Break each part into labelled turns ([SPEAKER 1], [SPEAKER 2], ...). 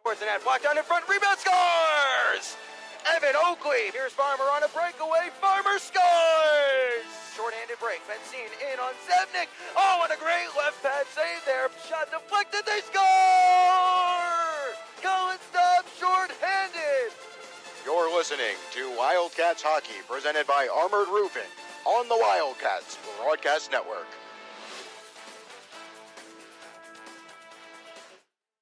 [SPEAKER 1] And that blocked down in front, rebound, scores! Evan Oakley, here's Farmer on a breakaway, Farmer scores! Short-handed break, Benzine in on Zevnik. Oh, and a great left pad save there. Shot deflected, they score! Collins stops short-handed.
[SPEAKER 2] You're listening to Wildcats Hockey, presented by Armored Roofing on the Wildcats Broadcast Network.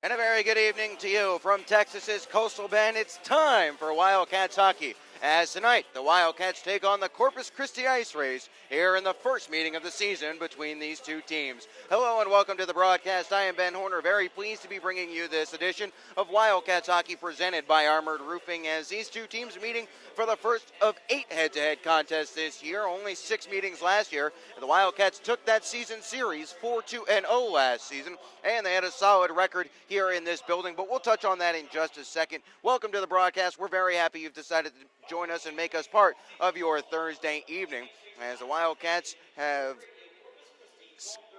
[SPEAKER 1] And a very good evening to you from Texas's Coastal Bend. It's time for Wildcats hockey. As tonight, the Wildcats take on the Corpus Christi Ice Rays here in the first meeting of the season between these two teams. Hello and welcome to the broadcast. I am Ben Horner, very pleased to be bringing you this edition of Wildcats hockey presented by Armored Roofing, as these two teams meeting for the first of 8 head-to-head contests this year. Only 6 meetings last year. The Wildcats took that season series 4-2-0 last season, and they had a solid record here in this building, but we'll touch on that in just a second. Welcome to the broadcast. We're very happy you've decided to join us and make us part of your Thursday evening. As the Wildcats have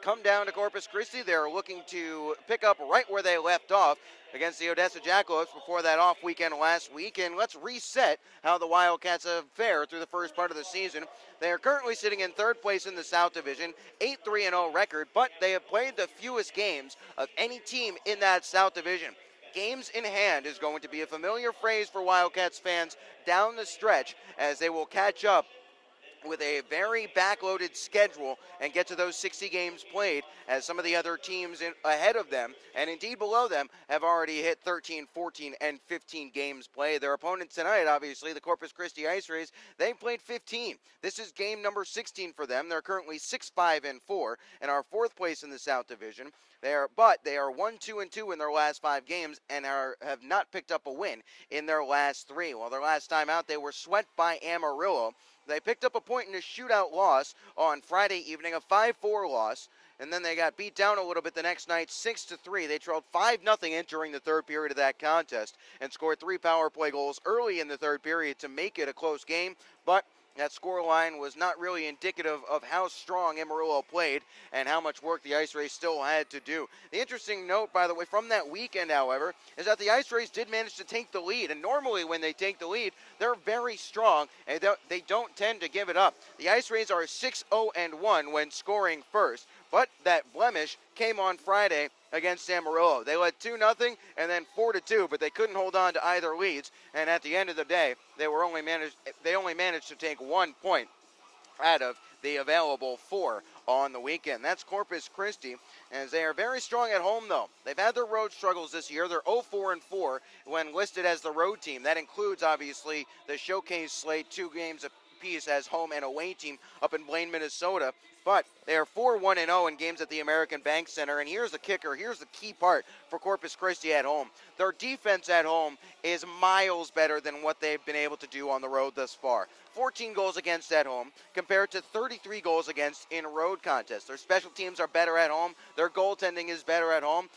[SPEAKER 1] come down to Corpus Christi, they're looking to pick up right where they left off against the Odessa Jackalopes before that off weekend last week. And let's reset how the Wildcats have fared through the first part of the season. They are currently sitting in third place in the South Division, 8-3-0 record, but they have played the fewest games of any team in that South Division. Games in hand is going to be a familiar phrase for Wildcats fans down the stretch, as they will catch up with a very backloaded schedule and get to those 60 games played, as some of the other teams ahead of them and indeed below them have already hit 13, 14, and 15 games played. Their opponents tonight, obviously, the Corpus Christi Ice Rays, they played 15. This is game number 16 for them. They're currently 6-5-4 and are fourth place in the South Division. They are 1-2-2 in their last 5 games and have not picked up a win in their last 3. Well, their last time out, they were swept by Amarillo. They picked up a point in a shootout loss on Friday evening, a 5-4 loss, and then they got beat down a little bit the next night, 6-3. They trailed 5-0 entering the third period of that contest and scored 3 power play goals early in the third period to make it a close game, but that scoreline was not really indicative of how strong Amarillo played and how much work the Ice Rays still had to do. The interesting note, by the way, from that weekend, however, is that the Ice Rays did manage to take the lead. And normally when they take the lead, they're very strong and they don't tend to give it up. The Ice Rays are 6-0-1 when scoring first, but that blemish came on Friday against Amarillo. They led 2-0 and then 4-2, but they couldn't hold on to either leads. And at the end of the day, they only managed to take 1 point out of the available 4 on the weekend. That's Corpus Christi, as they are very strong at home, though. They've had their road struggles this year. They're 0-4-4 when listed as the road team. That includes, obviously, the showcase slate, 2 games apiece as home and away team up in Blaine, Minnesota. But they are 4-1-0 in games at the American Bank Center. And here's the kicker. Here's the key part for Corpus Christi at home. Their defense at home is miles better than what they've been able to do on the road thus far. 14 goals against at home compared to 33 goals against in road contests. Their special teams are better at home. Their goaltending is better at home.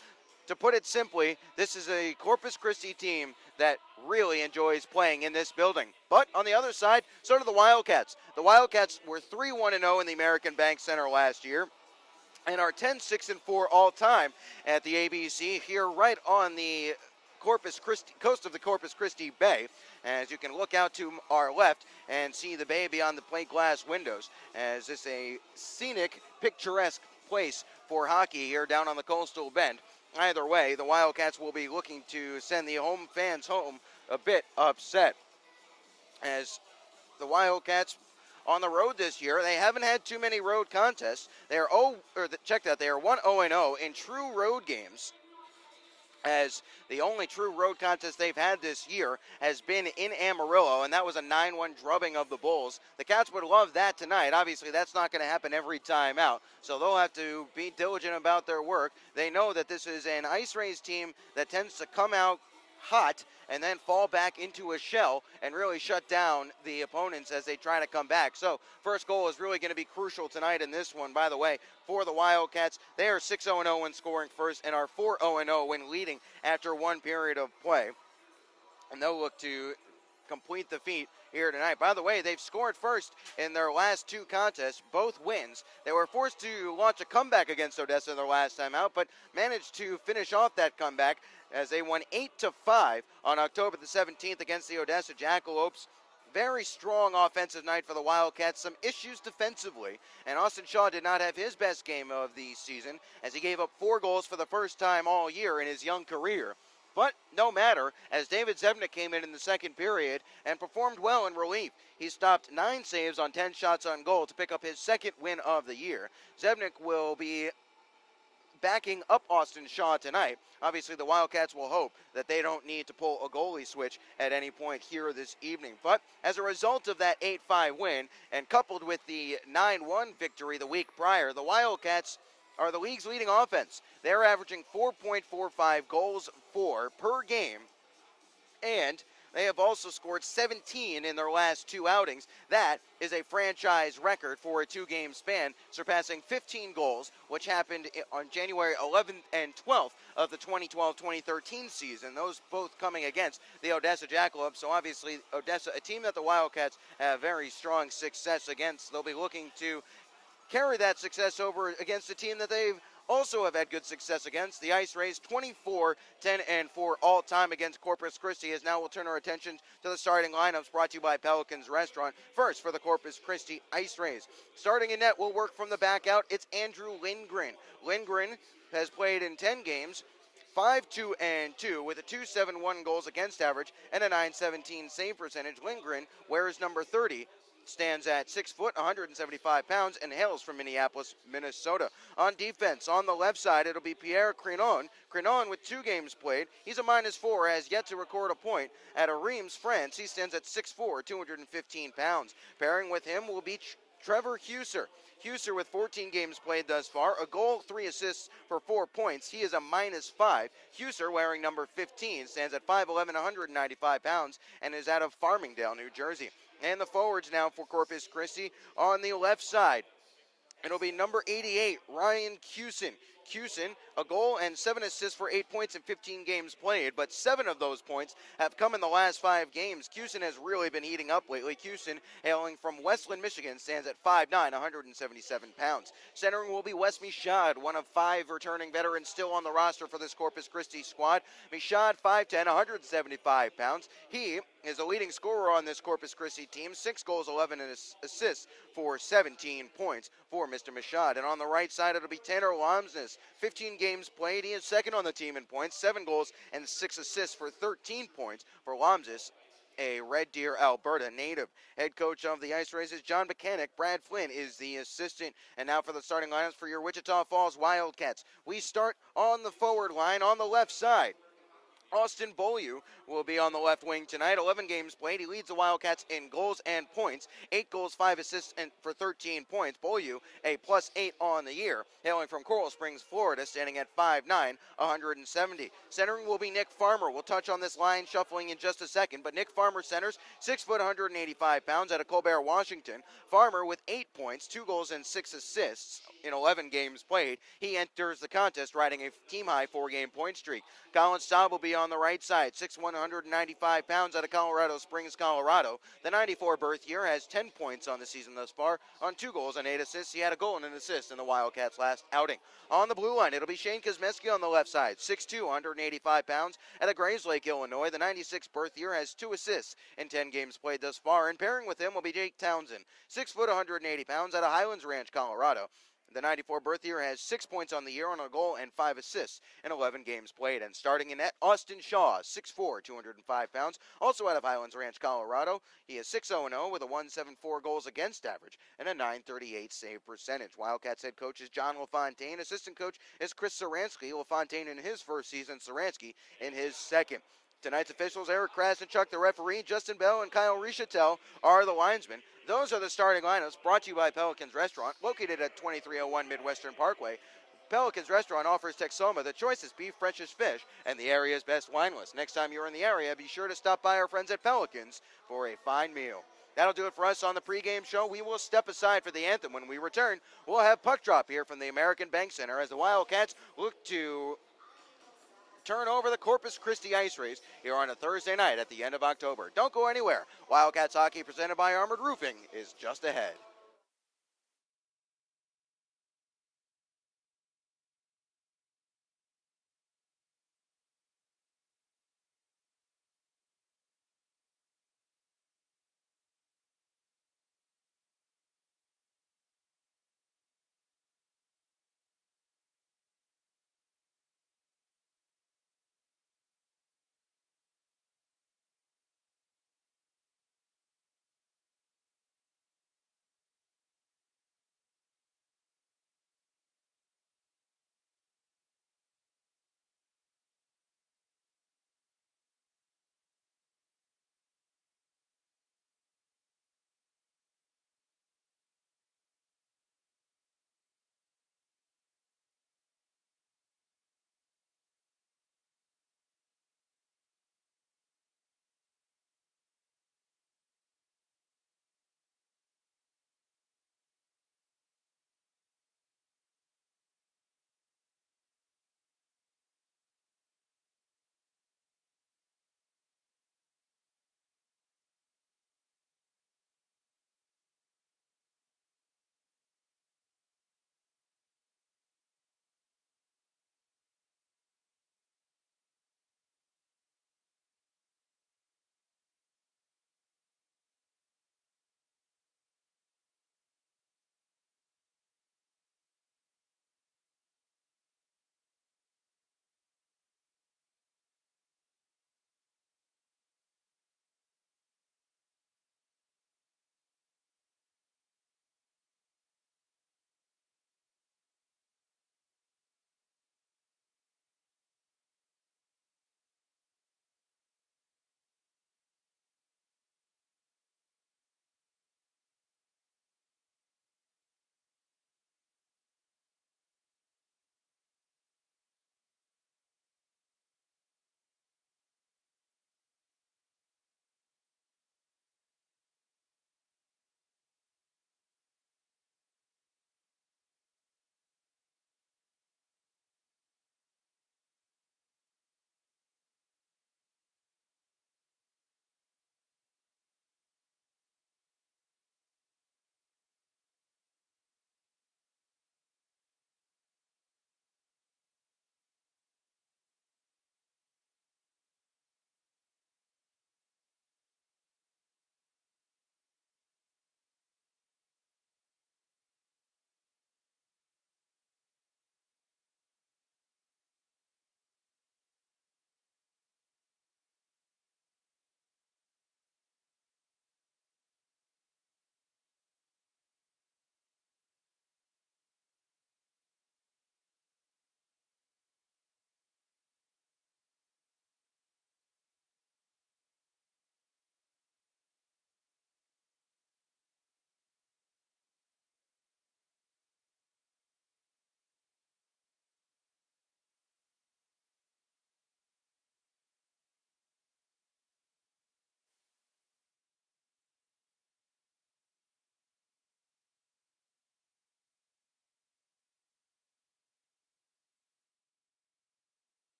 [SPEAKER 1] To put it simply, this is a Corpus Christi team that really enjoys playing in this building. But on the other side, so do the Wildcats. The Wildcats were 3-1-0 in the American Bank Center last year and are 10-6-4 all-time at the ABC here right on the coast of the Corpus Christi Bay, as you can look out to our left and see the bay beyond the plate glass windows, as this is a scenic, picturesque place for hockey here down on the Coastal Bend. Either way, the Wildcats will be looking to send the home fans home a bit upset, as the Wildcats on the road this year, they haven't had too many road contests. They are they are 1-0-0 in true road games, as the only true road contest they've had this year has been in Amarillo, and that was a 9-1 drubbing of the Bulls. The Cats would love that tonight. Obviously, that's not going to happen every time out, so they'll have to be diligent about their work. They know that this is an Ice Rays team that tends to come out hot and then fall back into a shell and really shut down the opponents as they try to come back. So first goal is really going to be crucial tonight in this one. By the way, for the Wildcats, they are 6-0-0 when scoring first and are 4-0-0 when leading after 1 period of play. And they'll look to complete the feat here tonight. By the way, they've scored first in their last 2 contests, both wins. They were forced to launch a comeback against Odessa their last time out, but managed to finish off that comeback as they won 8-5 on October the 17th against the Odessa Jackalopes. Very strong offensive night for the Wildcats. Some issues defensively, and Austin Shaw did not have his best game of the season as he gave up 4 goals for the first time all year in his young career. But no matter, as David Zebnik came in the second period and performed well in relief. He stopped 9 saves on 10 shots on goal to pick up his second win of the year. Zebnik will be backing up Austin Shaw tonight. Obviously, the Wildcats will hope that they don't need to pull a goalie switch at any point here this evening. But as a result of that 8-5 win, and coupled with the 9-1 victory the week prior, the Wildcats are the league's leading offense. They're averaging 4.45 goals per game, and they have also scored 17 in their last 2 outings. That is a franchise record for a 2-game span, surpassing 15 goals, which happened on January 11th and 12th of the 2012-2013 season. Those both coming against the Odessa Jackalopes. So obviously, Odessa, a team that the Wildcats have very strong success against. They'll be looking to carry that success over against a team that they've also have had good success against. The Ice Rays 24-10-4 all time against Corpus Christi. As now we'll turn our attention to the starting lineups brought to you by Pelican's Restaurant. First for the Corpus Christi Ice Rays. Starting in net will work from the back out. It's Andrew Lindgren. Lindgren has played in 10 games, 5-2-2 with a 2.71 goals against average and a 9.17 save percentage. Lindgren wears number 30. Stands at 6 foot, 175 pounds, and hails from Minneapolis, Minnesota. On defense, on the left side, it'll be Pierre Crinon. Crinon with 2 games played. He's a -4, has yet to record a point. At Reims, France, he stands at 6'4", 215 pounds. Pairing with him will be Trevor Huser. Huser with 14 games played thus far, a goal, 3 assists for 4 points. He is a -5. Huser, wearing number 15, stands at 5'11", 195 pounds, and is out of Farmingdale, New Jersey. And the forwards now for Corpus Christi on the left side. It'll be number 88, Ryan Cusin. Cusin, a goal and 7 assists for 8 points in 15 games played, but 7 of those points have come in the last 5 games. Cusin has really been heating up lately. Cusin, hailing from Westland, Michigan, stands at 5'9", 177 pounds. Centering will be Wes Michaud, one of 5 returning veterans still on the roster for this Corpus Christi squad. Michaud, 5'10", 175 pounds. He is the leading scorer on this Corpus Christi team, 6 goals, 11 assists for 17 points for Mr. Michaud. And on the right side, it'll be Tanner Lomsness, 15 games played. He is second on the team in points, 7 goals and 6 assists for 13 points for Lomsness, a Red Deer, Alberta native. Head coach of the Ice Rays is John Mechanic. Brad Flynn is the assistant. And now for the starting lineups for your Wichita Falls Wildcats. We start on the forward line on the left side. Austin Beaulieu will be on the left wing tonight. 11 games played. He leads the Wildcats in goals and points. 8 goals, 5 assists for 13 points. Beaulieu, a +8 on the year. Hailing from Coral Springs, Florida, standing at 5'9", 170. Centering will be Nick Farmer. We'll touch on this line shuffling in just a second, but Nick Farmer centers, 6 foot, 185 pounds, out of Colbert, Washington. Farmer with 8 points, 2 goals and 6 assists in 11 games played. He enters the contest riding a team-high 4-game point streak. Colin Staub will be on the right side, 6'1", 195 pounds, out of Colorado Springs, Colorado. The 94 birth year has 10 points on the season thus far on 2 goals and 8 assists. He had a goal and an assist in the Wildcats' last outing. On the blue line, it'll be Shane Kosmeski on the left side, 6'2", 185 pounds, out of Grays Lake, Illinois. The 96 birth year has 2 assists in 10 games played thus far, and pairing with him will be Jake Townsend, 6 foot, 180 pounds, out of Highlands Ranch, Colorado. The 94 birth year has 6 points on the year on a goal and 5 assists in 11 games played. And starting in net, Austin Shaw, 6'4", 205 pounds, also out of Highlands Ranch, Colorado. He is 6-0-0 with a 1.74 goals against average and a 9.38 save percentage. Wildcats head coach is John LaFontaine. Assistant coach is Chris Saransky. LaFontaine in his first season, Saransky in his second. Tonight's officials, Eric Krasenchuk, the referee, Justin Bell, and Kyle Richetel are the linesmen. Those are the starting lineups brought to you by Pelican's Restaurant, located at 2301 Midwestern Parkway. Pelican's Restaurant offers Texoma, the choicest beef, freshest fish, and the area's best wine list. Next time you're in the area, be sure to stop by our friends at Pelican's for a fine meal. That'll do it for us on the pregame show. We will step aside for the anthem. When we return, we'll have puck drop here from the American Bank Center as the Wildcats look to turn over the Corpus Christi ice race here on a Thursday night at the end of October. Don't go anywhere. Wildcats hockey presented by Armored Roofing is just ahead.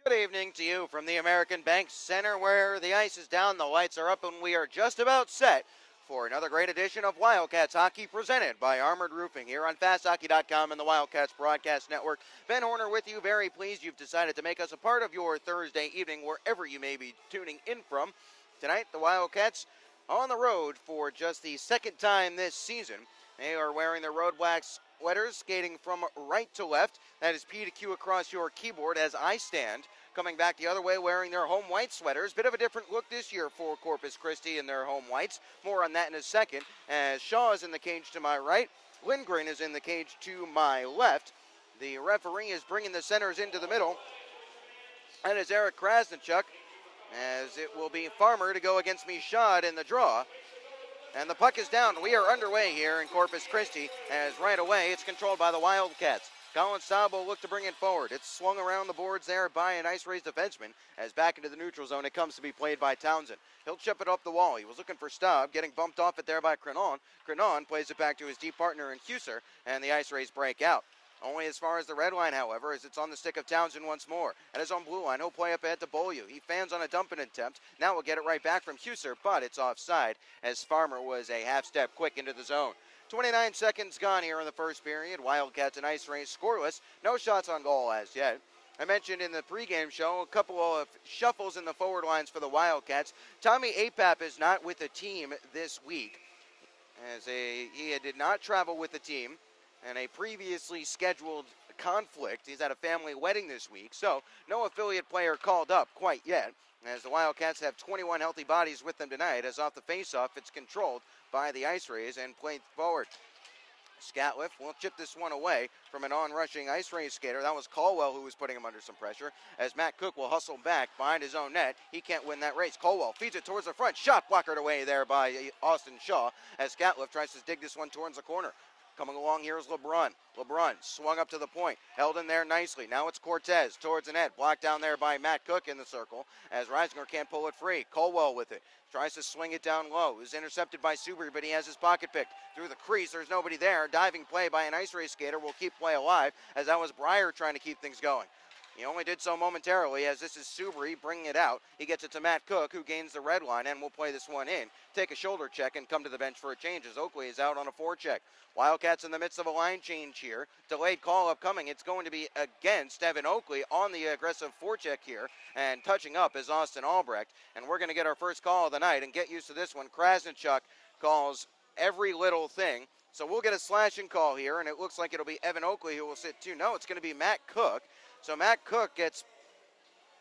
[SPEAKER 1] Good evening to you from the American Bank Center, where the ice is down, the lights are up, and we are just about set for another great edition of Wildcats Hockey presented by Armored Roofing here on FastHockey.com and the Wildcats Broadcast Network. Ben Horner with you, very pleased you've decided to make us a part of your Thursday evening wherever you may be tuning in from. Tonight, the Wildcats on the road for just the second time this season. They are wearing their road black sweaters, skating from right to left. That is P to Q across your keyboard as I stand. Coming back the other way wearing their home white sweaters. Bit of a different look this year for Corpus Christi in their home whites. More on that in a second. As Shaw is in the cage to my right. Lindgren is in the cage to my left. The referee is bringing the centers into the middle. That is Eric Krasnichuk, as it will be Farmer to go against Michaud in the draw. And the puck is down. We are underway here in Corpus Christi, as right away it's controlled by the Wildcats. Colin Staub will look to bring it forward. It's swung around the boards there by an ice-raised defenseman, as back into the neutral zone it comes to be played by Townsend. He'll chip it up the wall. He was looking for Staub, getting bumped off it there by Crenon. Crenon plays it back to his deep partner in Huser, and the ice-raise break out. Only as far as the red line, however, as it's on the stick of Townsend once more. At his own blue line, he'll play up ahead to Beaulieu. He fans on a dumping attempt. Now we'll get it right back from Huser, but it's offside, as Farmer was a half step quick into the zone. 29 seconds gone here in the first period. Wildcats and ice race scoreless. No shots on goal as yet. I mentioned in the pregame show a couple of shuffles in the forward lines for the Wildcats. Tommy Apap is not with the team this week, as he did not travel with the team. And a previously scheduled conflict. He's at a family wedding this week, so no affiliate player called up quite yet, as the Wildcats have 21 healthy bodies with them tonight, as off the faceoff it's controlled by the Ice Rays and played forward. Scatliff will chip this one away from an on-rushing Ice Rays skater. That was Caldwell who was putting him under some pressure, as Matt Cook will hustle back behind his own net. He can't win that race. Caldwell feeds it towards the front. Shot blockered away there by Austin Shaw, as Scatliff tries to dig this one towards the corner. Coming along here is LeBrun. LeBrun swung up to the point, held in there nicely. Now it's Cortez towards the net, blocked down there by Matt Cook in the circle, as Reisinger can't pull it free. Caldwell with it, tries to swing it down low. Is intercepted by Subri, but he has his pocket picked through the crease. There's nobody there. Diving play by an ice race skater will keep play alive, as that was Breyer trying to keep things going. He only did so momentarily, as this is Subri bringing it out. He gets it to Matt Cook, who gains the red line and will play this one in. Take a shoulder check and come to the bench for a change, as Oakley is out on a forecheck. Wildcats in the midst of a line change here. Delayed call upcoming. It's going to be against Evan Oakley on the aggressive forecheck here. And touching up is Austin Albrecht. And we're going to get our first call of the night, and get used to this one. Krasnichuk calls every little thing. So we'll get a slashing call here, and it looks like it'll be Evan Oakley who will sit too. No, it's going to be Matt Cook. So Matt Cook gets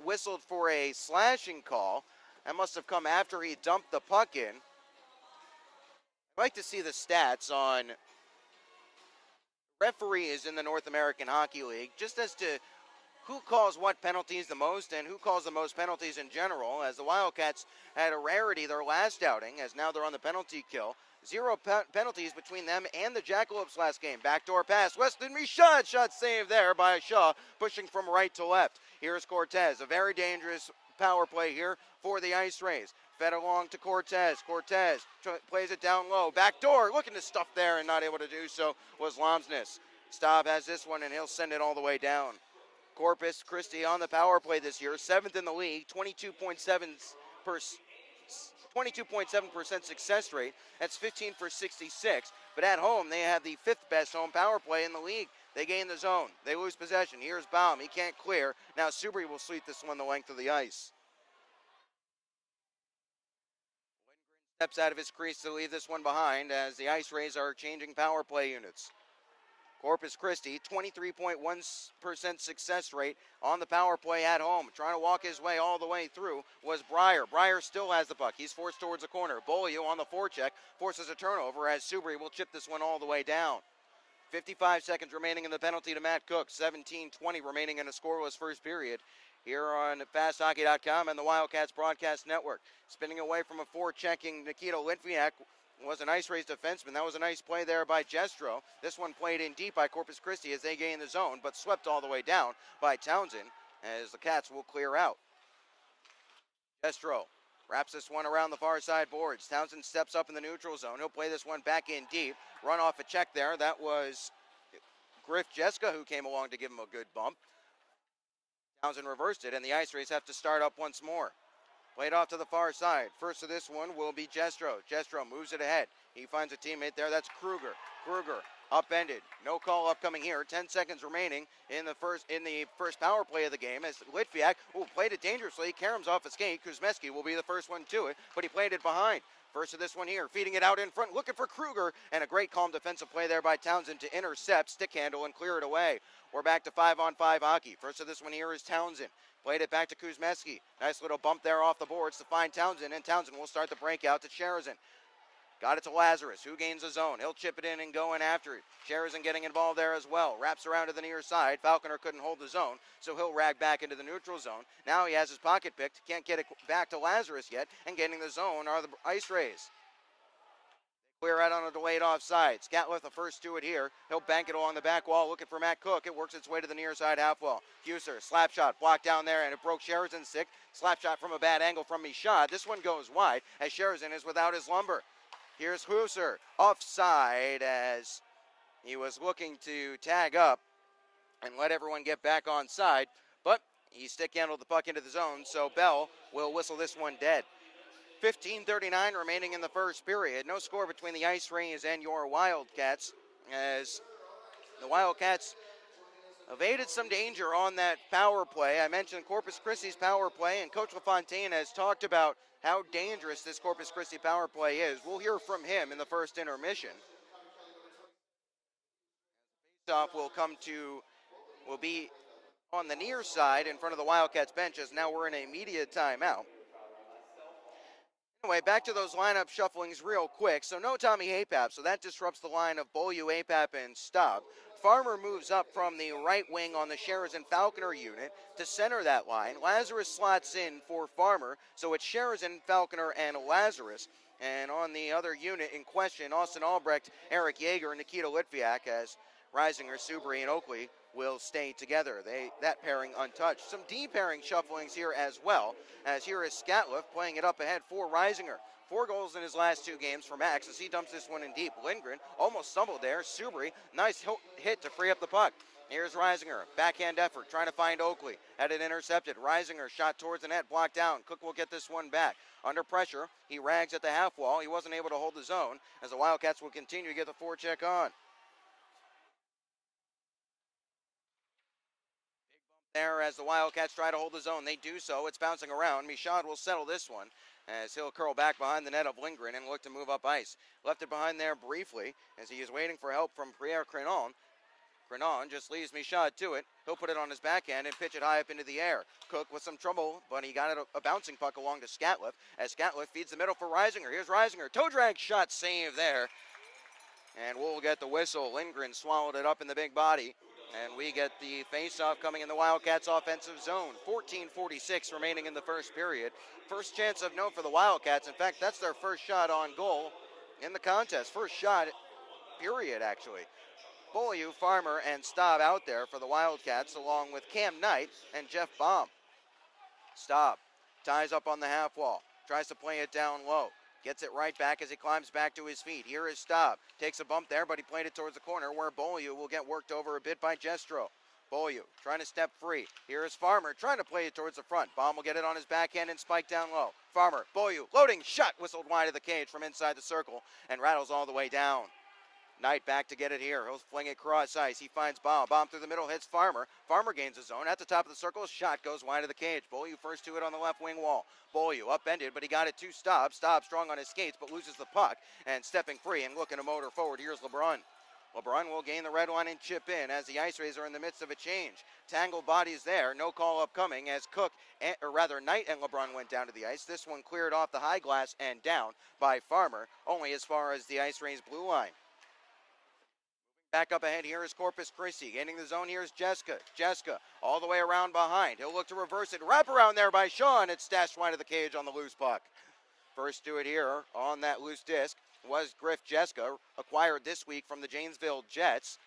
[SPEAKER 1] whistled for a slashing call. That must have come after he dumped the puck in. I'd like to see the stats on referees in the North American Hockey League, just as to who calls what penalties the most and who calls the most penalties in general, as the Wildcats had a rarity their last outing, as now they're on the penalty kill. 0 penalties between them and the Jackalopes last game. Backdoor pass. Weston Michaud. Shot saved there by Shaw, pushing from right to left. Here's Cortez. A very dangerous power play here for the Ice Rays. Fed along to Cortez. Cortez plays it down low. Backdoor. Looking to stuff there and not able to do so was Lomsness. Staub has this one, and he'll send it all the way down. Corpus Christi on the power play this year. 7th in the league. 22.7% success rate. That's 15 for 66. But at home, they have the 5th best home power play in the league. They gain the zone. They lose possession. Here's Baum. He can't clear. Now Subri will sweep this one the length of the ice. Lindgren steps out of his crease to leave this one behind, as the Ice Rays are changing power play units. Corpus Christi, 23.1% success rate on the power play at home. Trying to walk his way all the way through was Breyer. Breyer still has the puck. He's forced towards the corner. Beaulieu on the forecheck forces a turnover, as Subri will chip this one all the way down. 55 seconds remaining in the penalty to Matt Cook. 17-20 remaining in a scoreless first period here on FastHockey.com and the Wildcats Broadcast Network. Spinning away from a forechecking Nikita Litviak was an ice race defenseman. That was a nice play there by Jestro. This one played in deep by Corpus Christi as they gain the zone, but swept all the way down by Townsend, as the Cats will clear out. Jestro wraps this one around the far side boards. Townsend steps up in the neutral zone. He'll play this one back in deep. Run off a check there. That was Griff Jeska who came along to give him a good bump. Townsend reversed it, and the Ice Rays have to start up once more. Played off to the far side. First of this one will be Jestro. Jestro moves it ahead. He finds a teammate there. That's Kruger. Kruger upended. No call upcoming here. 10 seconds remaining in the first power play of the game as Litviak played it dangerously. Karam's off his skate. Kuzmeski will be the first one to it, but he played it behind. First of this one here, feeding it out in front, looking for Kruger, and a great calm defensive play there by Townsend to intercept, stick handle, and clear it away. We're back to 5-on-5 hockey. First of this one here is Townsend. Played it back to Kuzmeski. Nice little bump there off the boards to find Townsend, and Townsend will start the breakout to Sherazin. Got it to Lazarus, who gains the zone. He'll chip it in and go in after it. Sherazin getting involved there as well. Wraps around to the near side. Falconer couldn't hold the zone, so he'll rag back into the neutral zone. Now he has his pocket picked. Can't get it back to Lazarus yet, and getting the zone are the Ice Rays. Clear out on a delayed offside. Scatliff the first to it here. He'll bank it along the back wall, looking for Matt Cook. It works its way to the near side half wall. Huser, slap shot, blocked down there, and it broke Sherazin's stick. Slap shot from a bad angle from Michaud. This one goes wide as Sherazin is without his lumber. Here's Huser, offside as he was looking to tag up and let everyone get back on side, but he stick handled the puck into the zone, so Bell will whistle this one dead. 15:39 remaining in the first period. No score between the Ice Rays and your Wildcats, as the Wildcats evaded some danger on that power play. I mentioned Corpus Christi's power play, and Coach LaFontaine has talked about how dangerous this Corpus Christi power play is. We'll hear from him in the first intermission. Faceoff will be on the near side in front of the Wildcats bench, as now we're in a media timeout. Anyway, back to those lineup shufflings real quick. So no Tommy Apap, so that disrupts the line of Beaulieu, Apap, and Staub. Farmer moves up from the right wing on the Sherazin Falconer unit to center that line. Lazarus slots in for Farmer, so it's Sherazin, Falconer, and Lazarus. And on the other unit in question, Austin Albrecht, Eric Yeager, and Nikita Litviak, as Reisinger, Subri, and Oakley will stay together. That pairing untouched. Some D-pairing shufflings here as well, as here is Scatliff playing it up ahead for Reisinger. 4 goals in his last 2 games for Max as he dumps this one in deep. Lindgren almost stumbled there. Subri, nice hit to free up the puck. Here's Reisinger, backhand effort, trying to find Oakley. Had it intercepted. Reisinger shot towards the net, blocked down. Cook will get this one back. Under pressure, he rags at the half wall. He wasn't able to hold the zone as the Wildcats will continue to get the forecheck on. There as the Wildcats try to hold the zone. They do so. It's bouncing around. Michaud will settle this one as he'll curl back behind the net of Lindgren and look to move up ice. Left it behind there briefly as he is waiting for help from Pierre Crenon. Crenon just leaves Michaud to it. He'll put it on his backhand and pitch it high up into the air. Cook with some trouble, but he got it a bouncing puck along to Scatliff as Scatliff feeds the middle for Reisinger. Here's Reisinger. Toe drag shot save there. And we'll get the whistle. Lindgren swallowed it up in the big body. And we get the face-off coming in the Wildcats' offensive zone. 14:46 remaining in the first period. First chance of note for the Wildcats. In fact, that's their first shot on goal in the contest. First shot, period, actually. Beaulieu, Farmer, and Staub out there for the Wildcats, along with Cam Knight and Jeff Baum. Staub ties up on the half wall. Tries to play it down low. Gets it right back as he climbs back to his feet. Here is Staub. Takes a bump there, but he played it towards the corner where Beaulieu will get worked over a bit by Jestro. Beaulieu trying to step free. Here is Farmer trying to play it towards the front. Baum will get it on his backhand and spike down low. Farmer, Beaulieu, loading shot, whistled wide of the cage from inside the circle and rattles all the way down. Knight back to get it here. He'll fling it cross ice. He finds Baum. Baum through the middle hits Farmer. Farmer gains the zone. At the top of the circle, shot goes wide of the cage. Beaulieu first to it on the left wing wall. Beaulieu upended, but he got it to Staub. Staub strong on his skates, but loses the puck. And stepping free and looking to motor forward, here's LeBrun. LeBrun will gain the red line and chip in as the Ice Rays are in the midst of a change. Tangled bodies there. No call upcoming as Knight and LeBrun went down to the ice. This one cleared off the high glass and down by Farmer, only as far as the Ice Rays blue line. Back up ahead here is Corpus Christi. Gaining the zone here is Jessica. Jessica all the way around behind. He'll look to reverse it. Wrap around there by Sean. It's stashed wide of the cage on the loose puck. First to it here on that loose disc was Griff Jessica, acquired this week from the Janesville Jets,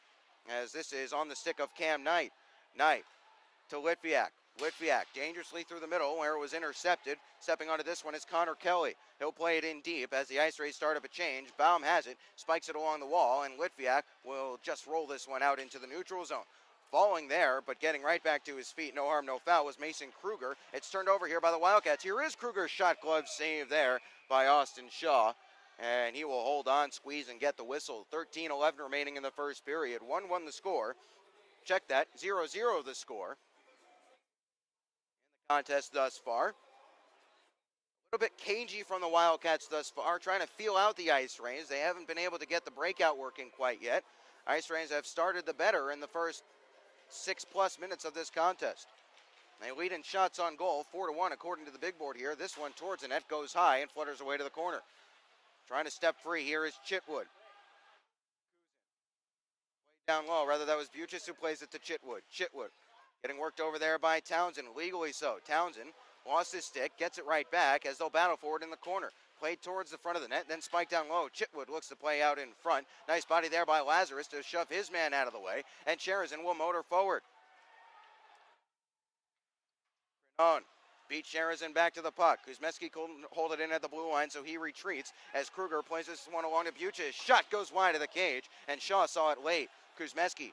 [SPEAKER 1] as this is on the stick of Cam Knight. Knight to Litviak. Litviak dangerously through the middle where it was intercepted. Stepping onto this one is Connor Kelly. He'll play it in deep as the Ice Rays start up a change. Baum has it, spikes it along the wall, and Litviak will just roll this one out into the neutral zone. Falling there, but getting right back to his feet, no harm, no foul, was Mason Kruger. It's turned over here by the Wildcats. Here is Kruger's shot glove save there by Austin Shaw. And he will hold on, squeeze, and get the whistle. 13-11 remaining in the first period. 1-1 the score. Check that, 0-0 the score in the contest thus far. A little bit cagey from the Wildcats thus far, trying to feel out the Ice Rays. They haven't been able to get the breakout working quite yet. Ice Rays have started the better in the first 6+ minutes of this contest. They lead in shots on goal, 4-1 according to the big board here. This one towards the net goes high and flutters away to the corner. Trying to step free here is Chitwood. Down low, rather that was Buchis who plays it to Chitwood. Chitwood getting worked over there by Townsend, legally so. Townsend lost his stick, gets it right back as they'll battle for it in the corner. Played towards the front of the net, then spiked down low. Chitwood looks to play out in front. Nice body there by Lazarus to shove his man out of the way, and Sherazin will motor forward. On. Beat Sherazin back to the puck. Kuzmeski couldn't hold it in at the blue line, so he retreats as Kruger plays this one along to Buchis. Shot goes wide of the cage, and Shaw saw it late. Kuzmeski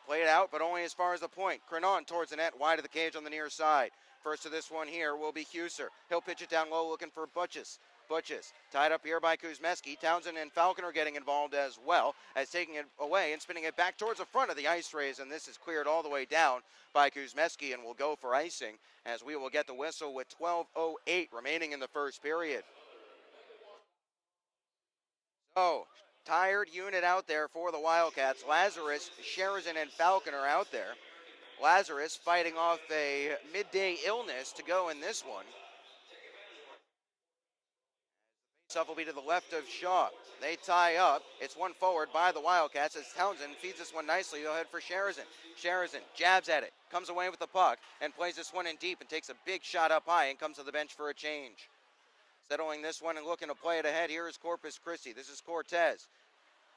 [SPEAKER 1] played it out, but only as far as the point. Crenon towards the net, wide of the cage on the near side. First of this one here will be Huser. He'll pitch it down low looking for Butchis. Butchis tied up here by Kuzmeski. Townsend and Falcon are getting involved as well as taking it away and spinning it back towards the front of the Ice Rays, and this is cleared all the way down by Kuzmeski and will go for icing as we will get the whistle with 12:08 remaining in the first period. So, tired unit out there for the Wildcats. Lazarus, Sherazin, and Falcon are out there. Lazarus fighting off a midday illness to go in this one. Stuff will be to the left of Shaw. They tie up. It's one forward by the Wildcats as Townsend feeds this one nicely. They'll head for Sherazin. Sherazin jabs at it, comes away with the puck, and plays this one in deep and takes a big shot up high and comes to the bench for a change. Settling this one and looking to play it ahead, here is Corpus Christi. This is Cortez.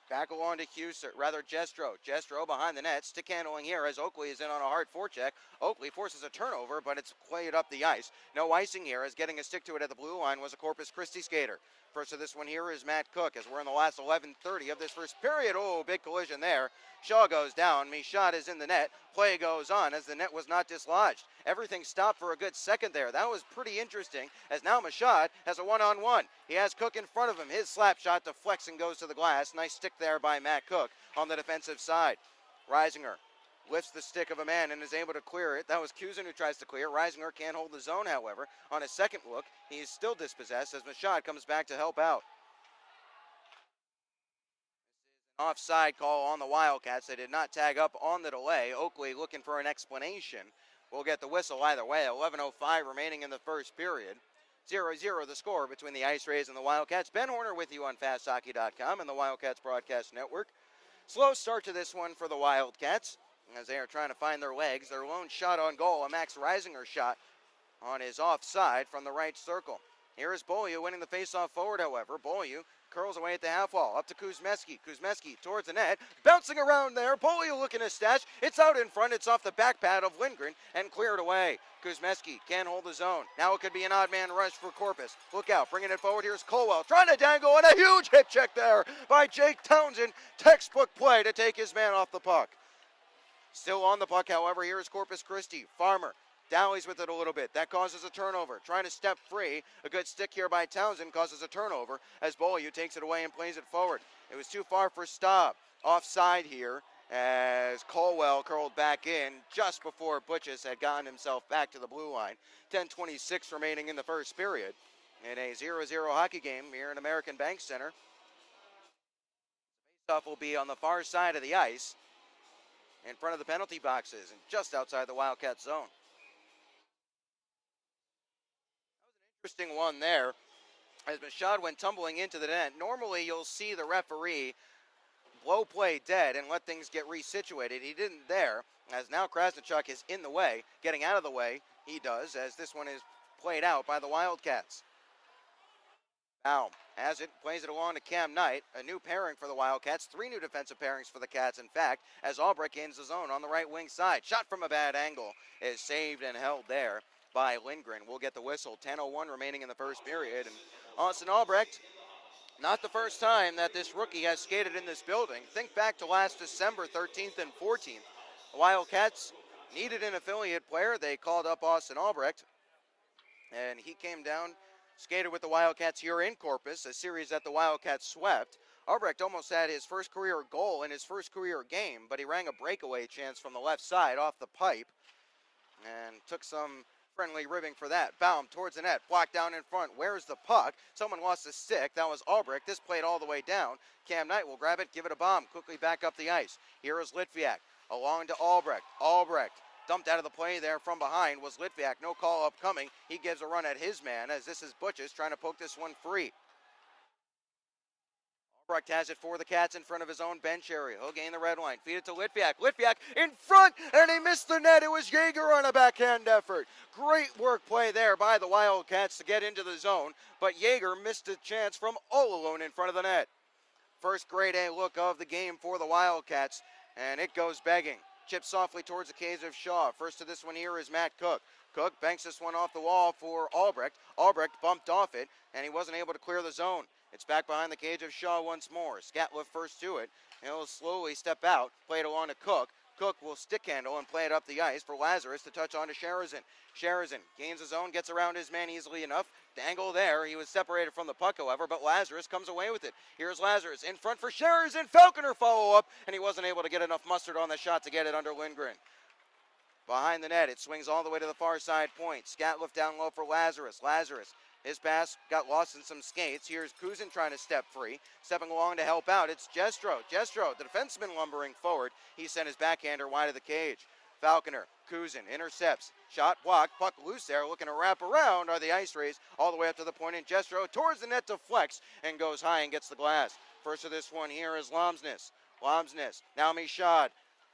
[SPEAKER 1] Back along to Jestro. Jestro behind the net. Stick handling here as Oakley is in on a hard forecheck. Oakley forces a turnover, but it's played up the ice. No icing here as getting a stick to it at the blue line was a Corpus Christi skater. First of this one here is Matt Cook as we're in the last 11:30 of this first period. Oh, big collision there. Shaw goes down. Michaud is in the net. Play goes on as the net was not dislodged. Everything stopped for a good second there. That was pretty interesting as now Michaud has a one-on-one. He has Cook in front of him. His slap shot deflects and goes to the glass. Nice stick there by Matt Cook on the defensive side. Reisinger lifts the stick of a man and is able to clear it. That was Kusin who tries to clear. Reisinger can't hold the zone, however. On his second look, he is still dispossessed as Michaud comes back to help out. Offside call on the Wildcats. They did not tag up on the delay. Oakley looking for an explanation. We'll get the whistle either way. 11:05 remaining in the first period. 0-0 the score between the Ice Rays and the Wildcats. Ben Horner with you on FastHockey.com and the Wildcats Broadcast Network. Slow start to this one for the Wildcats as they are trying to find their legs. Their lone shot on goal, a Max Reisinger shot on his offside from the right circle. Here is Beaulieu winning the faceoff forward, however. Beaulieu curls away at the half wall. Up to Kuzmeski. Kuzmeski towards the net. Bouncing around there. Beaulieu looking to stash. It's out in front. It's off the back pad of Lindgren and cleared away. Kuzmeski can't hold the zone. Now it could be an odd man rush for Corpus. Look out. Bringing it forward. Here's Colwell trying to dangle, and a huge hip check there by Jake Townsend. Textbook play to take his man off the puck. Still on the puck, however. Here is Corpus Christi. Farmer dallies with it a little bit. That causes a turnover. Trying to step free. A good stick here by Townsend causes a turnover as Beaulieu takes it away and plays it forward. It was too far for Staub. Offside here as Colwell curled back in just before Butchis had gotten himself back to the blue line. 10:26 remaining in the first period in a 0-0 hockey game here in American Bank Center. The faceoff will be on the far side of the ice in front of the penalty boxes and just outside the Wildcat zone. Interesting one there as Michaud went tumbling into the net. Normally you'll see the referee blow play dead and let things get resituated. He didn't there as now Krasnichuk is in the way. Getting out of the way he does as this one is played out by the Wildcats. Baum has it, plays it along to Cam Knight. A new pairing for the Wildcats. 3 new defensive pairings for the Cats, in fact, as Albrecht gains the zone on the right wing side. Shot from a bad angle is saved and held there by Lindgren. We'll get the whistle. 10:01 remaining in the first period. And Austin Albrecht, not the first time that this rookie has skated in this building. Think back to last December 13th and 14th The Wildcats needed an affiliate player. They called up Austin Albrecht, and he came down, skated with the Wildcats here in Corpus, a series that the Wildcats swept. Albrecht almost had his first career goal in his first career game, but he rang a breakaway chance from the left side off the pipe and took some friendly ribbing for that. Baum towards the net, blocked down in front. Where's the puck? Someone lost the stick. That was Albrecht. This played all the way down. Cam Knight will grab it, give it a bomb, quickly back up the ice. Here is Litviak, along to Albrecht. Albrecht dumped out of the play there from behind was Litviak. No call up coming. He gives a run at his man as this is Butchess trying to poke this one free. Albrecht has it for the Cats in front of his own bench area. He'll gain the red line. Feed it to Litviak. Litviak in front, and he missed the net. It was Jaeger on a backhand effort. Great work play there by the Wildcats to get into the zone, but Jaeger missed a chance from all alone in front of the net. First grade A look of the game for the Wildcats, and it goes begging. Chips softly towards the cage of Shaw. First to this one here is Matt Cook. Cook banks this one off the wall for Albrecht. Albrecht bumped off it, and he wasn't able to clear the zone. It's back behind the cage of Shaw once more. Scatliff first to it. He'll slowly step out, play it along to Cook. Cook will stick handle and play it up the ice for Lazarus to touch on to Sherazin. Sherazin gains his own, gets around his man easily enough. Dangle there. He was separated from the puck, however, but Lazarus comes away with it. Here's Lazarus in front for Sherazin. Falconer follow up, and he wasn't able to get enough mustard on the shot to get it under Lindgren. Behind the net, it swings all the way to the far side point. Scatliff down low for Lazarus. Lazarus, his pass got lost in some skates. Here's Kuzin trying to step free. Stepping along to help out, it's Jestro. Jestro, the defenseman lumbering forward. He sent his backhander wide of the cage. Falconer, Kuzin intercepts. Shot blocked, puck loose there. Looking to wrap around are the Ice Rays all the way up to the point in Jestro. Towards the net deflects and goes high and gets the glass. First of this one here is Lomsness. Lomsness, now Michaud.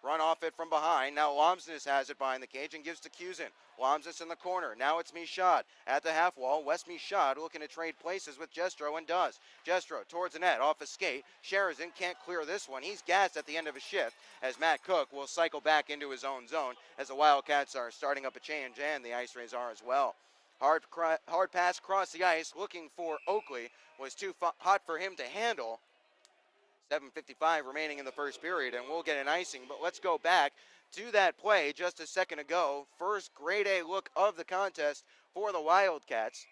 [SPEAKER 1] Run off it from behind. Now Lomsness has it behind the cage and gives to Kuzin. Lomsness in the corner. Now it's Michaud at the half wall. Wes Michaud looking to trade places with Jestro and does. Jestro towards the net off a skate. Sherazin can't clear this one. He's gassed at the end of a shift as Matt Cook will cycle back into his own zone as the Wildcats are starting up a change and the Ice Rays are as well. Hard pass across the ice looking for Oakley. Was too hot for him to handle. 7:55 remaining in the first period, and we'll get an icing. But let's go back to that play just a second ago. First grade A look of the contest for the Wildcats.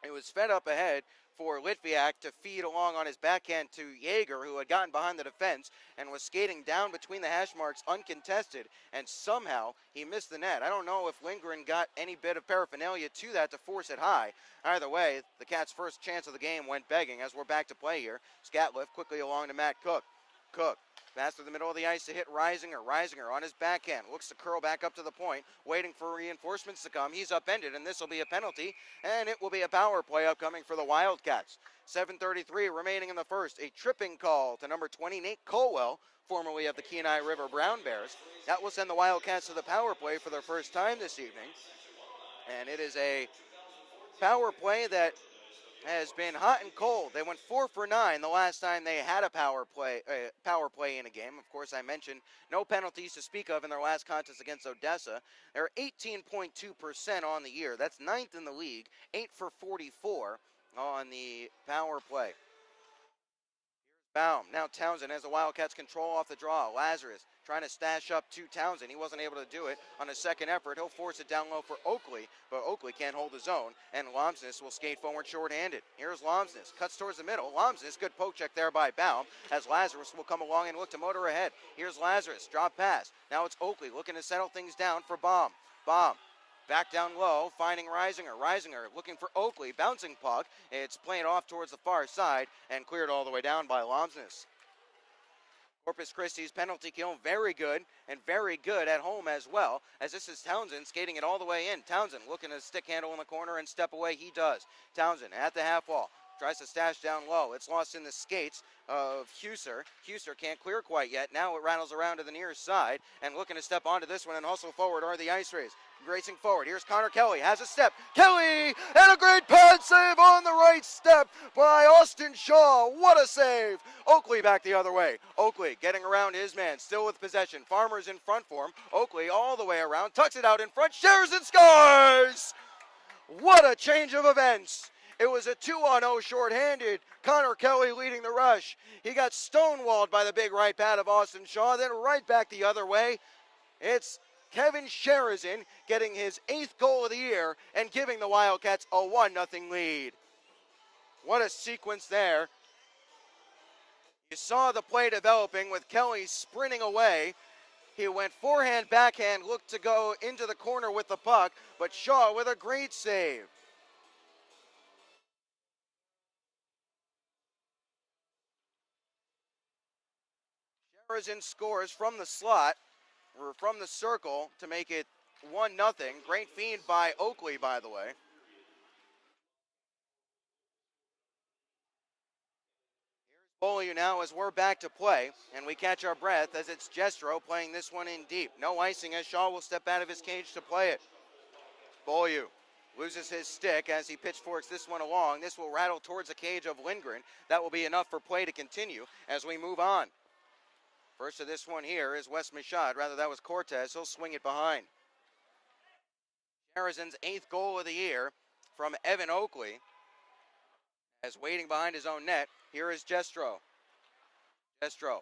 [SPEAKER 1] It was fed up ahead for Litviak to feed along on his backhand to Jaeger, who had gotten behind the defense and was skating down between the hash marks uncontested, and somehow he missed the net. I don't know if Lindgren got any bit of paraphernalia to that to force it high. Either way, the Cats' first chance of the game went begging as we're back to play here. Scatliff quickly along to Matt Cook. Cook pass to the middle of the ice to hit Reisinger. Reisinger on his backhand looks to curl back up to the point, waiting for reinforcements to come. He's upended, and this will be a penalty, and it will be a power play upcoming for the Wildcats. 7:33 remaining in the first. A tripping call to number 20, Nate Colwell, formerly of the Kenai River Brown Bears. That will send the Wildcats to the power play for their first time this evening, and it is a power play that has been hot and cold. They went 4 for 9 the last time they had a power play in a game. Of course, I mentioned no penalties to speak of in their last contest against Odessa. They're 18.2% on the year. That's 9th in the league, 8 for 44 on the power play. Baum, now Townsend as the Wildcats control off the draw. Lazarus trying to stash up to Townsend. He wasn't able to do it on a second effort. He'll force it down low for Oakley, but Oakley can't hold his own, and Lomsness will skate forward shorthanded. Here's Lomsness, cuts towards the middle. Lomsness, good poke check there by Baum, as Lazarus will come along and look to motor ahead. Here's Lazarus, drop pass. Now it's Oakley looking to settle things down for Baum. Baum, back down low, finding Reisinger. Reisinger looking for Oakley, bouncing puck. It's playing off towards the far side and cleared all the way down by Lomsness. Corpus Christi's penalty kill, very good, and very good at home as well, as this is Townsend skating it all the way in. Townsend looking to stick handle in the corner and step away. He does. Townsend at the half wall. Tries to stash down low. It's lost in the skates of Huser. Huser can't clear quite yet. Now it rattles around to the near side, and looking to step onto this one and hustle forward are the Ice Rays. Racing forward. Here's Connor Kelly. Has a step. Kelly! And a great pad save on the right step by Austin Shaw. What a save! Oakley back the other way. Oakley getting around his man. Still with possession. Farmer's in front for him. Oakley all the way around. Tucks it out in front. Shares and scores! What a change of events. It was a 2-on-0 shorthanded. Connor Kelly leading the rush. He got stonewalled by the big right pad of Austin Shaw, then right back the other way. It's Kevin Sherazin getting his 8th goal of the year and giving the Wildcats a 1-0 lead. What a sequence there. You saw the play developing with Kelly sprinting away. He went forehand, backhand, looked to go into the corner with the puck, but Shaw with a great save. Sherazin scores from the slot, or from the circle, to make it 1-0. Great feed by Oakley, by the way. Here's Beaulieu now as we're back to play, and we catch our breath as it's Jestro playing this one in deep. No icing as Shaw will step out of his cage to play it. Beaulieu loses his stick as he pitchforks this one along. This will rattle towards the cage of Lindgren. That will be enough for play to continue as we move on. First of this one here is Wes Michaud. Rather, that was Cortez. He'll swing it behind. Harrison's 8th goal of the year from Evan Oakley. As waiting behind his own net, here is Jestro. Jestro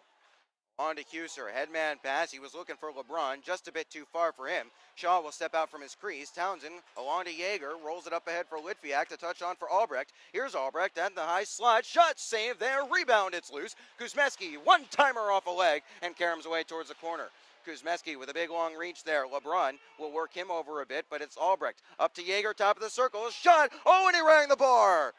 [SPEAKER 1] on to Huser. Headman pass. He was looking for LeBron. Just a bit too far for him. Shaw will step out from his crease. Townsend along to Yeager. Rolls it up ahead for Litviak to touch on for Albrecht. Here's Albrecht at the high slot. Shot save there. Rebound. It's loose. Kuzmeski one-timer off a leg and caroms away towards the corner. Kuzmeski with a big long reach there. LeBron will work him over a bit, but it's Albrecht. Up to Yeager, top of the circle. Shot. Oh, and he rang the bar.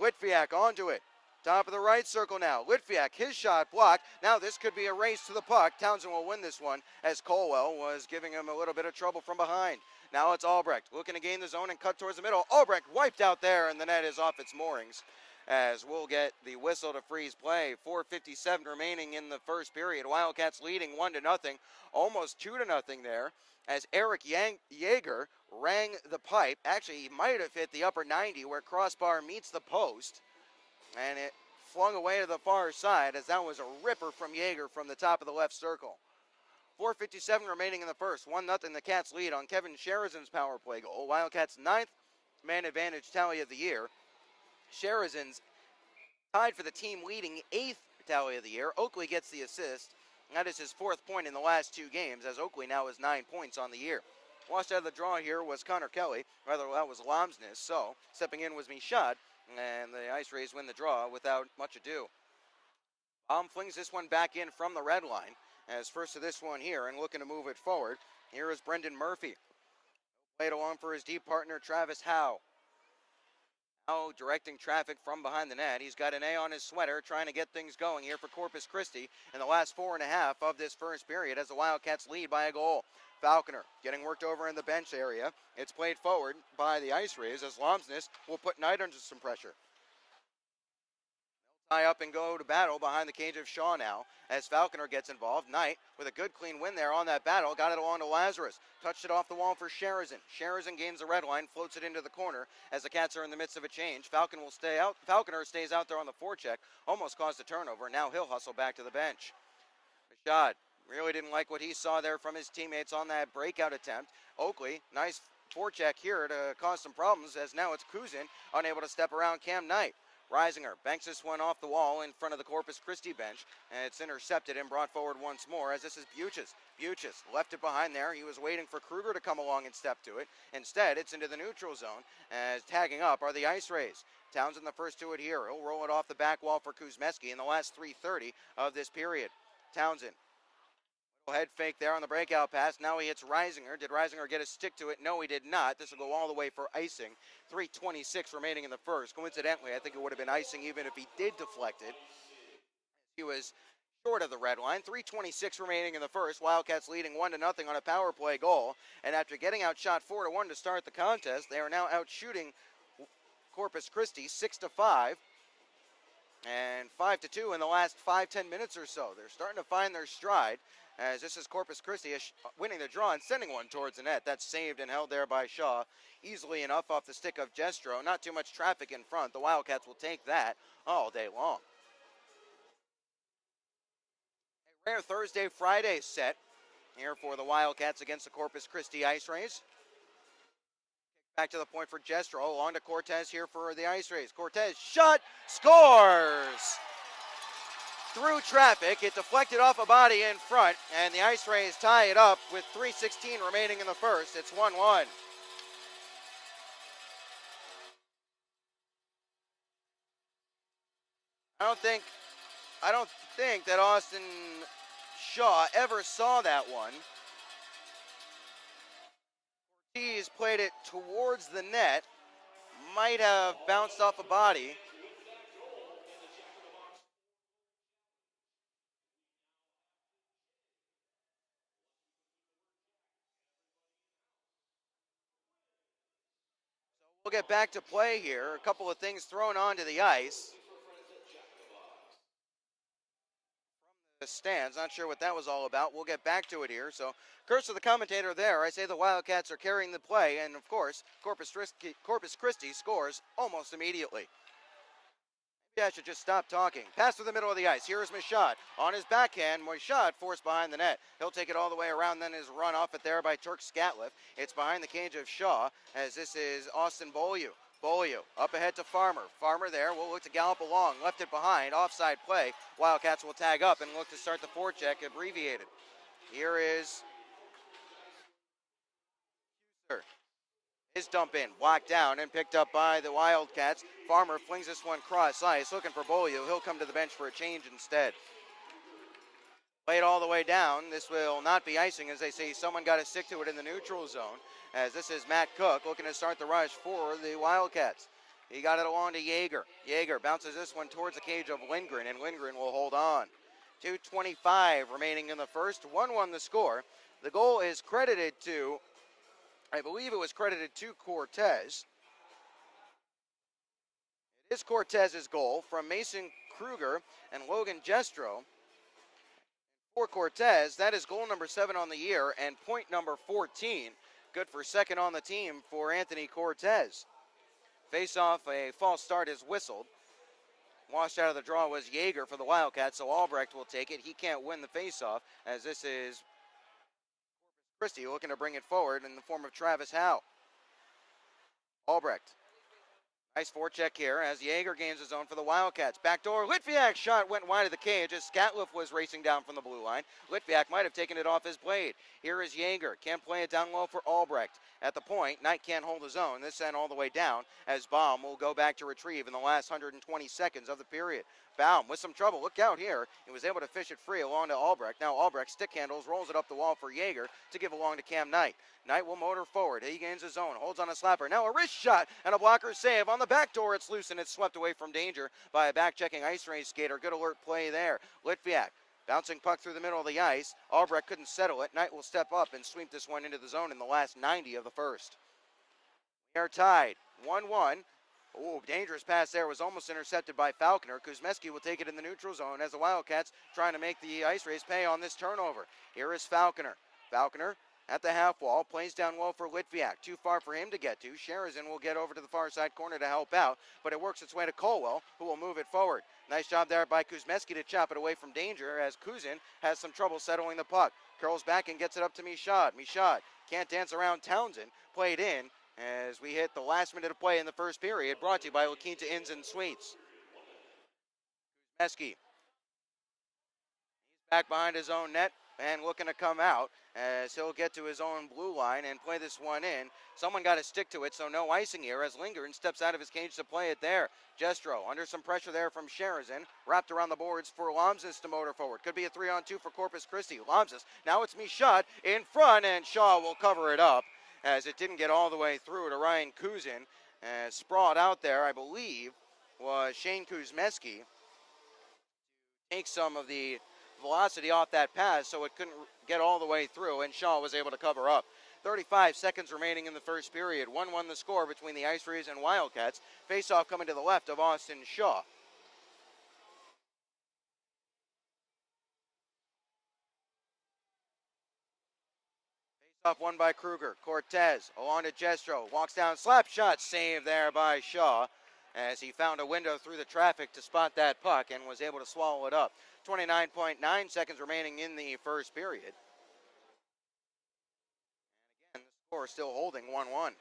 [SPEAKER 1] Litviak onto it. Top of the right circle now. Litviak, his shot blocked. Now this could be a race to the puck. Townsend will win this one as Colwell was giving him a little bit of trouble from behind. Now it's Albrecht looking to gain the zone and cut towards the middle. Albrecht wiped out there, and the net is off its moorings as we'll get the whistle to freeze play. 4:57 remaining in the first period. Wildcats leading 1-0, almost 2-0 there as Eric Yeager rang the pipe. Actually, he might have hit the upper 90 where crossbar meets the post. And it flung away to the far side as that was a ripper from Yeager from the top of the left circle. 4:57 remaining in the first. 1-0 the Cats lead on Kevin Sherazin's power play goal. Wildcats' 9th man advantage tally of the year. Sherazin's tied for the team leading 8th tally of the year. Oakley gets the assist. That is his 4th point in the last 2 games as Oakley now has 9 points on the year. Washed out of the draw here was Connor Kelly. Rather, that was Lomsness. So stepping in was Michaud. And the Ice Rays win the draw without much ado. Baum flings this one back in from the red line as first of this one here and looking to move it forward. Here is Brendan Murphy. Played along for his deep partner Travis Howe. Howe directing traffic from behind the net. He's got an A on his sweater trying to get things going here for Corpus Christi in the last 4.5 of this first period as the Wildcats lead by a goal. Falconer getting worked over in the bench area. It's played forward by the Ice Rays as Lomsness will put Knight under some pressure. They'll tie up and go to battle behind the cage of Shaw now as Falconer gets involved. Knight with a good clean win there on that battle. Got it along to Lazarus. Touched it off the wall for Sherazin. Sherazin gains the red line, floats it into the corner as the Cats are in the midst of a change. Falconer stays out there on the forecheck. Almost caused a turnover. Now he'll hustle back to the bench. Michaud really didn't like what he saw there from his teammates on that breakout attempt. Oakley, nice forecheck here to cause some problems as now it's Kuzin unable to step around Cam Knight. Reisinger banks this one off the wall in front of the Corpus Christi bench, and it's intercepted and brought forward once more as this is Buches. Buches left it behind there. He was waiting for Kruger to come along and step to it. Instead, it's into the neutral zone as tagging up are the Ice Rays. Townsend the first to it here. He'll roll it off the back wall for Kuzmeski in the last 3:30 of this period. Townsend. Head fake there on the breakout pass. Now he hits Reisinger. Did Reisinger get a stick to it? No, he did not. This will go all the way for icing. 3:26 remaining in the first. Coincidentally, I think it would have been icing even if he did deflect it. He was short of the red line. 3:26 remaining in the first. Wildcats leading 1-0 on a power play goal. And after getting outshot 4-1 to start the contest, they are now out shooting Corpus Christi 6-5. And 5-2 in the last 5-10 minutes or so. They're starting to find their stride as this is Corpus Christi winning the draw and sending one towards the net. That's saved and held there by Shaw easily enough off the stick of Jestro. Not too much traffic in front. The Wildcats will take that all day long. A rare Thursday-Friday set here for the Wildcats against the Corpus Christi Ice Rays. Back to the point for Jestro, along to Cortez here for the Ice Rays. Cortez shot, scores! through traffic. It deflected off a body in front, and the Ice Rays tie it up with 3:16 remaining in the first. It's 1-1. I don't think that Austin Shaw ever saw that one. Ortiz played it towards the net, might have bounced off a body. We'll get back to play here. A couple of things thrown onto the ice. The stands, not sure what that was all about. We'll get back to it here. So, curse to the commentator there. I say the Wildcats are carrying the play, and of course, Corpus Christi scores almost immediately. Maybe I should just stop talking. Pass through the middle of the ice. Here is Michaud. On his backhand, Michaud forced behind the net. He'll take it all the way around, then is run off it there by Turk Scatliff. It's behind the cage of Shaw, as this is Austin Beaulieu. Beaulieu up ahead to Farmer. Farmer there will look to gallop along. Left it behind. Offside play. Wildcats will tag up and look to start the forecheck abbreviated. Here is his dump in. Blocked down and picked up by the Wildcats. Farmer flings this one cross ice. Looking for Beaulieu. He'll come to the bench for a change instead. Played all the way down. This will not be icing, as they say. Someone got to stick to it in the neutral zone, as this is Matt Cook looking to start the rush for the Wildcats. He got it along to Yeager. Yeager bounces this one towards the cage of Lindgren, and Lindgren will hold on. 2:25 remaining in the first. 1-1 the score. The goal is credited to, I believe it was credited to Cortez. It is Cortez's goal from Mason Kruger and Logan Jestro. For Cortez, that is goal number 7 on the year and point number 14. Good for second on the team for Anthony Cortez. Face off, a false start is whistled. Washed out of the draw was Yeager for the Wildcats, so Albrecht will take it. He can't win the face-off, as this is Corpus Christi looking to bring it forward in the form of Travis Howe. Albrecht. Nice forecheck here as Yeager gains his own for the Wildcats. Backdoor, Litviak's shot went wide of the cage as Scatliff was racing down from the blue line. Litviak might have taken it off his blade. Here is Yeager. Can't play it down low for Albrecht. At the point, Knight can't hold his own. This sent all the way down as Baum will go back to retrieve in the last 120 seconds of the period. Baum with some trouble. Look out here. He was able to fish it free along to Albrecht. Now Albrecht stick handles, rolls it up the wall for Yeager to give along to Cam Knight. Knight will motor forward. He gains his own. Holds on a slapper. Now a wrist shot and a blocker save. On the back door, it's loose and it's swept away from danger by a back-checking Ice Race skater. Good alert play there. Litviak bouncing puck through the middle of the ice. Albrecht couldn't settle it. Knight will step up and sweep this one into the zone in the last 90 of the first. We are tied. 1-1. Oh, dangerous pass there was almost intercepted by Falconer. Kuzmeski will take it in the neutral zone as the Wildcats trying to make the Ice Rays pay on this turnover. Here is Falconer. Falconer at the half wall, plays down low for Litviak. Too far for him to get to. Sherazin will get over to the far side corner to help out, but it works its way to Colwell, who will move it forward. Nice job there by Kuzmeski to chop it away from danger as Kuzin has some trouble settling the puck. Curls back and gets it up to Michaud. Michaud can't dance around Townsend. Played in as we hit the last minute of play in the first period, brought to you by La Quinta Inns and Suites. Kuzmeski. He's back behind his own net and looking to come out as he'll get to his own blue line and play this one in. Someone got to stick to it, so no icing here as Lindgren steps out of his cage to play it there. Jestro under some pressure there from Sherazin, wrapped around the boards for Lomzis to motor forward. Could be a 3-on-2 for Corpus Christi. Lomzis, now it's Michaud in front, and Shaw will cover it up as it didn't get all the way through to Ryan Kuzin. Sprawled out there, I believe, was Shane Kuzmeski. Take some of the velocity off that pass so it couldn't get all the way through, and Shaw was able to cover up. 35 seconds remaining in the first period. 1-1 the score between the Ice Rays and Wildcats. Face-off coming to the left of Austin Shaw. Face-off won by Kruger. Cortez along to Jestro. Walks down, slap shot, save there by Shaw as he found a window through the traffic to spot that puck and was able to swallow it up. 29.9 seconds remaining in the first period. And again, the score still holding 1-1.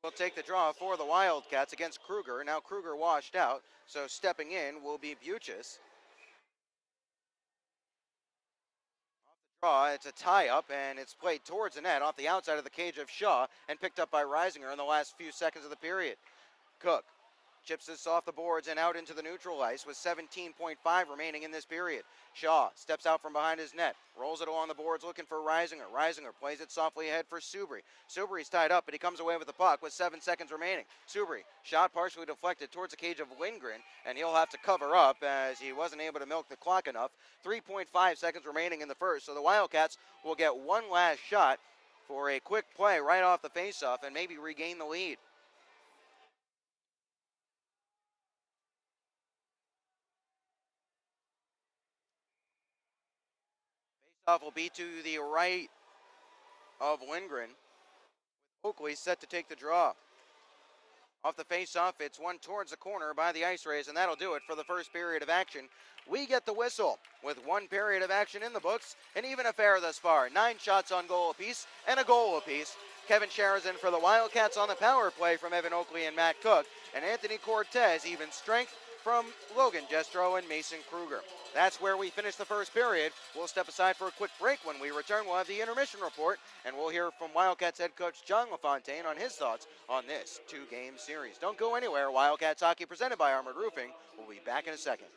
[SPEAKER 1] will take the draw for the Wildcats against Kruger. Now Kruger washed out, so stepping in will be Buchis. Draw, it's a tie-up, and it's played towards the net off the outside of the cage of Shaw and picked up by Reisinger in the last few seconds of the period. Cook chips this off the boards and out into the neutral ice with 17.5 remaining in this period. Shaw steps out from behind his net, rolls it along the boards looking for Reisinger. Reisinger plays it softly ahead for Subri. Subri's tied up, but he comes away with the puck with 7 seconds remaining. Subri, shot partially deflected towards the cage of Lindgren, and he'll have to cover up as he wasn't able to milk the clock enough. 3.5 seconds remaining in the first, so the Wildcats will get one last shot for a quick play right off the faceoff and maybe regain the lead. Faceoff will be to the right of Lindgren. Oakley set to take the draw. Off the face-off, it's one towards the corner by the Ice Rays, and that'll do it for the first period of action. We get the whistle with one period of action in the books, an even affair thus far. 9 shots on goal apiece and a goal apiece. Kevin Sharazin for the Wildcats on the power play from Evan Oakley and Matt Cook, and Anthony Cortez even strength from Logan Jestro and Mason Kruger. That's where we finish the first period. We'll step aside for a quick break. When we return, we'll have the intermission report, and we'll hear from Wildcats head coach John LaFontaine on his thoughts on this 2-game series. Don't go anywhere. Wildcats hockey presented by Armored Roofing. We'll be back in a second.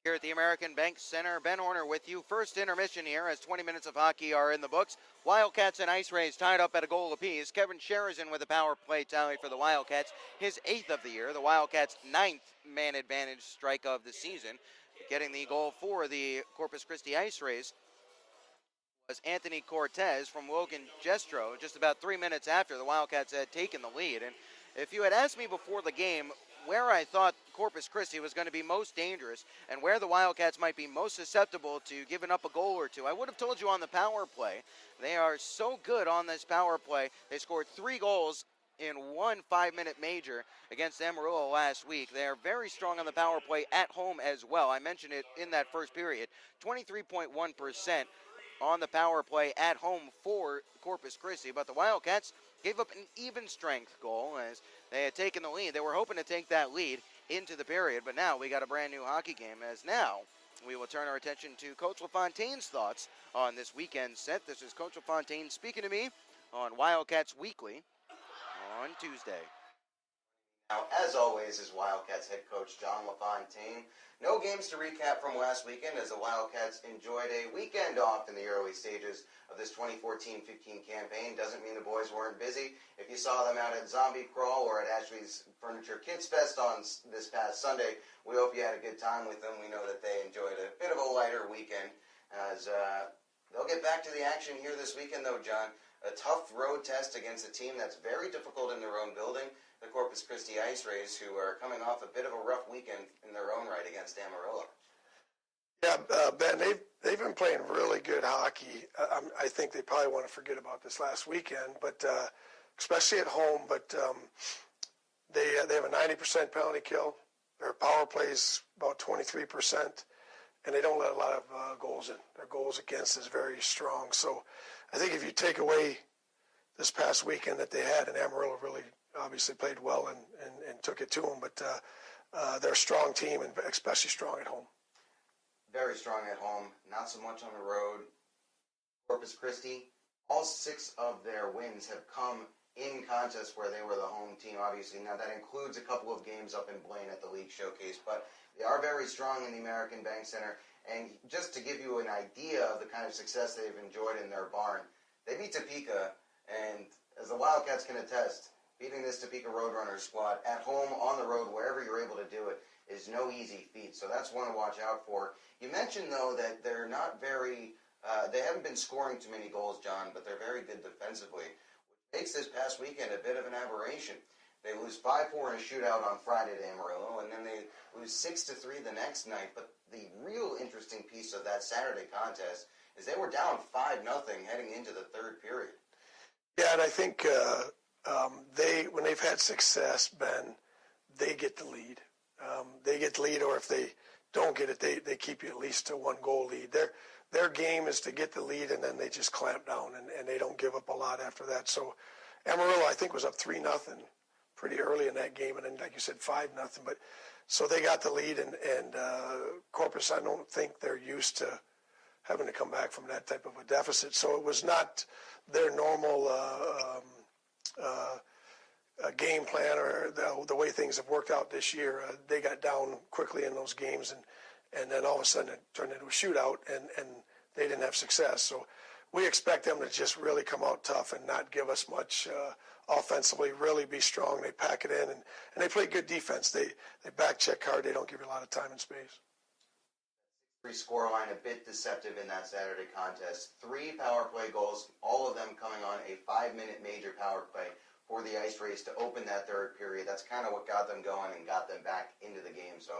[SPEAKER 1] Here at the American Bank Center, Ben Horner with you. First intermission here as 20 minutes of hockey are in the books. Wildcats and Ice Rays tied up at a goal apiece. Kevin Sharazin with a power play tally for the Wildcats, his 8th of the year. The Wildcats' 9th man advantage strike of the season. Getting the goal for the Corpus Christi Ice Rays was Anthony Cortez from Logan Jestro just about 3 minutes after the Wildcats had taken the lead. And if you had asked me before the game where I thought Corpus Christi was going to be most dangerous and where the Wildcats might be most susceptible to giving up a goal or two, I would have told you on the power play. They are so good on this power play. They scored 3 goals in one 5-minute major against Amarillo last week. They are very strong on the power play at home as well. I mentioned it in that first period. 23.1% on the power play at home for Corpus Christi, but the Wildcats gave up an even strength goal as they had taken the lead. They were hoping to take that lead into the period, but now we got a brand new hockey game as now We will turn our attention to Coach LaFontaine's thoughts on this weekend set. This is Coach LaFontaine speaking to me on Wildcats Weekly on Tuesday. Now, as always, is Wildcats head coach John LaFontaine. No games to recap from last weekend as the Wildcats enjoyed a weekend off in the early stages of this 2014-15 campaign. Doesn't mean the boys weren't busy. If you saw them out at Zombie Crawl or at Ashley's Furniture Kids Fest on this past Sunday, we hope you had a good time with them. We know that they enjoyed a bit of a lighter weekend as they'll get back to the action here this weekend, though, John. A tough road test against a team that's very difficult in their own building, the Corpus Christi Ice Rays, who are coming off a bit of a rough weekend in their own right against Amarillo.
[SPEAKER 3] Yeah, Ben, they've been playing really good hockey. I think they probably want to forget about this last weekend, but especially at home. But they have a 90% penalty kill. Their power play is about 23%, and they don't let a lot of goals in. Their goals against is very strong. So I think if you take away this past weekend that they had, and Amarillo really obviously played well and took it to them, but they're a strong team and especially strong at home.
[SPEAKER 1] Very strong at home, not so much on the road. Corpus Christi, all 6 of their wins have come in contests where they were the home team, obviously. Now, that includes a couple of games up in Blaine at the League Showcase, but they are very strong in the American Bank Center. And just to give you an idea of the kind of success they've enjoyed in their barn, they beat Topeka, and as the Wildcats can attest, beating this Topeka Roadrunners squad at home, on the road, wherever you're able to do it, is no easy feat. So that's one to watch out for. You mentioned, though, that they're not very, they haven't been scoring too many goals, John, but they're very good defensively, which makes this past weekend a bit of an aberration. They lose 5-4 in a shootout on Friday to Amarillo, and then they lose 6-3 the next night. But the real interesting piece of that Saturday contest is they were down 5-0 heading into the third period.
[SPEAKER 3] Yeah, and I think when they've had success, Ben, they get the lead. They get the lead, or if they don't get it, they keep you at least to 1-goal lead. Their game is to get the lead, and then they just clamp down, and they don't give up a lot after that. So Amarillo, I think, was up 3-0 pretty early in that game, and then, like you said, 5-0. But so they got the lead, and Corpus, I don't think they're used to having to come back from that type of a deficit. So it was not their normal game plan or the way things have worked out this year. They got down quickly in those games, and then all of a sudden it turned into a shootout, and they didn't have success. So we expect them to just really come out tough and not give us much offensively, really be strong. They pack it in, and they play good defense. They back check hard. They don't give you a lot of time and space.
[SPEAKER 1] 6-3 scoreline, a bit deceptive in that Saturday contest. 3 power play goals, all of them coming on a 5-minute major power play for the Ice Rays to open that third period. That's kind of what got them going and got them back into the game. So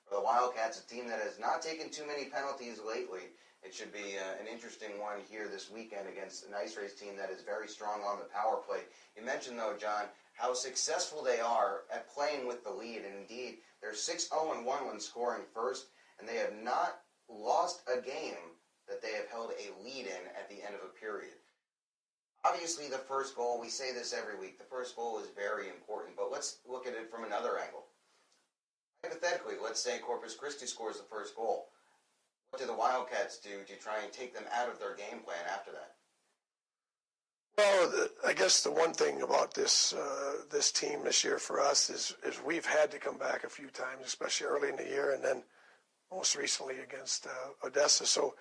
[SPEAKER 1] for the Wildcats, a team that has not taken too many penalties lately, it should be an interesting one here this weekend against an Ice Rays team that is very strong on the power play. You mentioned, though, John, how successful they are at playing with the lead. And indeed, they're 6-0-1 when scoring first, and they have not lost a game that they have held a lead in at the end of a period. Obviously, the first goal, we say this every week, the first goal is very important, but let's look at it from another angle. Hypothetically, let's say Corpus Christi scores the first goal. What do the Wildcats do to try and take them out of their game plan after that?
[SPEAKER 3] Well, I guess the one thing about this team this year for us is we've had to come back a few times, especially early in the year, and then most recently against Odessa. So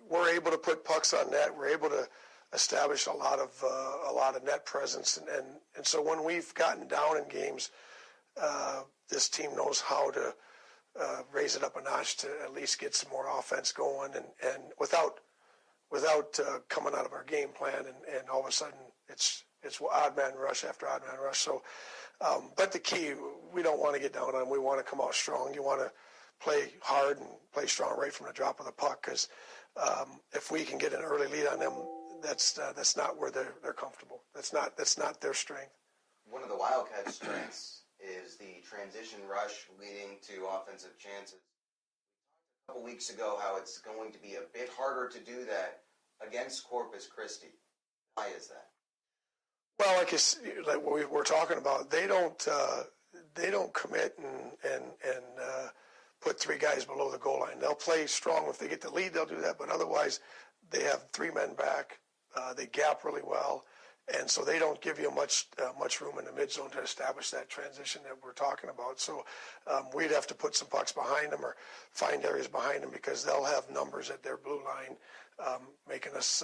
[SPEAKER 3] we're able to put pucks on net. We're able to establish a lot of net presence, and so when we've gotten down in games, this team knows how to raise it up a notch to at least get some more offense going, and without coming out of our game plan, and all of a sudden it's odd man rush after odd man rush. So, but the key, we don't want to get down on them. We want to come out strong. You want to play hard and play strong right from the drop of the puck, because if we can get an early lead on them, that's not where they're comfortable. That's not their strength.
[SPEAKER 1] One of the Wildcats' strengths is the transition rush leading to offensive chances. We talked a couple weeks ago how it's going to be a bit harder to do that against Corpus Christi. Why is that?
[SPEAKER 3] Well, like what we're talking about, they don't commit and put 3 guys below the goal line. They'll play strong. If they get the lead, they'll do that. But otherwise, they have 3 men back. They gap really well. And so they don't give you much room in the mid zone to establish that transition that we're talking about. So we'd have to put some pucks behind them or find areas behind them because they'll have numbers at their blue line, making us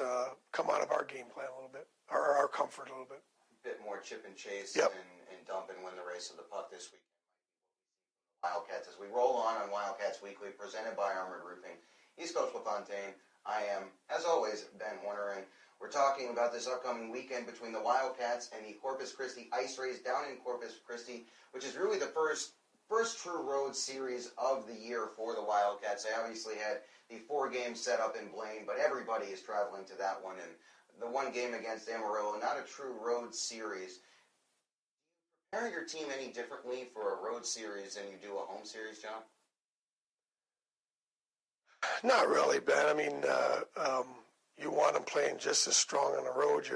[SPEAKER 3] come out of our game plan a little bit, or our comfort a little bit.
[SPEAKER 1] Bit more chip and chase
[SPEAKER 3] Yep.
[SPEAKER 1] and dump and win the race of the puck this week. Wildcats as we roll on Wildcats Weekly, presented by Armored Roofing. He's Coach LaFontaine. I am, as always, Ben Horner, and we're talking about this upcoming weekend between the Wildcats and the Corpus Christi Ice Rays down in Corpus Christi, which is really the first true road series of the year for the Wildcats. They obviously had the 4 games set up in Blaine, but everybody is traveling to that one, and the one game against Amarillo, not a true road series. Do you prepare your team any differently for a road series than you do a home series, John?
[SPEAKER 3] Not really, Ben. I mean, you want them playing just as strong on the road.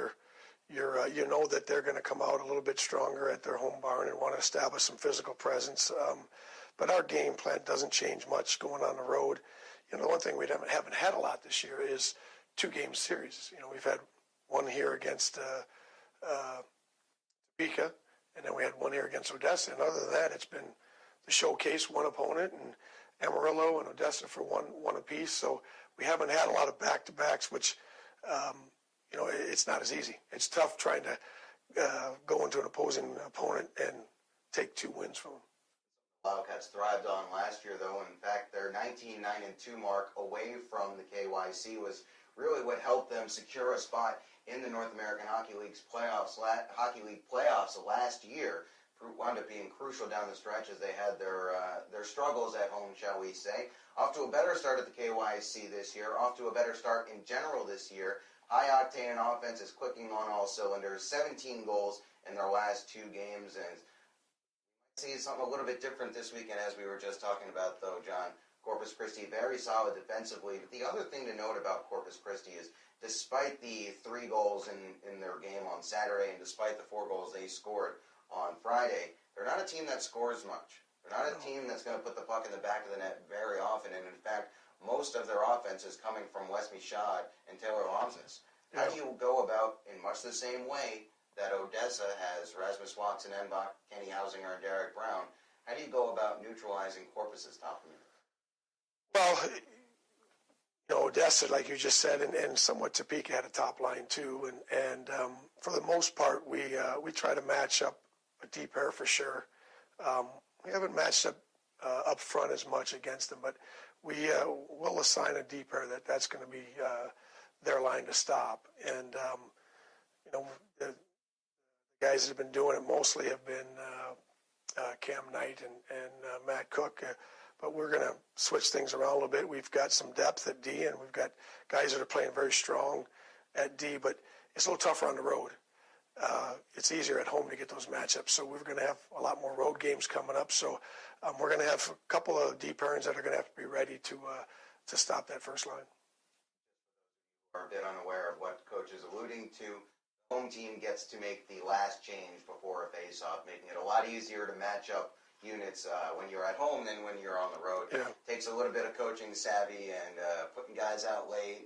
[SPEAKER 3] You know that they're going to come out a little bit stronger at their home barn and want to establish some physical presence. But our game plan doesn't change much going on the road. You know, the one thing we haven't had a lot this year is 2-game series. You know, we've had one here against Topeka, and then we had one here against Odessa. And other than that, it's been the showcase, one opponent, and Amarillo and Odessa for one apiece. So we haven't had a lot of back-to-backs, which, you know, it's not as easy. It's tough trying to go into an opposing opponent and take 2 wins from them.
[SPEAKER 1] Wildcats thrived on last year, though. In fact, their 19-9-2 mark away from the KYC was really what helped them secure a spot in the North American Hockey League's playoffs. Hockey League playoffs last year wound up being crucial down the stretch as they had their struggles at home, shall we say. Off to a better start at the KYC this year. Off to a better start in general this year. High-octane offense is clicking on all cylinders. 17 goals in their last 2 games, and see something a little bit different this weekend, as we were just talking about, though, John. Corpus Christi, very solid defensively. But the other thing to note about Corpus Christi is, despite the 3 goals in their game on Saturday and despite the 4 goals they scored on Friday, they're not a team that scores much. They're not a team that's going to put the puck in the back of the net very often. And, in fact, most of their offense is coming from Wes Michaud and Taylor Lomsas. How do you go about, in much the same way that Odessa has Rasmus Watson-Enbach, Kenny Hausinger, and Derek Brown, how do you go about neutralizing Corpus's top unit?
[SPEAKER 3] Well, you know, Odessa, like you just said, and somewhat Topeka had a top line too. And for the most part, we try to match up a deep pair for sure. We haven't matched up front as much against them, but we'll assign a deep pair that's going to be their line to stop. And you know, the guys that have been doing it mostly have been Cam Knight and Matt Cook. But we're going to switch things around a little bit. We've got some depth at D, and we've got guys that are playing very strong at D, but it's a little tougher on the road. It's easier at home to get those matchups, so we're going to have a lot more road games coming up. So we're going to have a couple of D pairings that are going to have to be ready to stop that first line.
[SPEAKER 1] Are a bit unaware of what Coach is alluding to. The home team gets to make the last change before a face-off, making it a lot easier to match up units when you're at home than when you're on the road.
[SPEAKER 3] Yeah.
[SPEAKER 1] Takes a little bit of coaching savvy and putting guys out late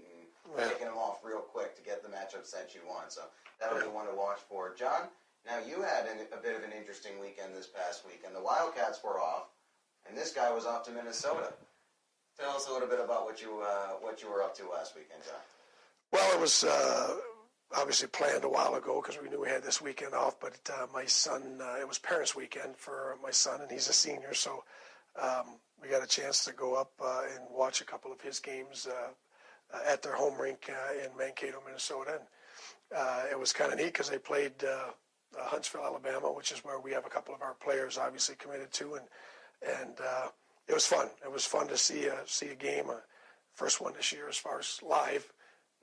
[SPEAKER 1] and taking them off real quick to get the matchups that you want. So that'll be one to watch for. John, now you had a bit of an interesting weekend this past weekend. The Wildcats were off, and this guy was off to Minnesota. Tell us a little bit about what you were up to last weekend, John.
[SPEAKER 3] Well, it was obviously planned a while ago because we knew we had this weekend off, but my son, it was parents' weekend for my son, and he's a senior, so we got a chance to go up and watch a couple of his games at their home rink in Mankato, Minnesota. And it was kind of neat because they played Huntsville, Alabama, which is where we have a couple of our players obviously committed to, and it was fun. It was fun to see a game, first one this year as far as live.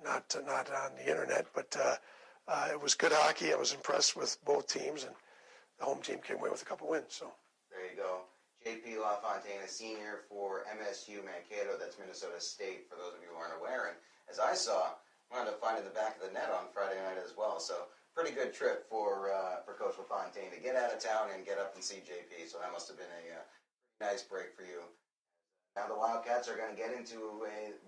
[SPEAKER 3] Not on the internet, but it was good hockey. I was impressed with both teams, and the home team came away with a couple wins. So
[SPEAKER 1] there you go. J.P. LaFontaine, a senior for MSU Mankato, that's Minnesota State, for those of you who aren't aware. And as I saw, wound up finding the back of the net on Friday night as well. So pretty good trip for Coach LaFontaine to get out of town and get up and see J.P. So that must have been a nice break for you. Now the Wildcats are going to get into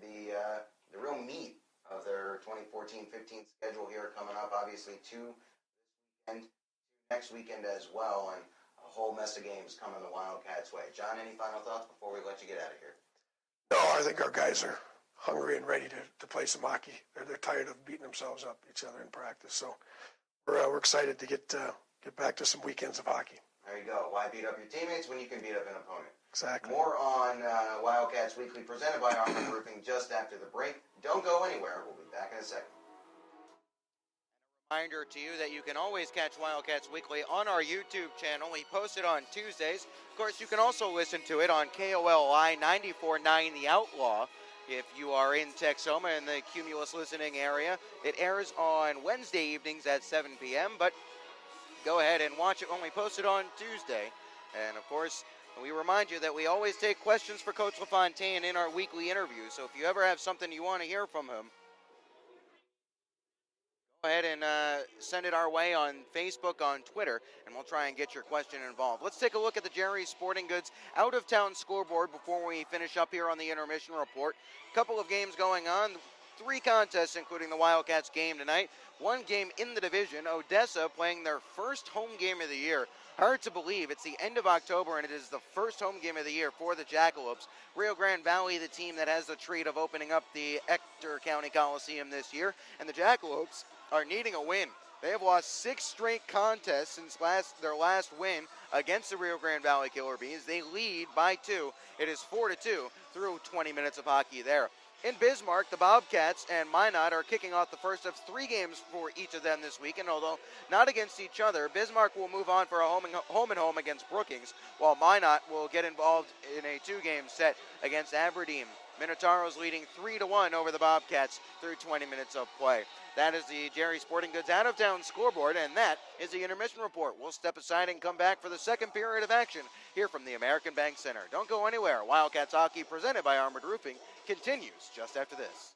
[SPEAKER 1] the real meat of their 2014-15 schedule here coming up. Obviously, two and next weekend as well, and a whole mess of games coming the Wildcats' way. John, any final thoughts before we let you get out of here?
[SPEAKER 3] No, I think our guys are hungry and ready to play some hockey. They're tired of beating themselves up each other in practice. So we're excited to get back to some weekends of hockey.
[SPEAKER 1] There you go. Why beat up your teammates when you can beat up an opponent?
[SPEAKER 3] Exactly.
[SPEAKER 1] More on Wildcats Weekly presented by Armored Roofing just after the break. Don't go anywhere. We'll be back in a second. Reminder to you that you can always catch Wildcats Weekly on our YouTube channel. We post it on Tuesdays. Of course, you can also listen to it on KOLI 94.9 The Outlaw. If you are in Texoma in the Cumulus listening area, it airs on Wednesday evenings at 7 p.m., but go ahead and watch it when we post it on Tuesday. And, of course, we remind you that we always take questions for Coach LaFontaine in our weekly interviews. So if you ever have something you want to hear from him, go ahead and send it our way on Facebook, on Twitter, and we'll try and get your question involved. Let's take a look at the Jerry's Sporting Goods out-of-town scoreboard before we finish up here on the intermission report. A couple of games going on. 3 contests, including the Wildcats game tonight. 1 game in the division. Odessa playing their first home game of the year. Hard to believe. It's the end of October, and it is the first home game of the year for the Jackalopes. Rio Grande Valley, the team that has the treat of opening up the Ector County Coliseum this year. And the Jackalopes are needing a win. They have lost 6 straight contests since their last win against the Rio Grande Valley Killer Bees. They lead by 2. It is 4-2 through 20 minutes of hockey there. In Bismarck, the Bobcats and Minot are kicking off the first of 3 games for each of them this weekend, although not against each other. Bismarck will move on for a home-and-home against Brookings, while Minot will get involved in a 2-game set against Aberdeen. Minotauros leading 3-1 over the Bobcats through 20 minutes of play. That is the Jerry Sporting Goods out-of-town scoreboard, and that is the intermission report. We'll step aside and come back for the second period of action here from the American Bank Center. Don't go anywhere. Wildcats hockey presented by Armored Roofing continues just after this.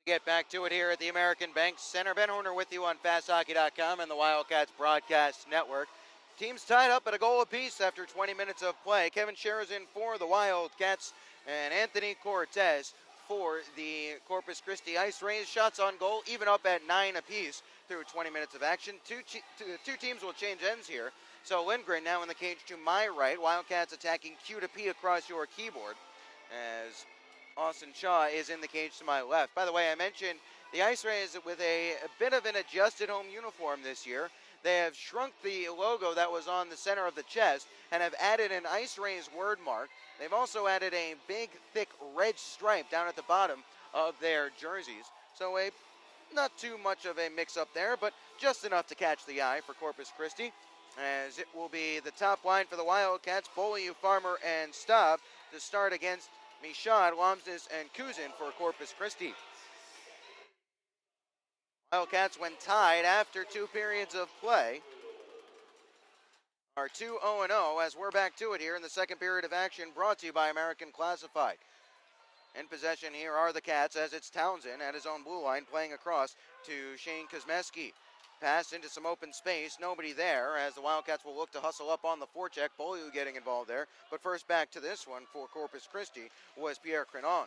[SPEAKER 1] Get back to it here at the American Bank Center. Ben Horner with you on FastHockey.com and the Wildcats Broadcast Network. Teams tied up at a goal apiece after 20 minutes of play. Kevin Scherz in for the Wildcats and Anthony Cortez for the Corpus Christi Ice Rays. Shots on goal even up at 9 apiece through 20 minutes of action. Two teams will change ends here. So Lindgren now in the cage to my right. Wildcats attacking Q to P across your keyboard as Austin Shaw is in the cage to my left. By the way, I mentioned the Ice Rays with a bit of an adjusted home uniform this year. They have shrunk the logo that was on the center of the chest and have added an Ice Rays word mark. They've also added a big, thick red stripe down at the bottom of their jerseys. So a Not too much of a mix-up there, but just enough to catch the eye for Corpus Christi, as it will be the top line for the Wildcats, Beaulieu, Farmer, and Staub to start against Michaud, Lomsness, and Kuzin for Corpus Christi. Wildcats, when tied after 2 periods of play, are 2-0 as we're back to it here in the second period of action, brought to you by American Classified. In possession here are the Cats, as it's Townsend at his own blue line playing across to Shane Kuzmeski. Pass into some open space, nobody there, as the Wildcats will look to hustle up on the forecheck. Beaulieu getting involved there, but first back to this one for Corpus Christi was Pierre Crenon.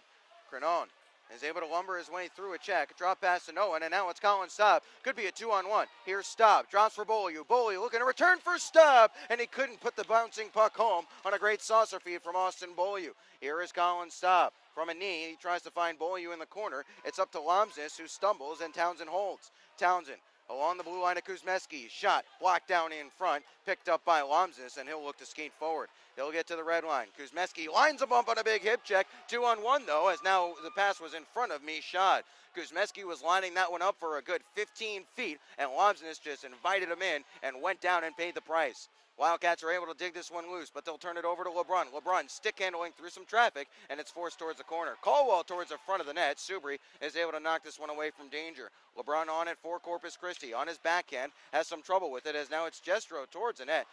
[SPEAKER 1] Crenon is able to lumber his way through a check, drop pass to no one, and now it's Colin Staub. Could be a 2-on-1. Here's Staub, drops for Beaulieu. Beaulieu looking to return for Staub, and he couldn't put the bouncing puck home on a great saucer feed from Austin Beaulieu. Here is Colin Staub. From a knee, he tries to find Beaulieu in the corner. It's up to Lomsness, who stumbles, and Townsend holds. Townsend along the blue line of Kuzmeski. Shot blocked down in front, picked up by Lomsness, and he'll look to skate forward. He'll get to the red line. Kuzmeski lines a bump on a big hip check. 2-on-1 though, as now the pass was in front of Michaud. Kuzmeski was lining that one up for a good 15 feet, and Lomsness just invited him in and went down and paid the price. Wildcats are able to dig this one loose, but they'll turn it over to LeBrun. LeBrun stick handling through some traffic, and it's forced towards the corner. Caldwell towards the front of the net. Subri is able to knock this one away from danger. LeBrun on it for Corpus Christi. On his backhand, has some trouble with it, as now it's Jestro towards the net.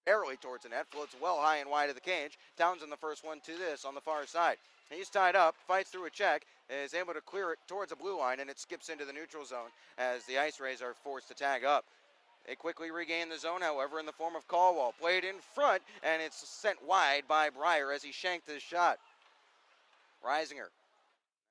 [SPEAKER 1] Barely towards the net, floats well high and wide of the cage. Townsend the first one to this on the far side. He's tied up, fights through a check, is able to clear it towards the blue line, and it skips into the neutral zone as the Ice Rays are forced to tag up. They quickly regain the zone, however, in the form of Caldwell. Played in front, and it's sent wide by Breyer as he shanked his shot. Reisinger.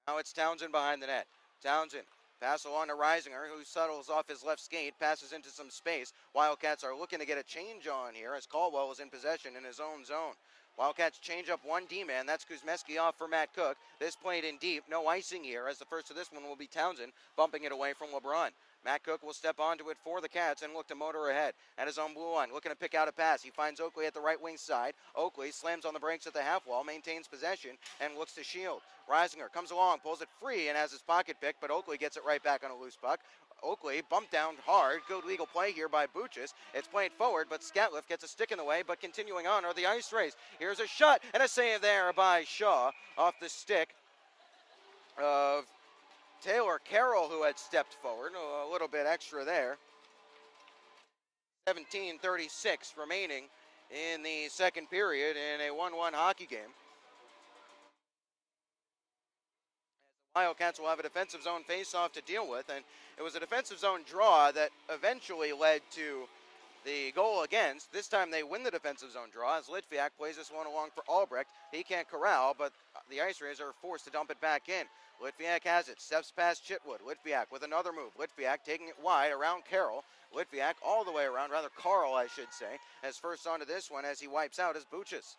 [SPEAKER 1] Now it's Townsend behind the net. Townsend. Pass along to Reisinger, who settles off his left skate, passes into some space. Wildcats are looking to get a change on here as Caldwell is in possession in his own zone. Wildcats change up one D-man. That's Kuzmeski off for Matt Cook. This played in deep. No icing here, as the first of this one will be Townsend, bumping it away from LeBrun. Matt Cook will step onto it for the Cats and look to motor ahead at his own blue line, looking to pick out a pass. He finds Oakley at the right wing side. Oakley slams on the brakes at the half wall, maintains possession, and looks to shield. Reisinger comes along, pulls it free, and has his pocket pick, but Oakley gets it right back on a loose puck. Oakley bumped down hard. Good legal play here by Buchis. It's played forward, but Scatliff gets a stick in the way, but continuing on are the Ice Rays. Here's a shot and a save there by Shaw off the stick of Taylor Carroll, who had stepped forward. A little bit extra there. 17:36 remaining in the second period in a 1-1 hockey game. Wildcats will have a defensive zone face-off to deal with, and it was a defensive zone draw that eventually led to the goal against. This time they win the defensive zone draw as Litviak plays this one along for Albrecht. He can't corral, but the Ice Rays are forced to dump it back in. Litviak has it, steps past Chitwood. Litviak with another move. Litviak taking it wide around Carroll. Litviak all the way around, rather Carl I should say, as first onto this one as he wipes out is Buchis.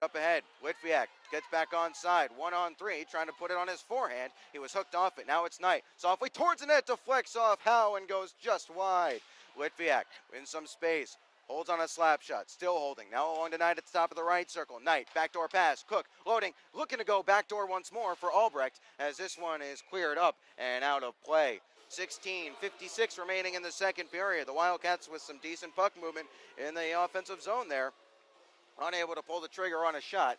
[SPEAKER 1] Up ahead, Litviak gets back on side, 1-on-3, trying to put it on his forehand. He was hooked off it. Now it's Knight. Softly towards the net, deflects off Howe and goes just wide. Litviak in some space, holds on a slap shot, still holding. Now along to Knight at the top of the right circle. Knight, backdoor pass, Cook loading, looking to go backdoor once more for Albrecht as this one is cleared up and out of play. 16:56 remaining in the second period. The Wildcats with some decent puck movement in the offensive zone there. Unable to pull the trigger on a shot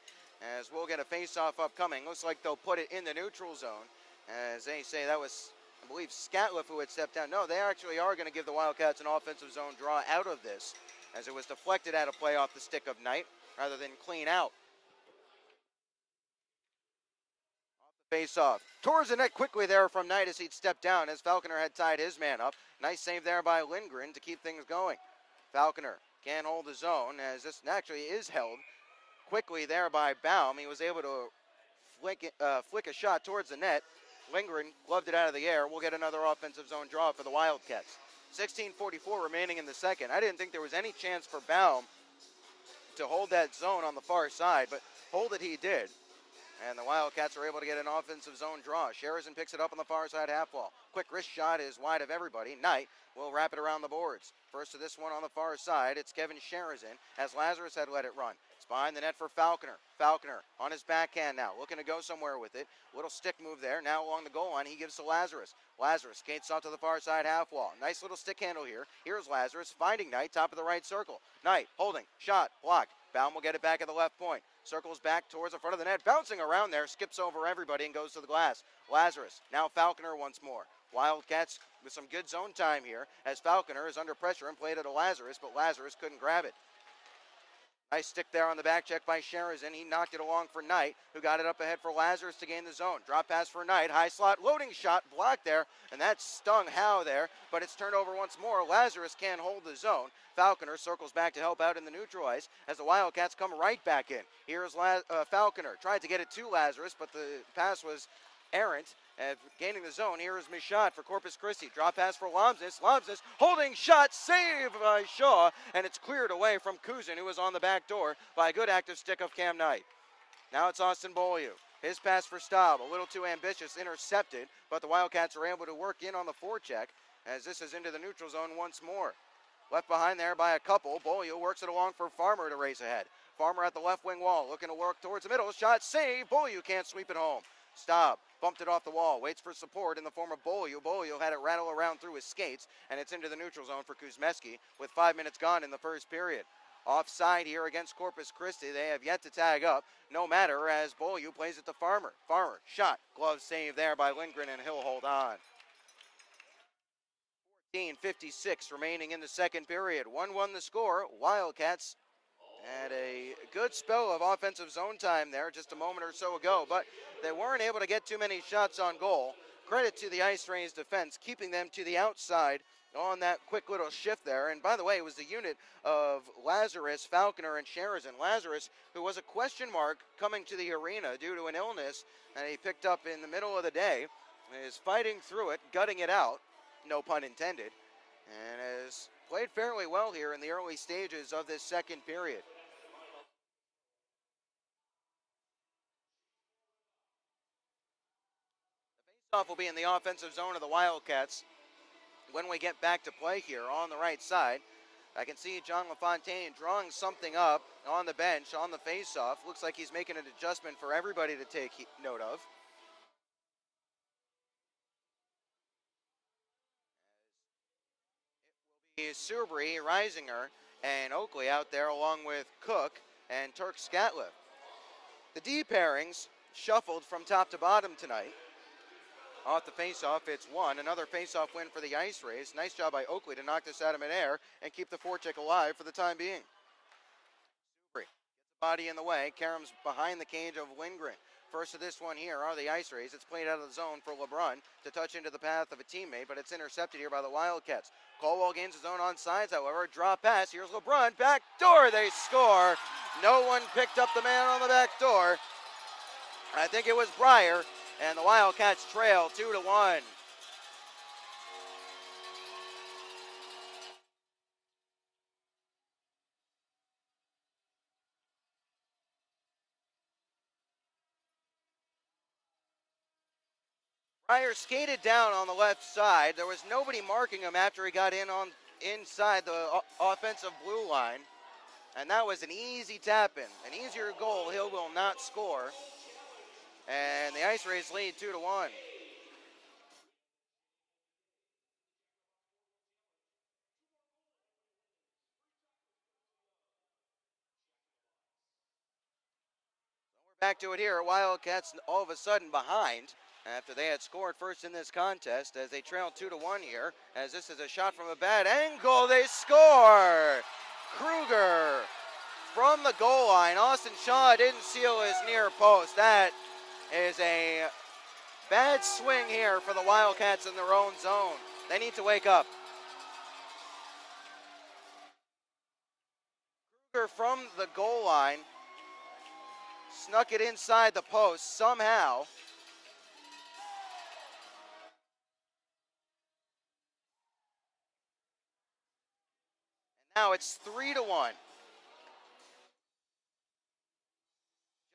[SPEAKER 1] as we'll get a face-off upcoming. Looks like they'll put it in the neutral zone as they say that was, I believe, Scatliff who had stepped down. No, they actually are going to give the Wildcats an offensive zone draw out of this as it was deflected out of play off the stick of Knight rather than clean out. Face-off. Towards the net quickly there from Knight as he'd stepped down as Falconer had tied his man up. Nice save there by Lindgren to keep things going. Falconer can't hold the zone as this actually is held quickly there by Baum. He was able to flick a shot towards the net. Lindgren gloved it out of the air. We'll get another offensive zone draw for the Wildcats. 16:44 remaining in the second. I didn't think there was any chance for Baum to hold that zone on the far side, but hold it he did. And the Wildcats are able to get an offensive zone draw. Sheridan picks it up on the far side half wall. Quick wrist shot is wide of everybody. Knight will wrap it around the boards. First to this one on the far side, it's Kevin Sheridan as Lazarus had let it run. It's behind the net for Falconer. Falconer on his backhand now, looking to go somewhere with it. Little stick move there. Now along the goal line, he gives to Lazarus. Lazarus skates off to the far side half wall. Nice little stick handle here. Here's Lazarus finding Knight, top of the right circle. Knight holding, shot, blocked. Baum will get it back at the left point. Circles back towards the front of the net, bouncing around there, skips over everybody and goes to the glass. Lazarus, now Falconer once more. Wildcats with some good zone time here as Falconer is under pressure and played it to Lazarus, but Lazarus couldn't grab it. Nice stick there on the back check by Sherazin. He knocked it along for Knight, who got it up ahead for Lazarus to gain the zone. Drop pass for Knight, high slot, loading shot, blocked there, and that stung Howe there, but it's turned over once more. Lazarus can't hold the zone. Falconer circles back to help out in the neutral ice as the Wildcats come right back in. Here's Falconer, tried to get it to Lazarus, but the pass was errant. Gaining the zone, here is Michaud for Corpus Christi. Drop pass for Lomsness. Lomsness holding shot, save by Shaw, and it's cleared away from Kuzin, who was on the back door by a good active stick of Cam Knight. Now it's Austin Beaulieu. His pass for Staub, a little too ambitious, intercepted, but the Wildcats are able to work in on the forecheck as this is into the neutral zone once more. Left behind there by a couple. Beaulieu works it along for Farmer to race ahead. Farmer at the left wing wall, looking to work towards the middle. Shot, save. Beaulieu can't sweep it home. Staub bumped it off the wall, waits for support in the form of Beaulieu. Beaulieu had it rattle around through his skates, and it's into the neutral zone for Kuzmeski with 5 minutes gone in the first period. Offside here against Corpus Christi. They have yet to tag up, no matter, as Beaulieu plays it to Farmer. Farmer, shot, glove save there by Lindgren, and he'll hold on. 14:56 remaining in the second period. 1-1 the score. Wildcats had a good spell of offensive zone time there just a moment or so ago, but they weren't able to get too many shots on goal. Credit to the Ice Rays defense, keeping them to the outside on that quick little shift there. And by the way, it was the unit of Lazarus, Falconer, and Sherazin. Lazarus, who was a question mark coming to the arena due to an illness that he picked up in the middle of the day, is fighting through it, gutting it out, no pun intended, and has played fairly well here in the early stages of this second period. Will be in the offensive zone of the Wildcats when we get back to play here on the right side. I can see John LaFontaine drawing something up on the bench on the faceoff. Looks like he's making an adjustment for everybody to take note of. It will be Subri, Reisinger, and Oakley out there along with Cook and Turk Scatliff. The D pairings shuffled from top to bottom tonight. Off the faceoff, it's one. Another faceoff win for the Ice Rays. Nice job by Oakley to knock this out of midair and keep the forecheck alive for the time being. Subri gets the body in the way. Karam's behind the cage of Lindgren. First of this one here are the Ice Rays. It's played out of the zone for LeBrun to touch into the path of a teammate, but it's intercepted here by the Wildcats. Colwell gains his own on sides, however. Drop pass. Here's LeBrun. Back door. They score. No one picked up the man on the back door. I think it was Breyer. And the Wildcats trail 2-1. Breyer skated down on the left side. There was nobody marking him after he got in on inside the offensive blue line. And that was an easy tap-in. An easier goal Hill will not score. And the Ice Rays lead 2-1. Back to it here. Wildcats all of a sudden behind after they had scored first in this contest as they trail 2-1 here. As this is a shot from a bad angle, they score! Kruger from the goal line. Austin Shaw didn't seal his near post. That is a bad swing here for the Wildcats in their own zone. They need to wake up. Kruger from the goal line snuck it inside the post somehow. And now it's 3-1.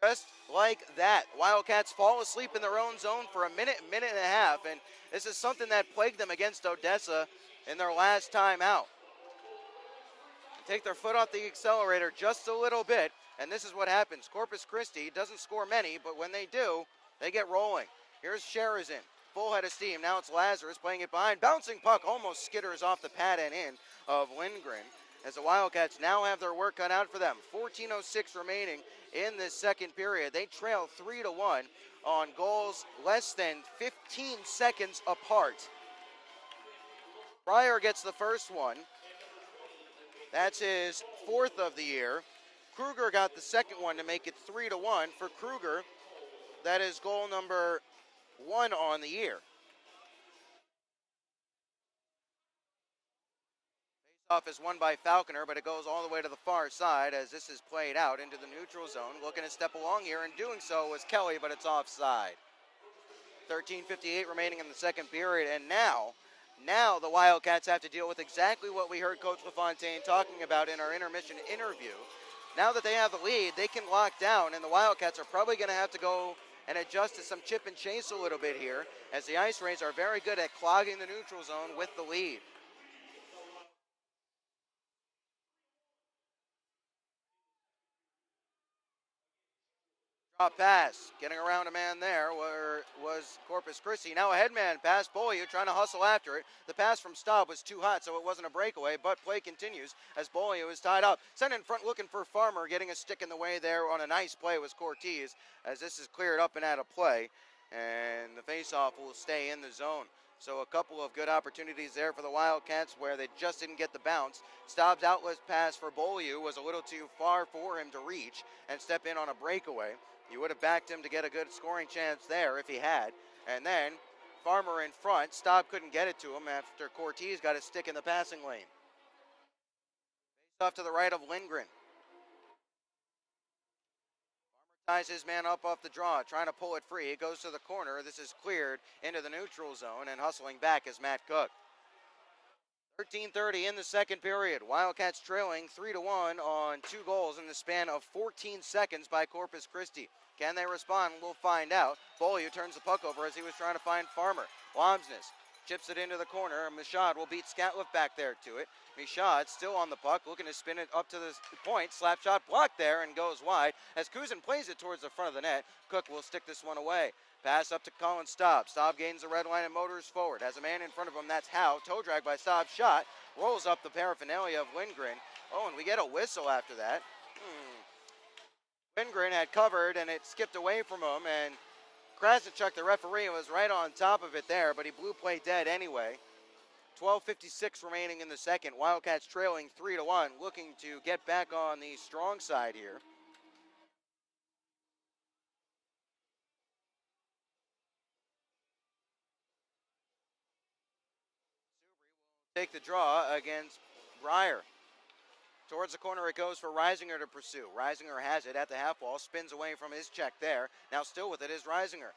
[SPEAKER 1] Just like that, Wildcats fall asleep in their own zone for a minute and a half, and this is something that plagued them against Odessa in their last time out. Take their foot off the accelerator just a little bit, And this is what happens. Corpus Christi doesn't score many, but when they do, they get rolling. Here's Sherazin, full head of steam. Now it's Lazarus playing it behind. Bouncing puck almost skitters off the pad and in of Lindgren, as the Wildcats now have their work cut out for them. 14:06 remaining in this second period. They trail 3-1 on goals less than 15 seconds apart. Breyer gets the first one. That's his fourth of the year. Kruger got the second one to make it 3-1. For Kruger, that is goal number 1 on the year. Faceoff is won by Falconer, but it goes all the way to the far side as this is played out into the neutral zone. Looking to step along here, and doing so was Kelly, but it's offside. 13:58 remaining in the second period, and now the Wildcats have to deal with exactly what we heard Coach LaFontaine talking about in our intermission interview. Now that they have the lead, they can lock down, and the Wildcats are probably going to have to go and adjust to some chip and chase a little bit here, as the Ice Rays are very good at clogging the neutral zone with the lead. Drop pass, getting around a man there was Corpus Christi. Now a headman pass, Beaulieu trying to hustle after it. The pass from Staub was too hot, so it wasn't a breakaway, but play continues as Beaulieu is tied up. Sent in front looking for Farmer, getting a stick in the way there on a nice play was Cortez, as this is cleared up and out of play, and the faceoff will stay in the zone. So a couple of good opportunities there for the Wildcats where they just didn't get the bounce. Staub's outlet pass for Beaulieu was a little too far for him to reach and step in on a breakaway. You would have backed him to get a good scoring chance there if he had. And then Farmer in front. Staub couldn't get it to him after Cortez got a stick in the passing lane. Face off to the right of Lindgren. Farmer ties his man up off the draw, trying to pull it free. It goes to the corner. This is cleared into the neutral zone, and hustling back is Matt Cook. 13:30 in the second period. Wildcats trailing 3-1 on 2 goals in the span of 14 seconds by Corpus Christi. Can they respond? We'll find out. Beaulieu turns the puck over as he was trying to find Farmer. Lomsness chips it into the corner. Michaud will beat Scatliff back there to it. Michaud still on the puck, looking to spin it up to the point. Slap shot blocked there and goes wide as Kuzin plays it towards the front of the net. Cook will stick this one away. Pass up to Colin Staub. Staub gains the red line and motors forward. Has a man in front of him. That's Howe. Toe drag by Staub. Shot. Rolls up the paraphernalia of Lindgren. Oh, and we get a whistle after that. Lindgren had covered, and it skipped away from him. And Krasnichuk, the referee, was right on top of it there, but he blew play dead anyway. 12:56 remaining in the second. Wildcats trailing 3-1, looking to get back on the strong side here. Take the draw against Breyer. Towards the corner it goes for Reisinger to pursue. Reisinger has it at the half wall, spins away from his check there. Now still with it is Reisinger.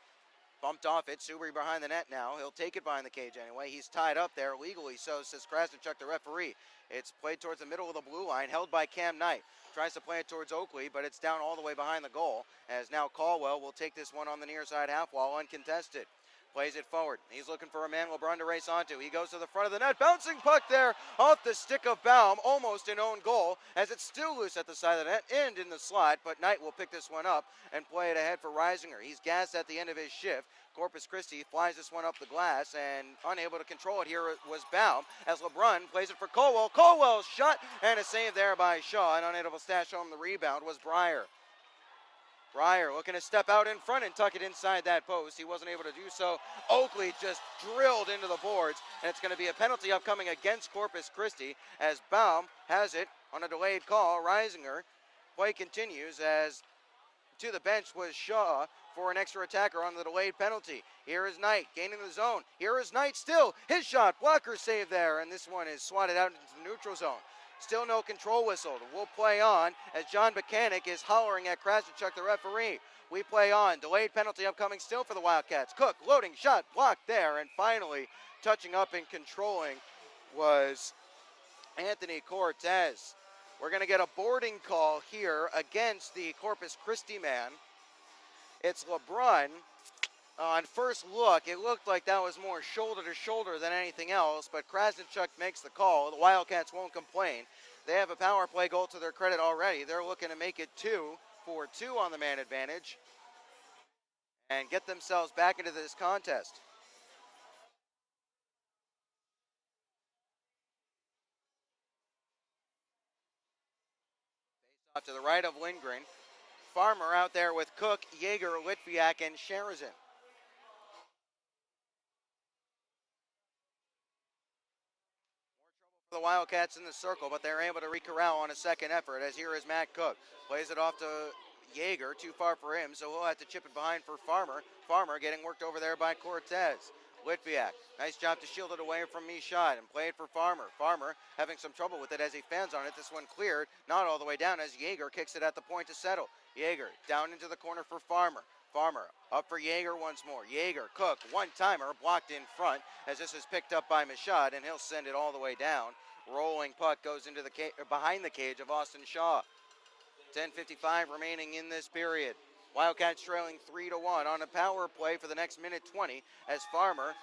[SPEAKER 1] Bumped off it, Subri behind the net now. He'll take it behind the cage anyway. He's tied up there legally, so says Krasnichuk, the referee. It's played towards the middle of the blue line, held by Cam Knight. Tries to play it towards Oakley, but it's down all the way behind the goal, as now Caldwell will take this one on the near side half wall uncontested. Plays it forward. He's looking for a man LeBrun to race onto. He goes to the front of the net. Bouncing puck there off the stick of Baum. Almost an own goal as it's still loose at the side of the net and in the slot. But Knight will pick this one up and play it ahead for Reisinger. He's gassed at the end of his shift. Corpus Christi flies this one up the glass and unable to control it. Here was Baum as LeBrun plays it for Colwell. Colwell's shot and a save there by Shaw. And unable to stash home the rebound was Breyer. Breyer looking to step out in front and tuck it inside that post. He wasn't able to do so. Oakley just drilled into the boards, and it's going to be a penalty upcoming against Corpus Christi as Baum has it on a delayed call. Reisinger. Play continues as to the bench was Shaw for an extra attacker on the delayed penalty. Here is Knight gaining the zone. Here is Knight still. His shot, blocker save there, and this one is swatted out into the neutral zone. Still no control whistle. We'll play on as John Buchanan is hollering at Krasnichuk, the referee. We play on. Delayed penalty upcoming still for the Wildcats. Cook loading shot blocked there, and finally touching up and controlling was Anthony Cortez. We're going to get a boarding call here against the Corpus Christi man. It's LeBrun. On first look, it looked like that was more shoulder to shoulder than anything else, but Krasnichuk makes the call. The Wildcats won't complain. They have a power play goal to their credit already. They're looking to make it 2 for 2 on the man advantage and get themselves back into this contest. Off to the right of Lindgren. Farmer out there with Cook, Yeager, Litviak, and Sherazin. The Wildcats in the circle, but they're able to re-corral on a second effort, as here is Matt Cook. Plays it off to Yeager, too far for him, so he'll have to chip it behind for Farmer. Farmer getting worked over there by Cortez. Litviak, nice job to shield it away from Michaud and play it for Farmer. Farmer having some trouble with it as he fans on it. This one cleared, not all the way down, as Yeager kicks it at the point to settle. Yeager down into the corner for Farmer. Farmer up for Yeager once more. Yeager, Cook, one-timer, blocked in front as this is picked up by Michaud, and he'll send it all the way down. Rolling puck goes into the behind the cage of Austin Shaw. 10:55 remaining in this period. Wildcats trailing 3-1 on a power play for the next minute 20 as Farmer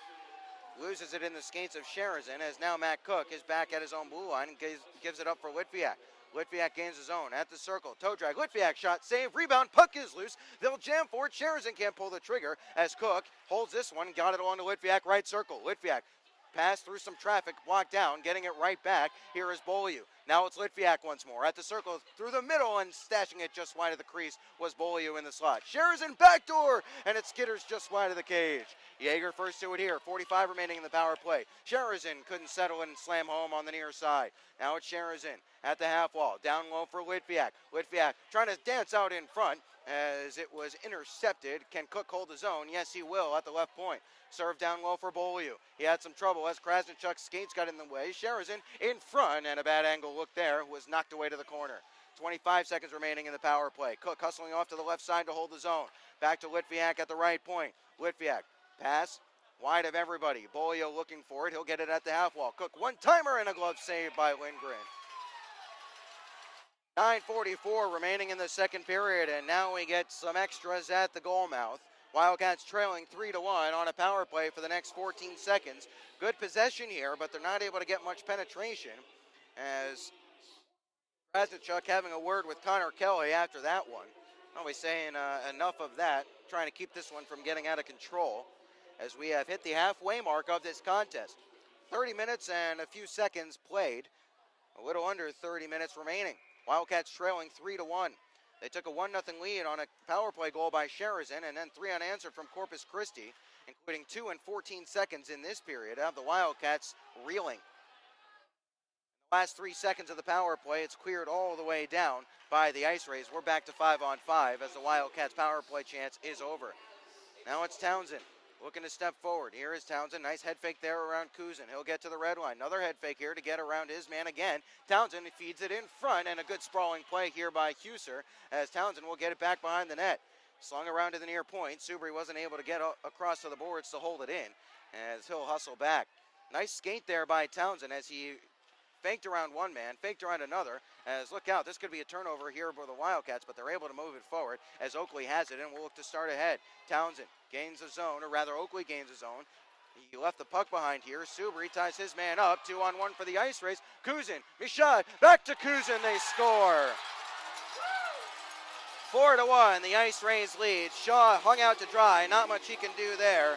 [SPEAKER 1] loses it in the skates of Sherazin, as now Matt Cook is back at his own blue line and gives it up for Litviak. Litviak gains his own at the circle. Toe drag. Litviak shot. Save. Rebound. Puck is loose. They'll jam for it. Sherazin can't pull the trigger as Cook holds this one. Got it along to Litviak. Right circle. Litviak pass through some traffic. Blocked down. Getting it right back. Here is Beaulieu. Now it's Litviak once more. At the circle through the middle and stashing it just wide of the crease was Beaulieu in the slot. Sherazin backdoor. And it skitters just wide of the cage. Yeager first to it here. 45 remaining in the power play. Sherazin couldn't settle and slam home on the near side. Now it's Sherazin at the half wall. Down low for Litviak. Litviak trying to dance out in front as it was intercepted. Can Cook hold his own? Yes, he will at the left point. Serve down low for Beaulieu. He had some trouble as Krasnichuk's skates got in the way. Sherazin in front, and a bad angle look there was knocked away to the corner. 25 seconds remaining in the power play. Cook hustling off to the left side to hold the zone. Back to Litviak at the right point. Litviak pass wide of everybody. Beaulieu looking for it. He'll get it at the half wall. Cook one-timer and a glove save by Lindgren. 9:44 remaining in the second period, and now we get some extras at the goal mouth. Wildcats trailing 3-1 on a power play for the next 14 seconds. Good possession here, but they're not able to get much penetration as Krasnichuk having a word with Connor Kelly after that one. I'll be saying enough of that, trying to keep this one from getting out of control as we have hit the halfway mark of this contest. 30 minutes and a few seconds played, a little under 30 minutes remaining. Wildcats trailing 3-1. They took a 1-0 lead on a power play goal by Sherazin and then 3 unanswered from Corpus Christi, including 2 and 14 seconds in this period. Have the Wildcats reeling. The last 3 seconds of the power play, it's cleared all the way down by the Ice Rays. We're back to 5-on-5 as the Wildcats power play chance is over. Now it's Townsend looking to step forward. Here is Townsend. Nice head fake there around Kuzin. He'll get to the red line. Another head fake here to get around his man again. Townsend feeds it in front, and a good sprawling play here by Huser as Townsend will get it back behind the net. Slung around to the near point. Subri wasn't able to get across to the boards to hold it in as he'll hustle back. Nice skate there by Townsend as he faked around one man, faked around another, as look out, this could be a turnover here for the Wildcats, but they're able to move it forward as Oakley has it and will look to start ahead. Townsend gains the zone, or rather Oakley gains the zone. He left the puck behind here. Subri ties his man up, 2-on-1 for the Ice Rays. Kuzin, Michaud, back to Kuzin, they score. 4-1, the Ice Rays lead. Shaw hung out to dry, not much he can do there.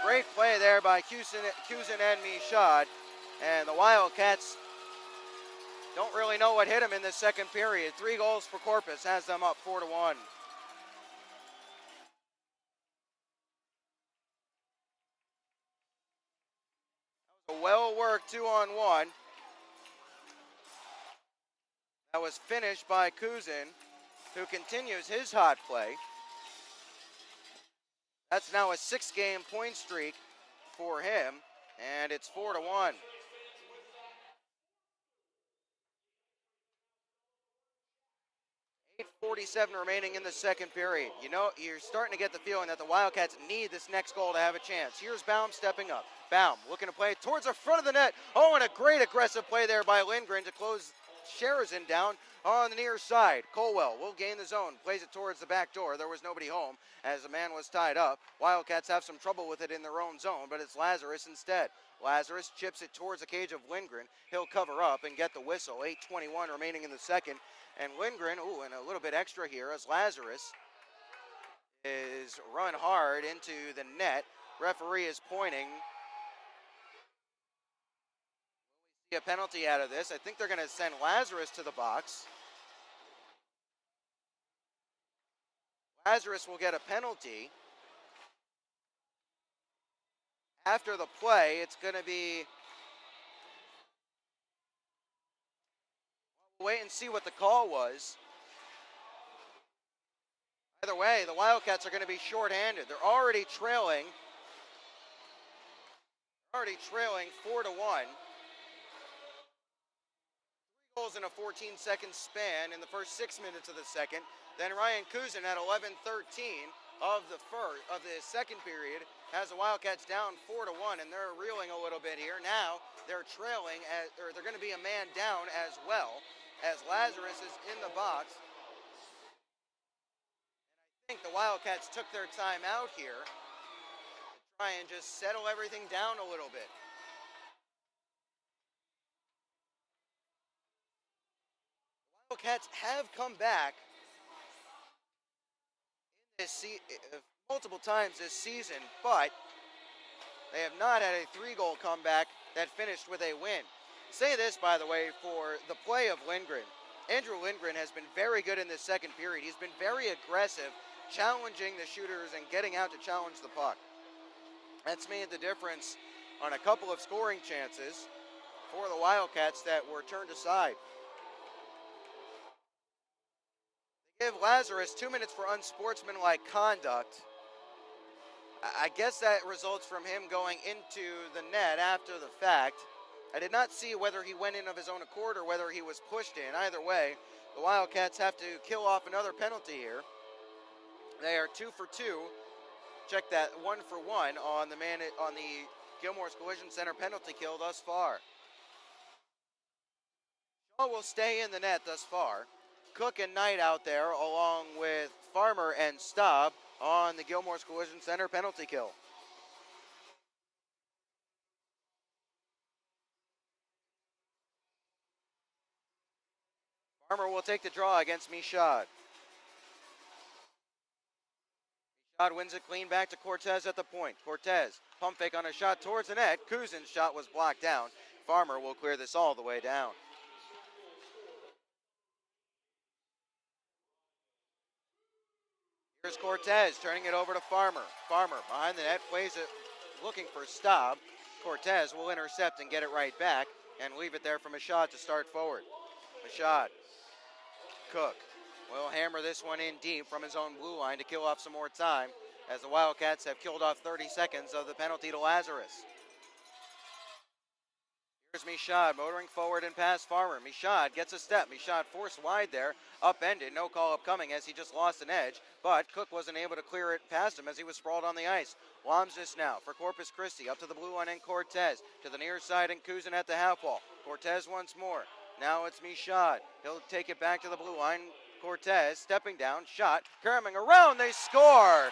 [SPEAKER 1] Great play there by Kuzin and Michaud. And the Wildcats don't really know what hit them in this second period. 3 goals for Corpus has them up 4-1. A well-worked 2-on-1. That was finished by Kuzin, who continues his hot play. That's now a 6-game point streak for him, and it's 4-1. 8:47 remaining in the second period. You know, you're starting to get the feeling that the Wildcats need this next goal to have a chance. Here's Baum stepping up. Baum looking to play towards the front of the net. Oh, and a great aggressive play there by Lindgren to close Sheridan down on the near side. Colwell will gain the zone, plays it towards the back door. There was nobody home as the man was tied up. Wildcats have some trouble with it in their own zone, but it's Lazarus instead. Lazarus chips it towards the cage of Lindgren. He'll cover up and get the whistle. 8:21 remaining in the second. And Lindgren, and a little bit extra here as Lazarus is run hard into the net. Referee is pointing. A penalty out of this. I think they're going to send Lazarus to the box. Lazarus will get a penalty. After the play, it's going to be... We'll wait and see what the call was. Either way, the Wildcats are going to be shorthanded. They're already trailing. 4-1. Goals in a 14-second span in the first 6 minutes of the second. Then Ryan Kuzin at 11:13 of the second period has the Wildcats down 4-1, and they're reeling a little bit here. Now they're trailing, they're going to be a man down as well, as Lazarus is in the box. And I think the Wildcats took their time out here to try and just settle everything down a little bit. Wildcats have come back in this multiple times this season, but they have not had a 3-goal comeback that finished with a win. Say this, by the way, for the play of Lindgren. Andrew Lindgren has been very good in this second period. He's been very aggressive, challenging the shooters and getting out to challenge the puck. That's made the difference on a couple of scoring chances for the Wildcats that were turned aside. Give Lazarus 2 minutes for unsportsmanlike conduct. I guess that results from him going into the net after the fact. I did not see whether he went in of his own accord or whether he was pushed in. Either way, the Wildcats have to kill off another penalty here. They are 2 for 2. Check that, 1 for 1 on the Gilmore's Collision Center penalty kill thus far. Shaw will stay in the net thus far. Cook and Knight out there along with Farmer and Staub on the Gilmore's Collision Center penalty kill. Farmer will take the draw against Michaud. Michaud wins it clean back to Cortez at the point. Cortez, pump fake on a shot towards the net. Kuzin's shot was blocked down. Farmer will clear this all the way down. Here's Cortez turning it over to Farmer. Farmer behind the net, plays it looking for Staub. Cortez will intercept and get it right back and leave it there for Michaud to start forward. Michaud. Cook will hammer this one in deep from his own blue line to kill off some more time as the Wildcats have killed off 30 seconds of the penalty to Lazarus. Here's Michaud motoring forward and past Farmer. Michaud gets a step. Michaud forced wide there, upended, no call upcoming as he just lost an edge, but Cook wasn't able to clear it past him as he was sprawled on the ice. Lomsness now for Corpus Christi, up to the blue line and Cortez, to the near side and Kuzin at the half wall. Cortez once more. Now it's Michaud. He'll take it back to the blue line. Cortez stepping down, shot, caroming around, they score!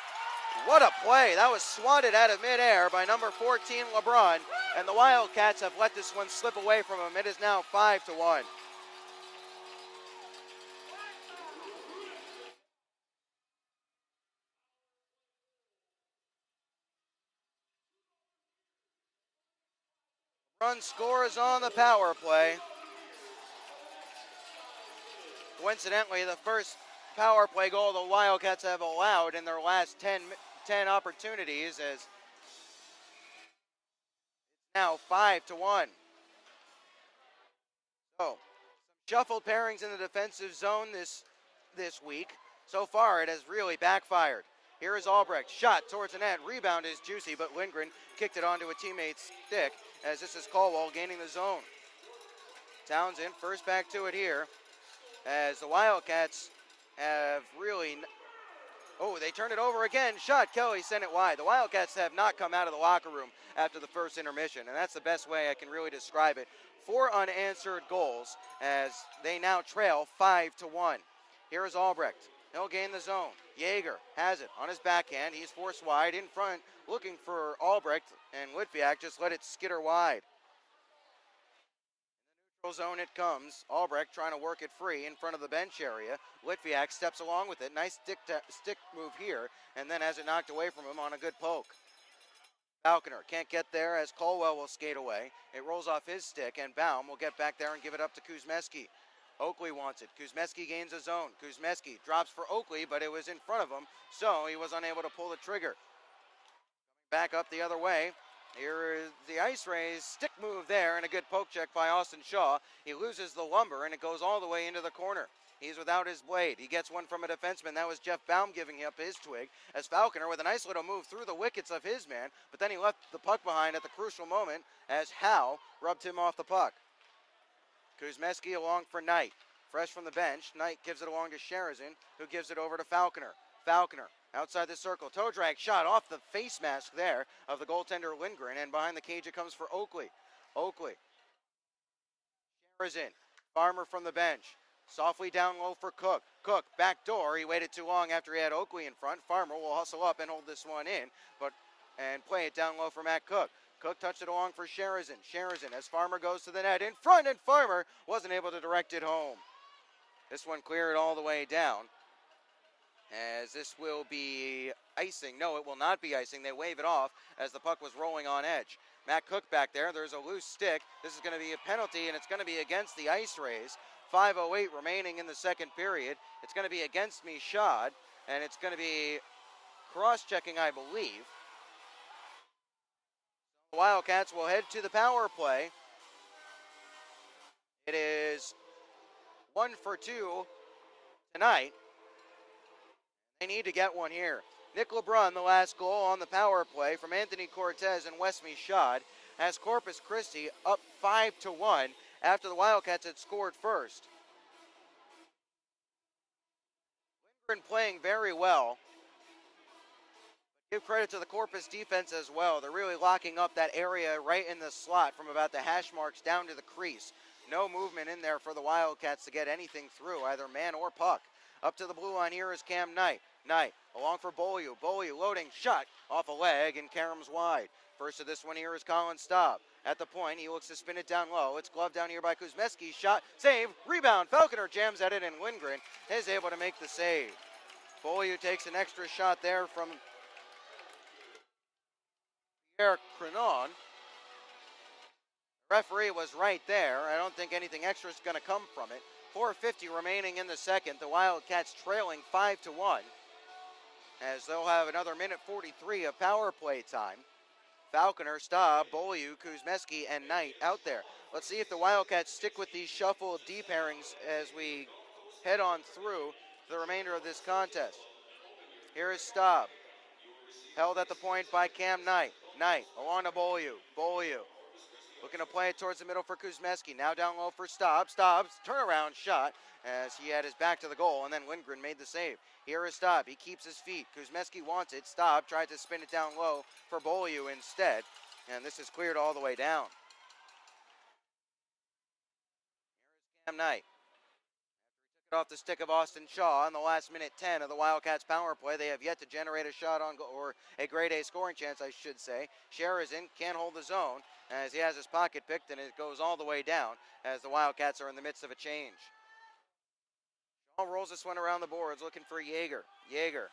[SPEAKER 1] What a play. That was swatted out of midair by number 14, LeBron, and the Wildcats have let this one slip away from him. It is now 5-1. Run scores on the power play. Coincidentally, the first power play goal the Wildcats have allowed in their last 10 opportunities is now 5-1. So, some shuffled pairings in the defensive zone this week. So far, it has really backfired. Here is Albrecht, shot towards the net, rebound is juicy, but Lindgren kicked it onto a teammate's stick as this is Colwell gaining the zone. Townsend first back to it here as the Wildcats have really Oh, they turned it over again. Shot. Kelly sent it wide. The Wildcats have not come out of the locker room after the first intermission, and that's the best way I can really describe it. 4 unanswered goals as they now trail 5-1. Here is Albrecht. He'll gain the zone. Yeager has it on his backhand. He's forced wide in front, looking for Albrecht, and Litviak just let it skitter wide. Zone it comes. Albrecht trying to work it free in front of the bench area. Litviak steps along with it. Nice stick move here, and then has it knocked away from him on a good poke. Falconer can't get there as Colwell will skate away. It rolls off his stick, and Baum will get back there and give it up to Kuzmeski. Oakley wants it. Kuzmeski gains a zone. Kuzmeski drops for Oakley, but it was in front of him, so he was unable to pull the trigger. Back up the other way. Here is the Ice Rays stick move there, and a good poke check by Austin Shaw. He loses the lumber, and it goes all the way into the corner. He's without his blade. He gets one from a defenseman. That was Jeff Baum giving up his twig, as Falconer with a nice little move through the wickets of his man, but then he left the puck behind at the crucial moment as Howe rubbed him off the puck. Kuzmeski along for Knight. Fresh from the bench, Knight gives it along to Sherazin, who gives it over to Falconer. Falconer outside the circle. Toe drag shot off the face mask there of the goaltender Lindgren, and behind the cage it comes for Oakley. Oakley. Sherazin. Farmer from the bench. Softly down low for Cook. Cook, back door. He waited too long after he had Oakley in front. Farmer will hustle up and hold this one in, and play it down low for Matt Cook. Cook touched it along for Sherazin. Sherazin as Farmer goes to the net in front, and Farmer wasn't able to direct it home. This one cleared all the way down, as this will be icing. No, it will not be icing. They wave it off as the puck was rolling on edge. Matt Cook back there. There's a loose stick. This is going to be a penalty, and it's going to be against the Ice Rays. 5:08 remaining in the second period. It's going to be against Michaud, and it's going to be cross-checking, I believe. The Wildcats will head to the power play. It is 1 for 2 tonight. They need to get one here. Nick LeBrun, the last goal on the power play from Anthony Cortez and Wes Michaud, has Corpus Christi up 5-1 after the Wildcats had scored first. Lindgren playing very well. Give credit to the Corpus defense as well. They're really locking up that area right in the slot from about the hash marks down to the crease. No movement in there for the Wildcats to get anything through, either man or puck. Up to the blue line here is Cam Knight. Knight along for Beaulieu. Beaulieu loading shot off a leg, and Karam's wide. First of this one here is Colin Staub. At the point, he looks to spin it down low. It's gloved down here by Kuzmeski. Shot, save, rebound. Falconer jams at it, and Lindgren is able to make the save. Beaulieu takes an extra shot there from Pierre Crenon. The referee was right there. I don't think anything extra is going to come from it. 4:50 remaining in the second. The Wildcats trailing 5-1, as they'll have another minute 43 of power play time. Falconer, Staub, Beaulieu, Kuzmeski, and Knight out there. Let's see if the Wildcats stick with these shuffle of D pairings as we head on through the remainder of this contest. Here is Staub. Held at the point by Cam Knight. Knight along to Beaulieu. Beaulieu looking to play it towards the middle for Kuzmeski. Now down low for Staub. Staub's turnaround shot as he had his back to the goal, and then Lindgren made the save. Here is Staub. He keeps his feet. Kuzmeski wants it. Staub tried to spin it down low for Beaulieu instead, and this is cleared all the way down. Here is Cam Knight. Off the stick of Austin Shaw in the last minute 10 of the Wildcats power play. They have yet to generate a shot on goal, or a grade A scoring chance, I should say. Sherazin can't hold the zone as he has his pocket picked, and it goes all the way down as the Wildcats are in the midst of a change. Shaw rolls this one around the boards looking for Yeager. Yeager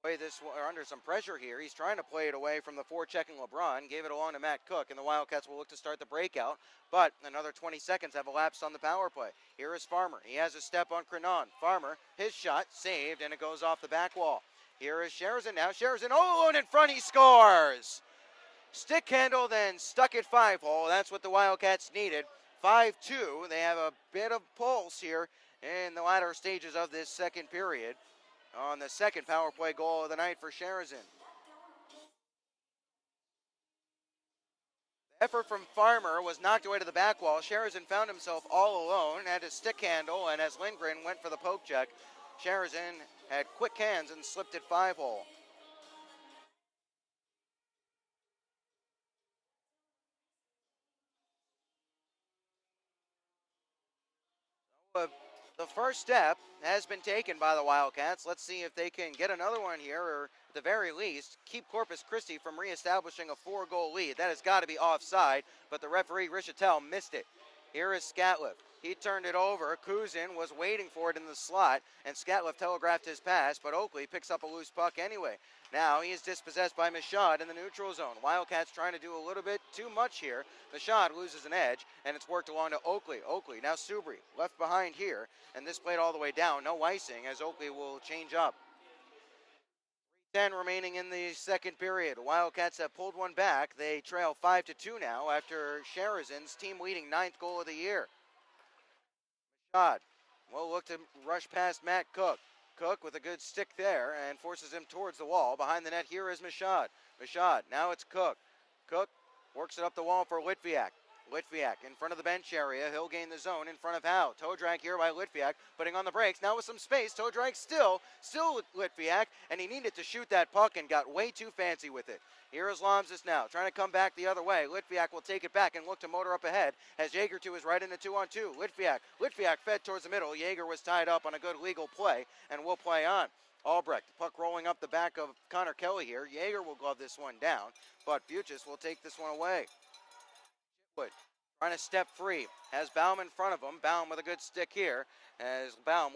[SPEAKER 1] play this one under some pressure here. He's trying to play it away from the forechecking LeBron. Gave it along to Matt Cook, and the Wildcats will look to start the breakout, but another 20 seconds have elapsed on the power play. Here is Farmer. He has a step on Crenon. Farmer, his shot saved, and it goes off the back wall. Here is Sherazin now. Sherazin all alone in front. He scores. Stick handle, then stuck at 5-hole. That's what the Wildcats needed. 5-2. They have a bit of pulse here in the latter stages of this second period on the second power play goal of the night for Sherazin. The effort from Farmer was knocked away to the back wall. Sherazin found himself all alone, had his stick handle, and as Lindgren went for the poke check, Sherazin had quick hands and slipped it 5-hole. The first step has been taken by the Wildcats. Let's see if they can get another one here, or at the very least, keep Corpus Christi from reestablishing a 4-goal lead. That has got to be offside, but the referee, Rishatel, missed it. Here is Scatliff. He turned it over. Kuzin was waiting for it in the slot, and Scatliff telegraphed his pass, but Oakley picks up a loose puck anyway. Now he is dispossessed by Michaud in the neutral zone. Wildcats trying to do a little bit too much here. Michaud loses an edge, and it's worked along to Oakley. Oakley, now Subri, left behind here, and this played all the way down. No icing, as Oakley will change up. 3:10 remaining in the second period. Wildcats have pulled one back. They trail 5-2 now after Sherazin's team-leading 9th goal of the year. Michaud will look to rush past Matt Cook. Cook with a good stick there and forces him towards the wall. Behind the net here is Michaud. Michaud, now it's Cook. Cook works it up the wall for Litviak. Litviak in front of the bench area. He'll gain the zone in front of Howe. Toe drag here by Litviak, putting on the brakes. Now with some space, toe drag still Litviak, and he needed to shoot that puck and got way too fancy with it. Here is Lomzis now, trying to come back the other way. Litviak will take it back and look to motor up ahead as Jaeger 2 is right in the 2-on-2. Litviak fed towards the middle. Jaeger was tied up on a good legal play and will play on. Albrecht, puck rolling up the back of Connor Kelly here. Jaeger will glove this one down, but Buchis will take this one away. Chitwood trying to step free. Has Baum in front of him. Baum with a good stick here as Baum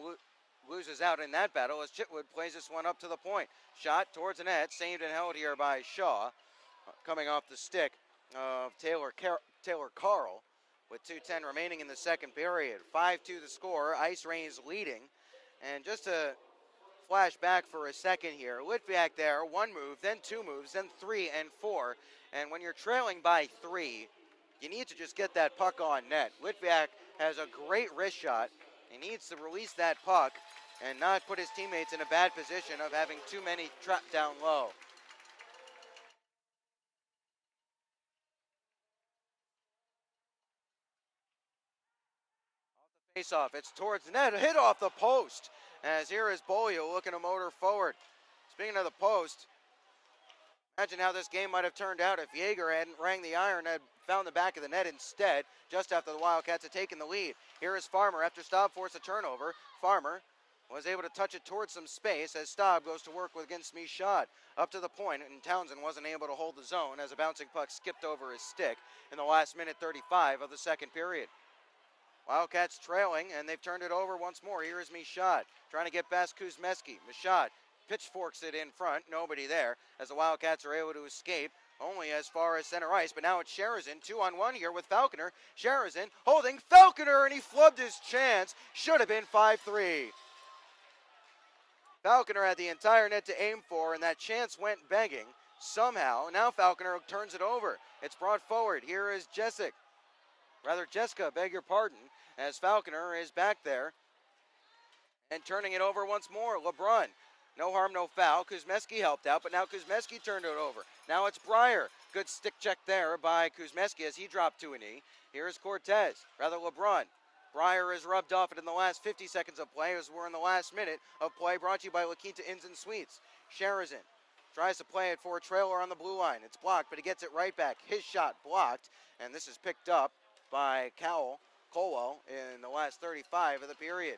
[SPEAKER 1] loses out in that battle as Chitwood plays this one up to the point. Shot towards the net, saved and held here by Shaw. Coming off the stick of Taylor Carl with 2:10 remaining in the second period. 5-2 the score. Ice Rays leading. And just to flash back for a second here. Litviak there, one move, then two moves, then 3 and 4. And when you're trailing by 3, you need to just get that puck on net. Litviak has a great wrist shot. He needs to release that puck and not put his teammates in a bad position of having too many trapped down low. Face-off, it's towards the net, a hit off the post, as here is Bolio looking to motor forward. Speaking of the post, imagine how this game might have turned out if Jaeger hadn't rang the iron, had found the back of the net instead, just after the Wildcats had taken the lead. Here is Farmer after Staub forced a turnover. Farmer was able to touch it towards some space as Staub goes to work against Michaud. Up to the point, and Townsend wasn't able to hold the zone as a bouncing puck skipped over his stick in the last minute 35 of the second period. Wildcats trailing, and they've turned it over once more. Here is Michaud trying to get past Kuzmeski. Michaud pitchforks it in front, nobody there, as the Wildcats are able to escape only as far as center ice. But now it's Sherazin, 2-on-1 here with Falconer. Sherazin holding Falconer, and he flubbed his chance. Should have been 5-3. Falconer had the entire net to aim for, and that chance went begging somehow. Now Falconer turns it over. It's brought forward. Here is Jessica, beg your pardon, as Falconer is back there and turning it over once more. LeBrun, no harm, no foul. Kuzmeski helped out, but now Kuzmeski turned it over. Now it's Breyer. Good stick check there by Kuzmeski as he dropped to a knee. Here's LeBrun. Breyer is rubbed off it in the last 50 seconds of play as we're in the last minute of play, brought to you by La Quinta Inns and Suites. Sherazin tries to play it for a trailer on the blue line. It's blocked, but he gets it right back. His shot blocked, and this is picked up by Colwell in the last 35 of the period.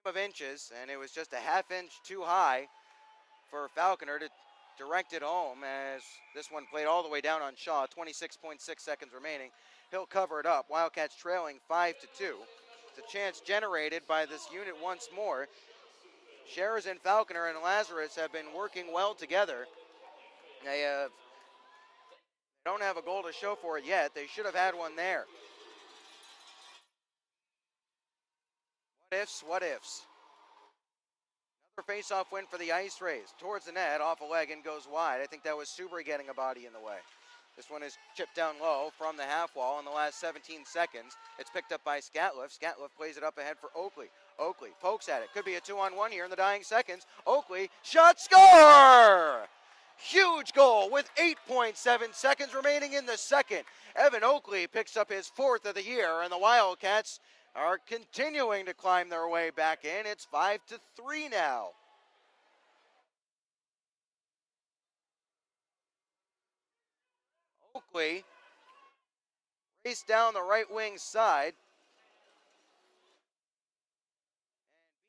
[SPEAKER 1] Game of inches, and it was just a half inch too high for Falconer to direct it home as this one played all the way down on Shaw. 26.6 seconds remaining. He'll cover it up. Wildcats trailing 5-2. It's a chance generated by this unit once more. Sherazin, Falconer, and Lazarus have been working well together. They don't have a goal to show for it yet. They should have had one there. What ifs? Another face-off win for the Ice Rays. Towards the net, off a leg and goes wide. I think that was Subri getting a body in the way. This one is chipped down low from the half wall in the last 17 seconds. It's picked up by Scatliff. Scatliff plays it up ahead for Oakley. Oakley pokes at it. Could be a 2-on-1 here in the dying seconds. Oakley, shot, score! Huge goal with 8.7 seconds remaining in the second. Evan Oakley picks up his 4th of the year, and the Wildcats are continuing to climb their way back in. It's 5-3 now. Oakley raced down the right wing side.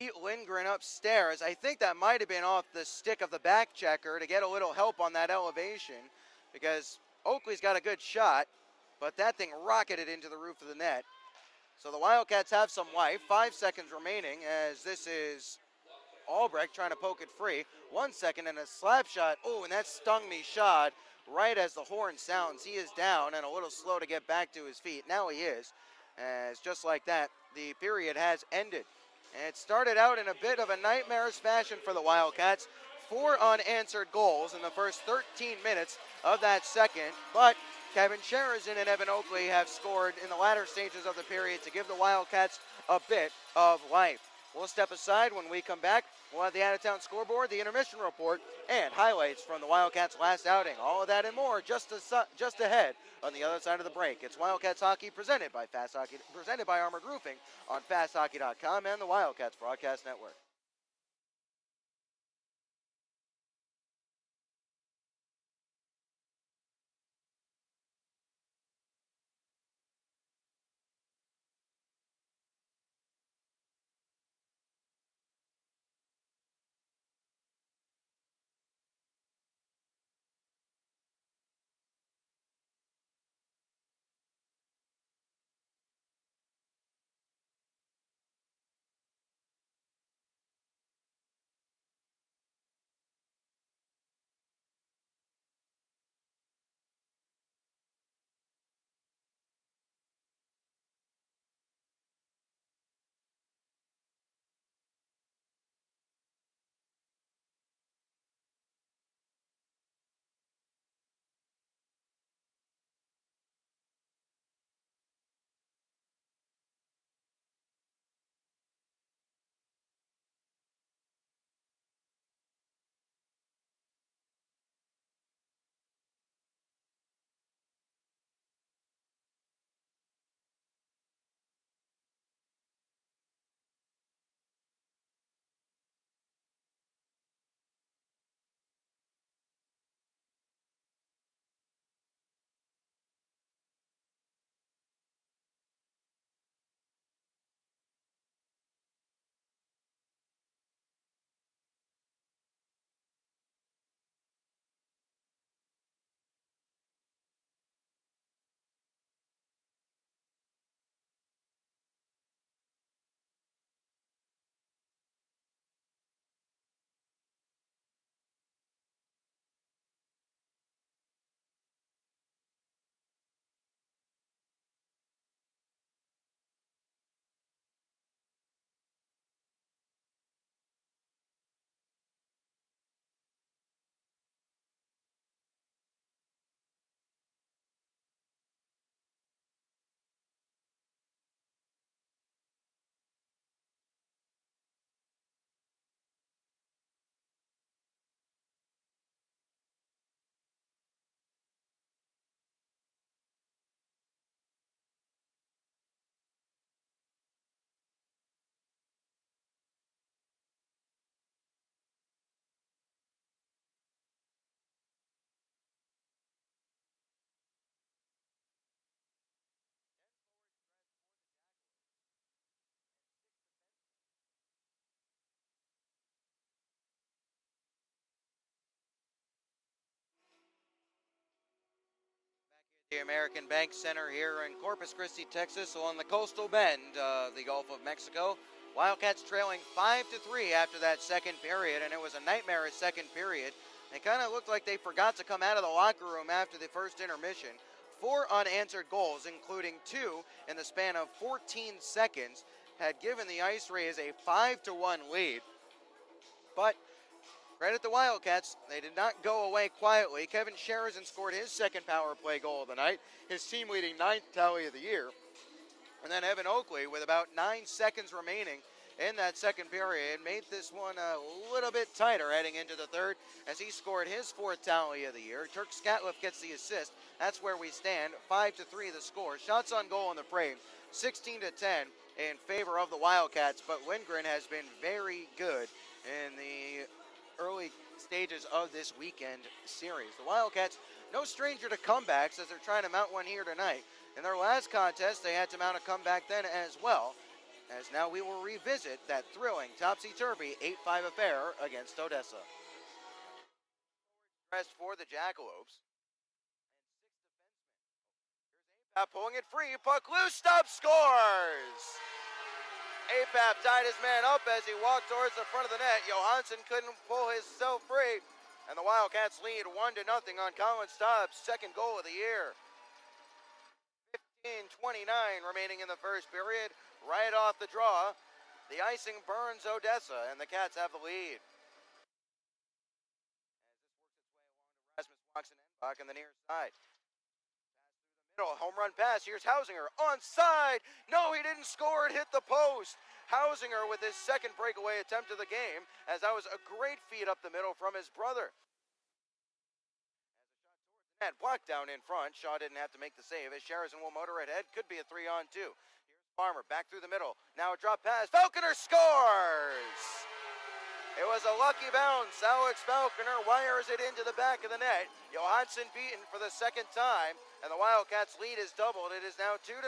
[SPEAKER 1] Beat Lindgren upstairs. I think that might have been off the stick of the back checker to get a little help on that elevation, because Oakley's got a good shot, but that thing rocketed into the roof of the net. So the Wildcats have some life. 5 seconds remaining, as this is Albrecht trying to poke it free. 1 second and a slap shot. Oh, and that stung me shot right as the horn sounds. He is down and a little slow to get back to his feet. Now he is, as just like that, the period has ended. And it started out in a bit of a nightmarish fashion for the Wildcats. 4 unanswered goals in the first 13 minutes of that second, but Kevin Sherazin and Evan Oakley have scored in the latter stages of the period to give the Wildcats a bit of life. We'll step aside. When we come back, we'll have the out-of-town scoreboard, the intermission report, and highlights from the Wildcats' last outing. All of that and more just ahead on the other side of the break. It's Wildcats Hockey presented by Armored Roofing on FastHockey.com and the Wildcats Broadcast Network. The American Bank Center here in Corpus Christi, Texas, along the coastal bend of the Gulf of Mexico. Wildcats trailing 5-3 after that second period, and it was a nightmarish second period. It kind of looked like they forgot to come out of the locker room after the first intermission. 4 unanswered goals, including 2 in the span of 14 seconds, had given the Ice Rays a 5-1 lead. But credit the Wildcats, they did not go away quietly. Kevin Sherazin scored his second power play goal of the night, his team-leading 9th tally of the year. And then Evan Oakley, with about 9 seconds remaining in that second period, made this one a little bit tighter heading into the third as he scored his 4th tally of the year. Turk Skatliff gets the assist. That's where we stand, 5-3 the score. Shots on goal in the frame. 16-10 in favor of the Wildcats, but Lindgren has been very good in the early stages of this weekend series. The Wildcats, no stranger to comebacks as they're trying to mount one here tonight. In their last contest, they had to mount a comeback then as well, as now we will revisit that thrilling topsy-turvy 8-5 affair against Odessa. Rest for the Jackalopes. Here's APAP pulling it free, puck loose, stop, scores! APAP tied his man up as he walked towards the front of the net. Johansson couldn't pull himself free, and the Wildcats lead 1-0 on Colin Staub's second goal of the year. 15:29 remaining in the first period. Right off the draw, the icing burns Odessa, and the Cats have the lead. As this works its way along to Rasmus Waxen-Enbach on the near side. Middle, home run pass. Here's Hausinger onside. No, he didn't score. It hit the post. Hausinger with his second breakaway attempt of the game, as that was a great feed up the middle from his brother. As a shot towards the net, blocked down in front. Shaw didn't have to make the save as Sherrison will motor ahead. Could be a 3-on-2. Here's Farmer back through the middle. Now a drop pass. Falconer scores! It was a lucky bounce. Alex Falconer wires it into the back of the net. Johansson beaten for the second time, and the Wildcats' lead is doubled. It is now 2-0.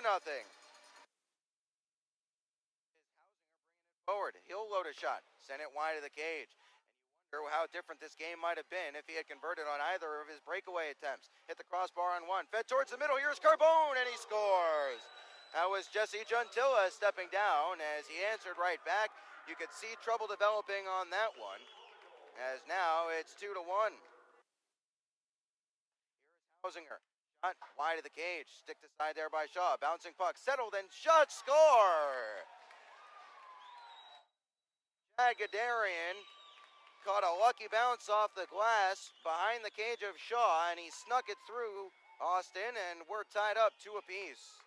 [SPEAKER 1] Forward, he'll load a shot, send it wide of the cage. And you wonder how different this game might have been if he had converted on either of his breakaway attempts. Hit the crossbar on one, fed towards the middle. Here's Carbone, and he scores. That was Jesse Gentilla stepping down as he answered right back. You could see trouble developing on that one, as now it's 2-1. Here's Hausinger. Shot wide of the cage. Stick to side there by Shaw. Bouncing puck. Settled and shot. Score! Jagadarian caught a lucky bounce off the glass behind the cage of Shaw, and he snuck it through Austin, and we're tied up 2 apiece.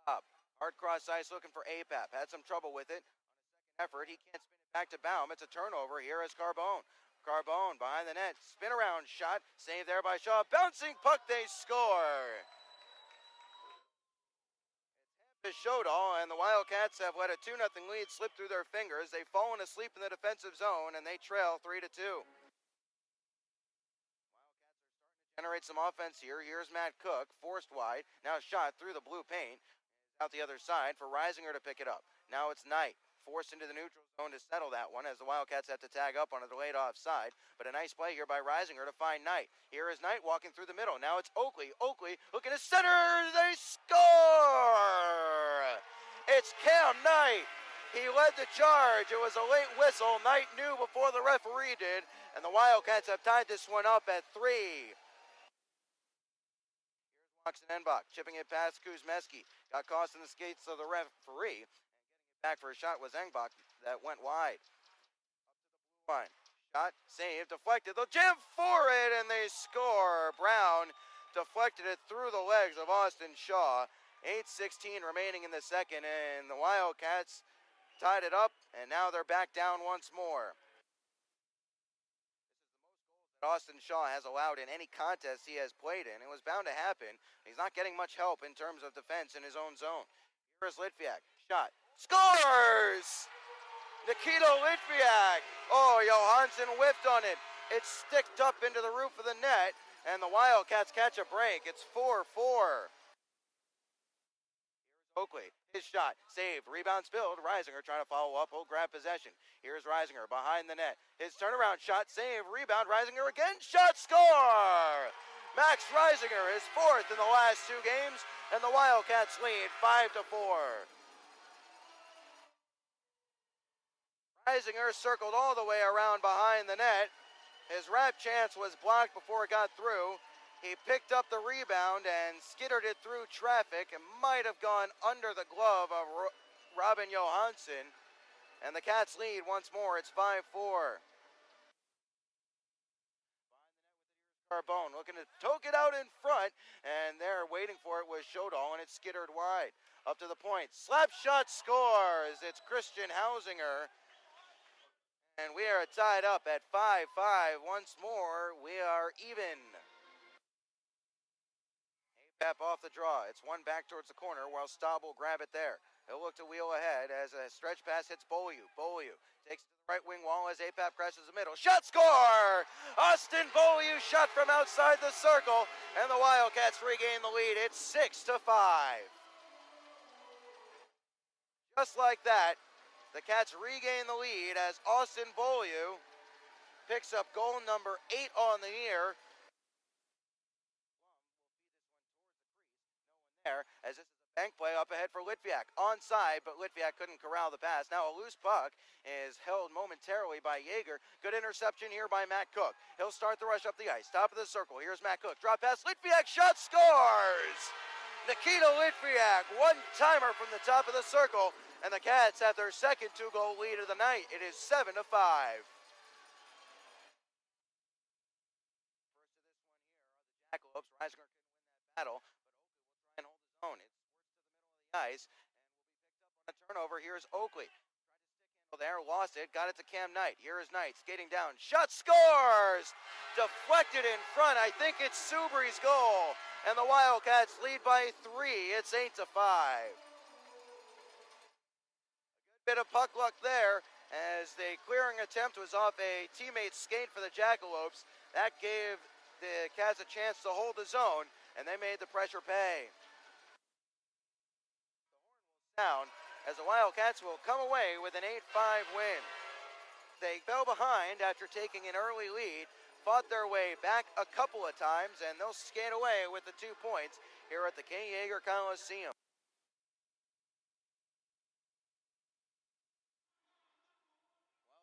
[SPEAKER 1] Stop. Hard cross ice looking for APAP. Had some trouble with it. On a second effort, he can't spin it back to Baum. It's a turnover. Here is Carbone. Carbone behind the net. Spin around shot. Saved there by Shaw. Bouncing puck. They score. It's Shodal, and the Wildcats have let a 2-0 lead slip through their fingers. They've fallen asleep in the defensive zone, and they trail 3-2. Wildcats are starting to generate some offense here. Here's Matt Cook, forced wide. Now shot through the blue paint. Out the other side for Reisinger to pick it up. Now it's Knight, forced into the neutral zone to settle that one as the Wildcats have to tag up on a delayed offside. But a nice play here by Reisinger to find Knight. Here is Knight walking through the middle. Now it's Oakley. Oakley looking to center. They score! It's Cam Knight. He led the charge. It was a late whistle. Knight knew before the referee did. And the Wildcats have tied this one up at 3. Waxen-Enbach chipping it past Kuzmeski. Got caught in the skates of the referee. And getting it back for a shot was Engbach that went wide. Up to the blue line. Shot, save, deflected. They'll jam for it, and they score. Brown deflected it through the legs of Austin Shaw. 8:16 remaining in the second, and the Wildcats tied it up, and now they're back down once more. Austin Shaw has allowed in any contest he has played in. It was bound to happen. He's not getting much help in terms of defense in his own zone. Here is Litviak. Shot. Scores! Nikita Litviak. Oh, Johansson whiffed on it. It sticked up into the roof of the net, and the Wildcats catch a break. It's 4-4. Here's Oakley. His shot, saved, rebound spilled. Reisinger trying to follow up. He'll grab possession. Here's Reisinger behind the net. His turnaround shot, save, rebound. Reisinger again, shot, score! Max Reisinger is 4th in the last 2 games, and the Wildcats lead 5-4. Reisinger circled all the way around behind the net. His wrap chance was blocked before it got through. He picked up the rebound and skittered it through traffic and might have gone under the glove of Robin Johansson. And the Cats lead once more. It's 5-4. Carbone looking to toke it out in front, and there waiting for it was Shodal, and it skittered wide. Up to the point. Slap shot scores. It's Christian Hausinger. And we are tied up at 5-5. Once more, we are even. Tap off the draw. It's one back towards the corner while Staub will grab it there. He'll look to wheel ahead as a stretch pass hits Beaulieu. Beaulieu takes to the right wing wall as APAP crashes the middle. Shot score! Austin Beaulieu shot from outside the circle, and the Wildcats regain the lead. It's 6-5. Just like that, the Cats regain the lead as Austin Beaulieu picks up goal number 8 on the year. There, as this is a bank play up ahead for Litviak. Onside, but Litviak couldn't corral the pass. Now a loose puck is held momentarily by Yeager. Good interception here by Matt Cook. He'll start the rush up the ice. Top of the circle. Here's Matt Cook. Drop pass. Litviak shot scores! Nikita Litviak, one-timer from the top of the circle, and the Cats have their second two-goal lead of the night. It is 7-5. First to this one here are the Jackalopes. Reisinger couldn't win that battle, but Oakley will try and hold his own. It's forced to the middle of the ice, and will be picked up on a turnover. Here's Oakley. Tried to stick handle there, lost it, got it to Cam Knight. Here is Knight skating down. Shot scores! Deflected in front. I think it's Subri's goal. And the Wildcats lead by 3. It's 8-5. A good bit of puck luck there as the clearing attempt was off a teammate's skate for the Jackalopes. That gave the Cats a chance to hold the zone, and they made the pressure pay. The horn will sound as the Wildcats will come away with an 8-5 win. They fell behind after taking an early lead, fought their way back a couple of times, and they'll skate away with the 2 points here at the K. Yeager Coliseum.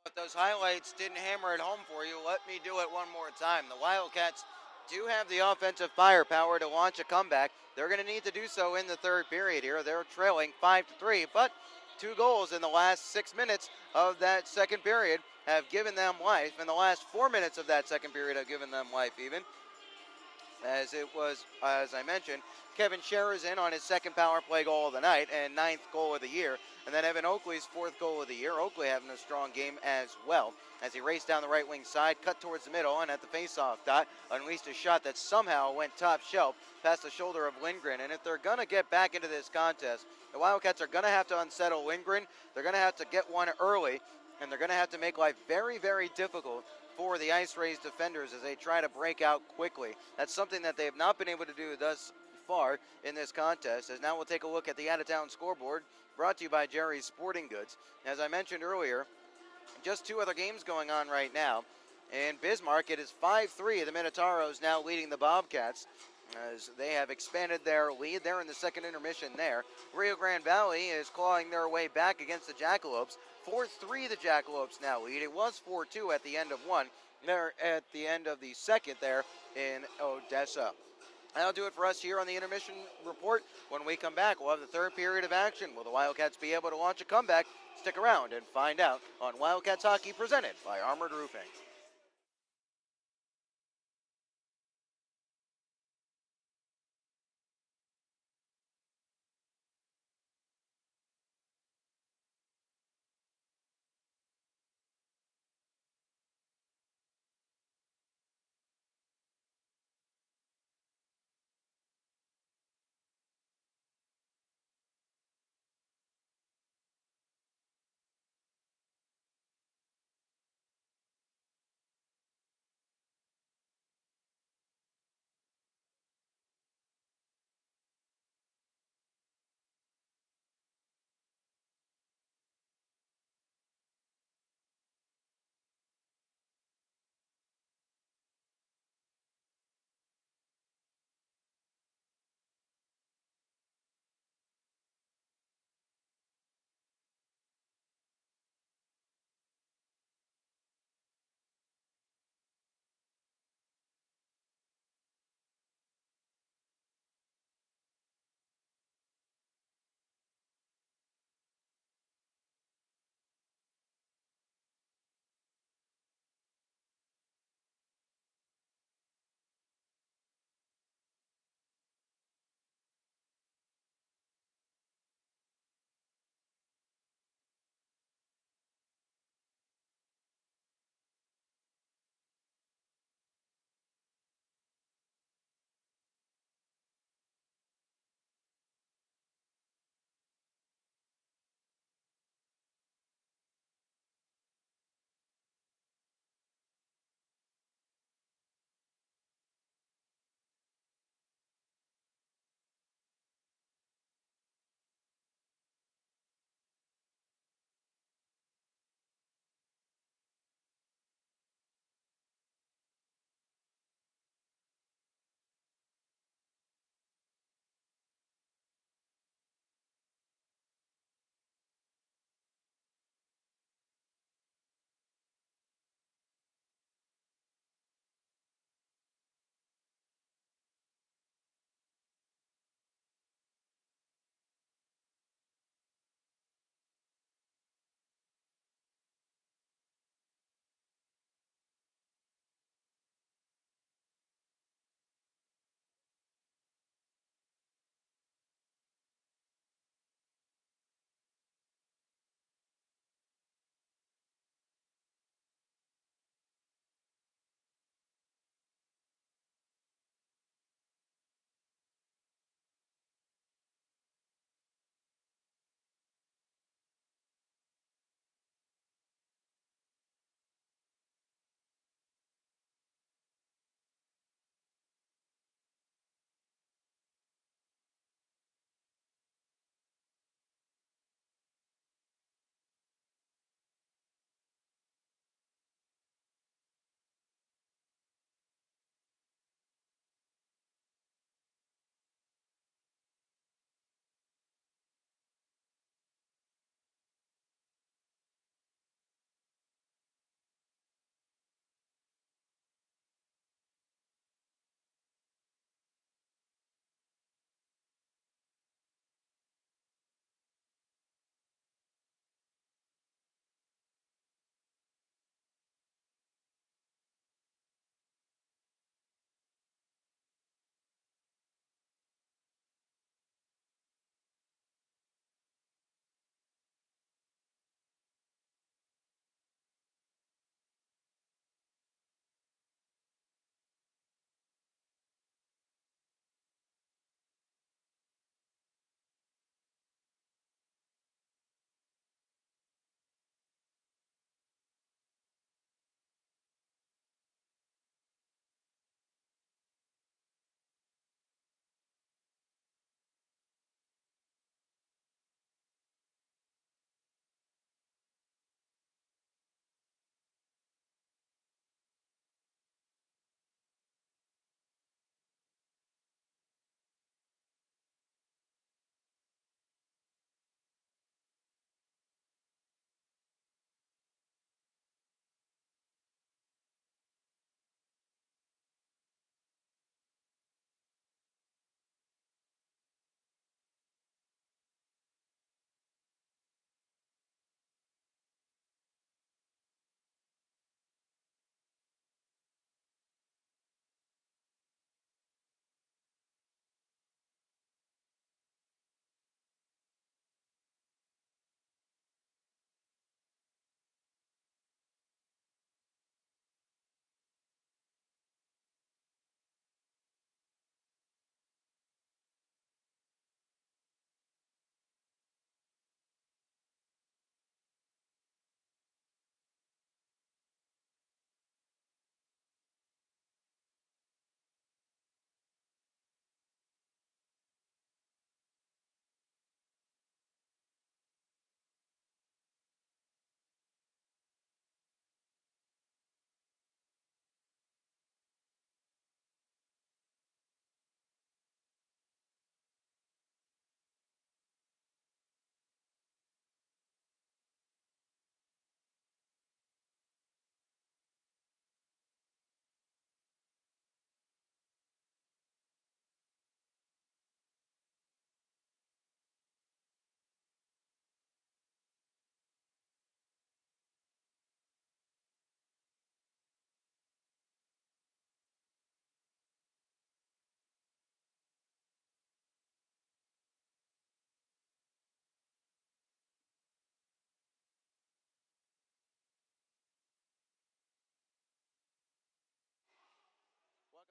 [SPEAKER 1] Well, if those highlights didn't hammer it home for you, let me do it one more time. The Wildcats do have the offensive firepower to launch a comeback. They're going to need to do so in the third period here. They're trailing 5-3, but 2 goals in the last 6 minutes of that second period have given them life. In the last 4 minutes of that second period have given them life even. As it was, as I mentioned, Kevin Scherer's in on his second power play goal of the night and 9th goal of the year. And then Evan Oakley's 4th goal of the year. Oakley having a strong game as well as he raced down the right wing side, cut towards the middle, and at the face-off dot, unleashed a shot that somehow went top shelf past the shoulder of Lindgren. And if they're going to get back into this contest, the Wildcats are going to have to unsettle Lindgren. They're going to have to get one early, and they're going to have to make life very, very difficult for the Ice Rays defenders as they try to break out quickly. That's something that they have not been able to do thus far in this contest. As now we'll take a look at the out-of-town scoreboard, brought to you by Jerry's Sporting Goods. As I mentioned earlier, just 2 other games going on right now. In Bismarck, it is 5-3. The Minotauros now leading the Bobcats as they have expanded their lead. They're in the second intermission there. Rio Grande Valley is clawing their way back against the Jackalopes. 4-3 the Jackalopes now lead. It was 4-2 at the end of one. They're at the end of the second there in Odessa. That'll do it for us here on the intermission report. When we come back, we'll have the third period of action. Will the Wildcats be able to launch a comeback? Stick around and find out on Wildcats Hockey presented by Armored Roofing.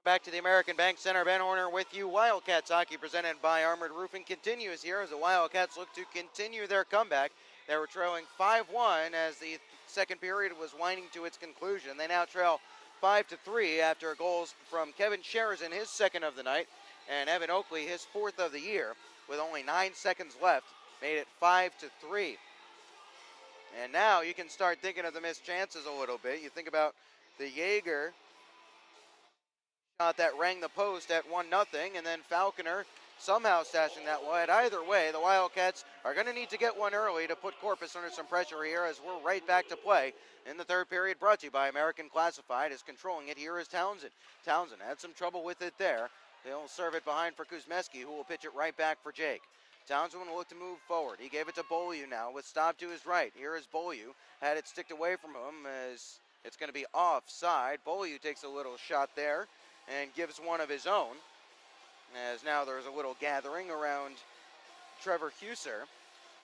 [SPEAKER 1] Back to the American Bank Center. Ben Horner with you. Wildcats hockey presented by Armored Roofing continues here as the Wildcats look to continue their comeback. They were trailing 5-1 as the second period was winding to its conclusion. They now trail 5-3 after goals from Kevin Sherzin, his second of the night, and Evan Oakley, his fourth of the year, with only 9 seconds left, made it 5-3. And now you can start thinking of the missed chances a little bit. You think about the Jaeger shot that rang the post at 1-0, and then Falconer somehow stashing that wide. Either way, the Wildcats are going to need to get one early to put Corpus under some pressure here as we're right back to play in the third period, brought to you by American Classified. As controlling it here is Townsend. Townsend had some trouble with it there. He'll serve it behind for Kuzmeski, who will pitch it right back for Jake. Townsend will look to move forward. He gave it to Beaulieu now with Staub to his right. Here is Beaulieu. Had it sticked away from him as it's going to be offside. Beaulieu takes a little shot there and gives one of his own, as now there's a little gathering around Trevor Huser.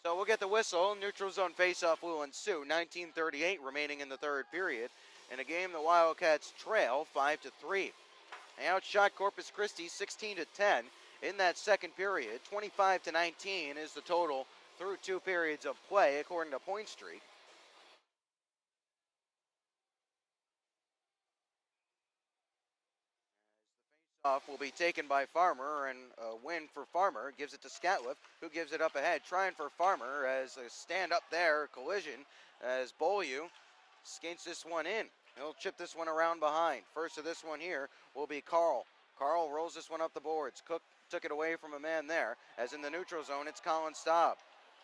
[SPEAKER 1] So we'll get the whistle. Neutral zone faceoff will ensue. 19:38 remaining in the third period. In a game, the Wildcats trail 5-3. They outshot Corpus Christi 16-10 in that second period. 25-19 is the total through 2 periods of play, according to Point Streak. Off will be taken by Farmer, and a win for Farmer gives it to Scatliff, who gives it up ahead. Trying for Farmer as a stand up there collision as Beaulieu skates this one in. He'll chip this one around behind. First of this one here will be Carl. Carl rolls this one up the boards. Cook took it away from a man there. As in the neutral zone, it's Colin Staub.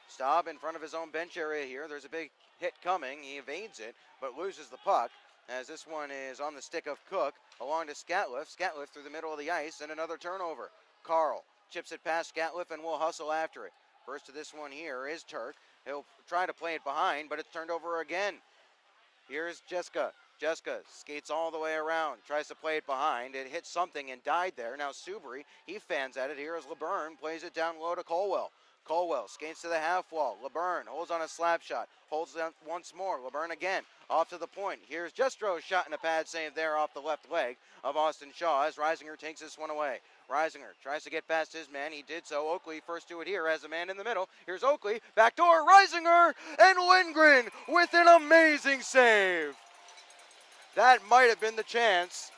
[SPEAKER 1] Staub in front of his own bench area here. There's a big hit coming. He evades it, but loses the puck. As this one is on the stick of Cook, along to Scatliff. Scatliff through the middle of the ice, and another turnover. Carl chips it past Scatliff and will hustle after it. First to this one here is Turk. He'll try to play it behind, but it's turned over again. Here's Jessica. Jessica skates all the way around, tries to play it behind. It hit something and died there. Now Subri, he fans at it. Here is LeBurn, plays it down low to Colwell. Colwell skates to the half wall. LeBurn holds on a slap shot. Holds down once more. LeBurn again. Off to the point. Here's Jestro's shot and a pad save there off the left leg of Austin Shaw as Reisinger takes this one away. Reisinger tries to get past his man. He did so. Oakley first to it here as a man in the middle. Here's Oakley. Backdoor. Reisinger and Lindgren with an amazing save. That might have been the chance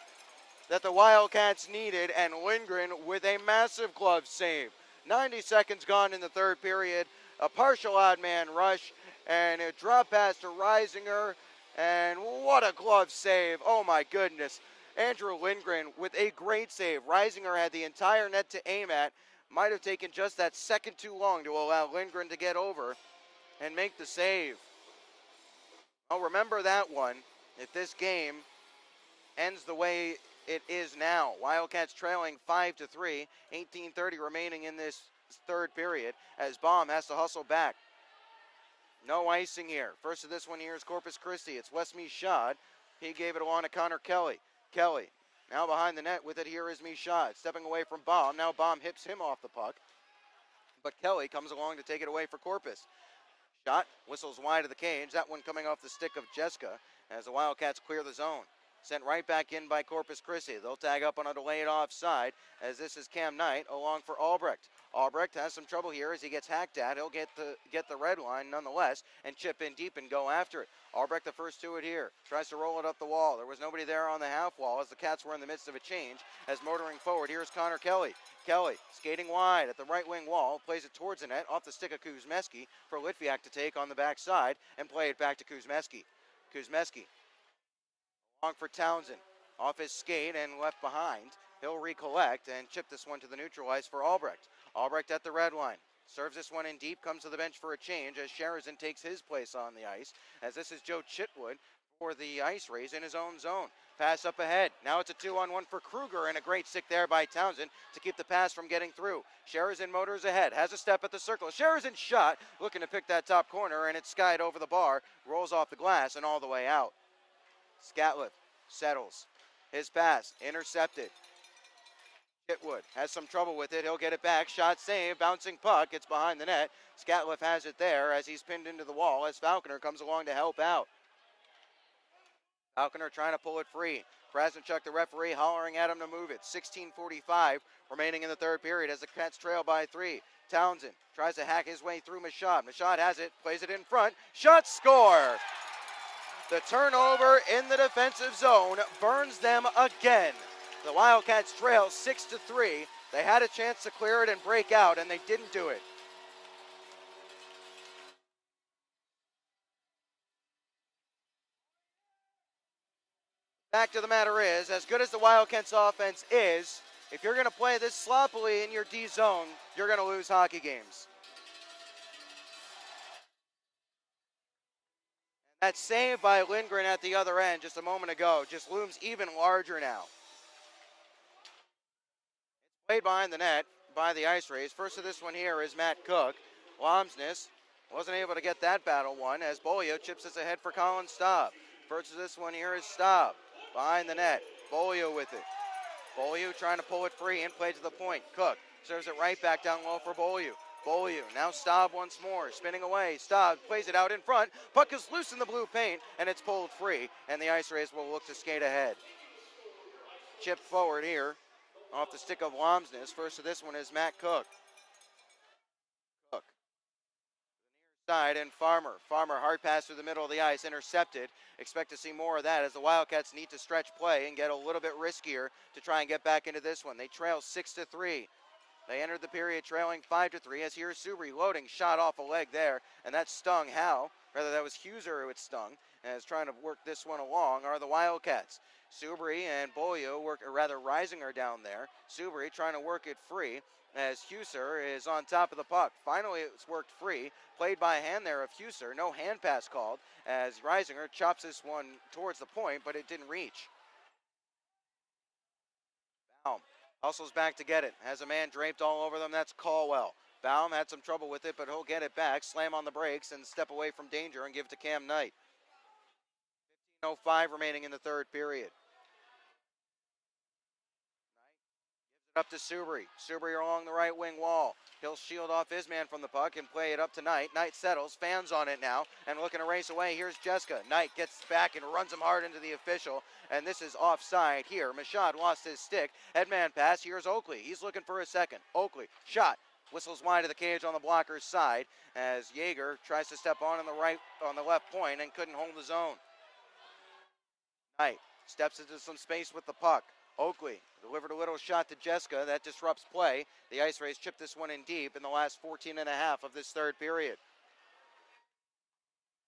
[SPEAKER 1] that the Wildcats needed, and Lindgren with a massive glove save. 90 seconds gone in the third period. A partial odd man rush and a drop pass to Reisinger. And what a glove save. Oh my goodness. Andrew Lindgren with a great save. Reisinger had the entire net to aim at. Might have taken just that second too long to allow Lindgren to get over and make the save. I'll remember that one if this game ends the way it is now. Wildcats trailing 5-3, 18:30 remaining in this third period as Baum has to hustle back. No icing here. First of this one here is Corpus Christi. It's Wes Michaud. He gave it along to Connor Kelly. Kelly now behind the net with it. Here is Michaud stepping away from Baum. Now Baum hips him off the puck, but Kelly comes along to take it away for Corpus. Shot whistles wide of the cage. That one coming off the stick of Jessica as the Wildcats clear the zone. Sent right back in by Corpus Christi. They'll tag up on a delayed offside as this is Cam Knight along for Albrecht. Albrecht has some trouble here as he gets hacked at. He'll get the red line nonetheless and chip in deep and go after it. Albrecht the first to it here. Tries to roll it up the wall. There was nobody there on the half wall as the Cats were in the midst of a change. As motoring forward, here's Connor Kelly. Kelly skating wide at the right wing wall. Plays it towards the net off the stick of Kuzmeski for Litviak to take on the backside and play it back to Kuzmeski. Kuzmeski long for Townsend. Off his skate and left behind. He'll recollect and chip this one to the neutral ice for Albrecht. Albrecht at the red line. Serves this one in deep, comes to the bench for a change as Sherzin takes his place on the ice. As this is Joe Chitwood for the Ice Rays in his own zone. Pass up ahead. Now it's a 2-on-1 for Kruger and a great stick there by Townsend to keep the pass from getting through. Sherzin motors ahead, has a step at the circle. Sherzin shot, looking to pick that top corner, and it's skied over the bar, rolls off the glass and all the way out. Scatliff settles. His pass intercepted. Chitwood has some trouble with it. He'll get it back. Shot save. Bouncing puck. It's behind the net. Scatliff has it there as he's pinned into the wall as Falconer comes along to help out. Falconer trying to pull it free. Krasnichuk, the referee, hollering at him to move it. 16:45 remaining in the third period as the Cats trail by 3. Townsend tries to hack his way through Mashad. Mashad has it, plays it in front. Shot, score! The turnover in the defensive zone burns them again. The Wildcats trail 6-3. They had a chance to clear it and break out, and they didn't do it. Fact of the matter is, as good as the Wildcats offense is, if you're going to play this sloppily in your D zone, you're going to lose hockey games. That save by Lindgren at the other end just a moment ago just looms even larger now. It's played behind the net by the Ice Rays. First of this one here is Matt Cook. Lomsness wasn't able to get that battle won as Bolio chips us ahead for Colin Staub. First of this one here is Staub. Behind the net, Bolio with it. Bolio trying to pull it free and play to the point. Cook serves it right back down low for Bolio. Bolio, now Staub once more, spinning away. Staub plays it out in front. Puck is loose in the blue paint, and it's pulled free, and the Ice Rays will look to skate ahead. Chipped forward here off the stick of Lomsness. First of this one is Matt Cook. Cook. Side and Farmer. Farmer hard pass through the middle of the ice, intercepted. Expect to see more of that as the Wildcats need to stretch play and get a little bit riskier to try and get back into this one. They trail 6-3. They entered the period trailing 5-3 as here's Subri loading, shot off a leg there, and that stung Howe. Rather, that was Huser who it stung, as trying to work this one along are the Wildcats. Subri and Bolio Reisinger down there. Subri trying to work it free as Huser is on top of the puck. Finally, it's worked free. Played by hand there of Huser. No hand pass called as Reisinger chops this one towards the point, but it didn't reach. Baum hustles back to get it. Has a man draped all over them. That's Caldwell. Baum had some trouble with it, but he'll get it back. Slam on the brakes and step away from danger and give it to Cam Knight. 15:05 remaining in the third period. Up to Subri. Subri along the right wing wall. He'll shield off his man from the puck and play it up to Knight. Knight settles, fans on it now, and looking to race away. Here's Jessica. Knight gets back and runs him hard into the official, and this is offside here. Mashad lost his stick. Headman pass. Here's Oakley. He's looking for a second. Oakley, shot. Whistles wide of the cage on the blocker's side as Yeager tries to step on the left point and couldn't hold his own. Knight steps into some space with the puck. Oakley delivered a little shot to Jessica. That disrupts play. The Ice Rays chipped this one in deep in the last 14 and a half of this third period.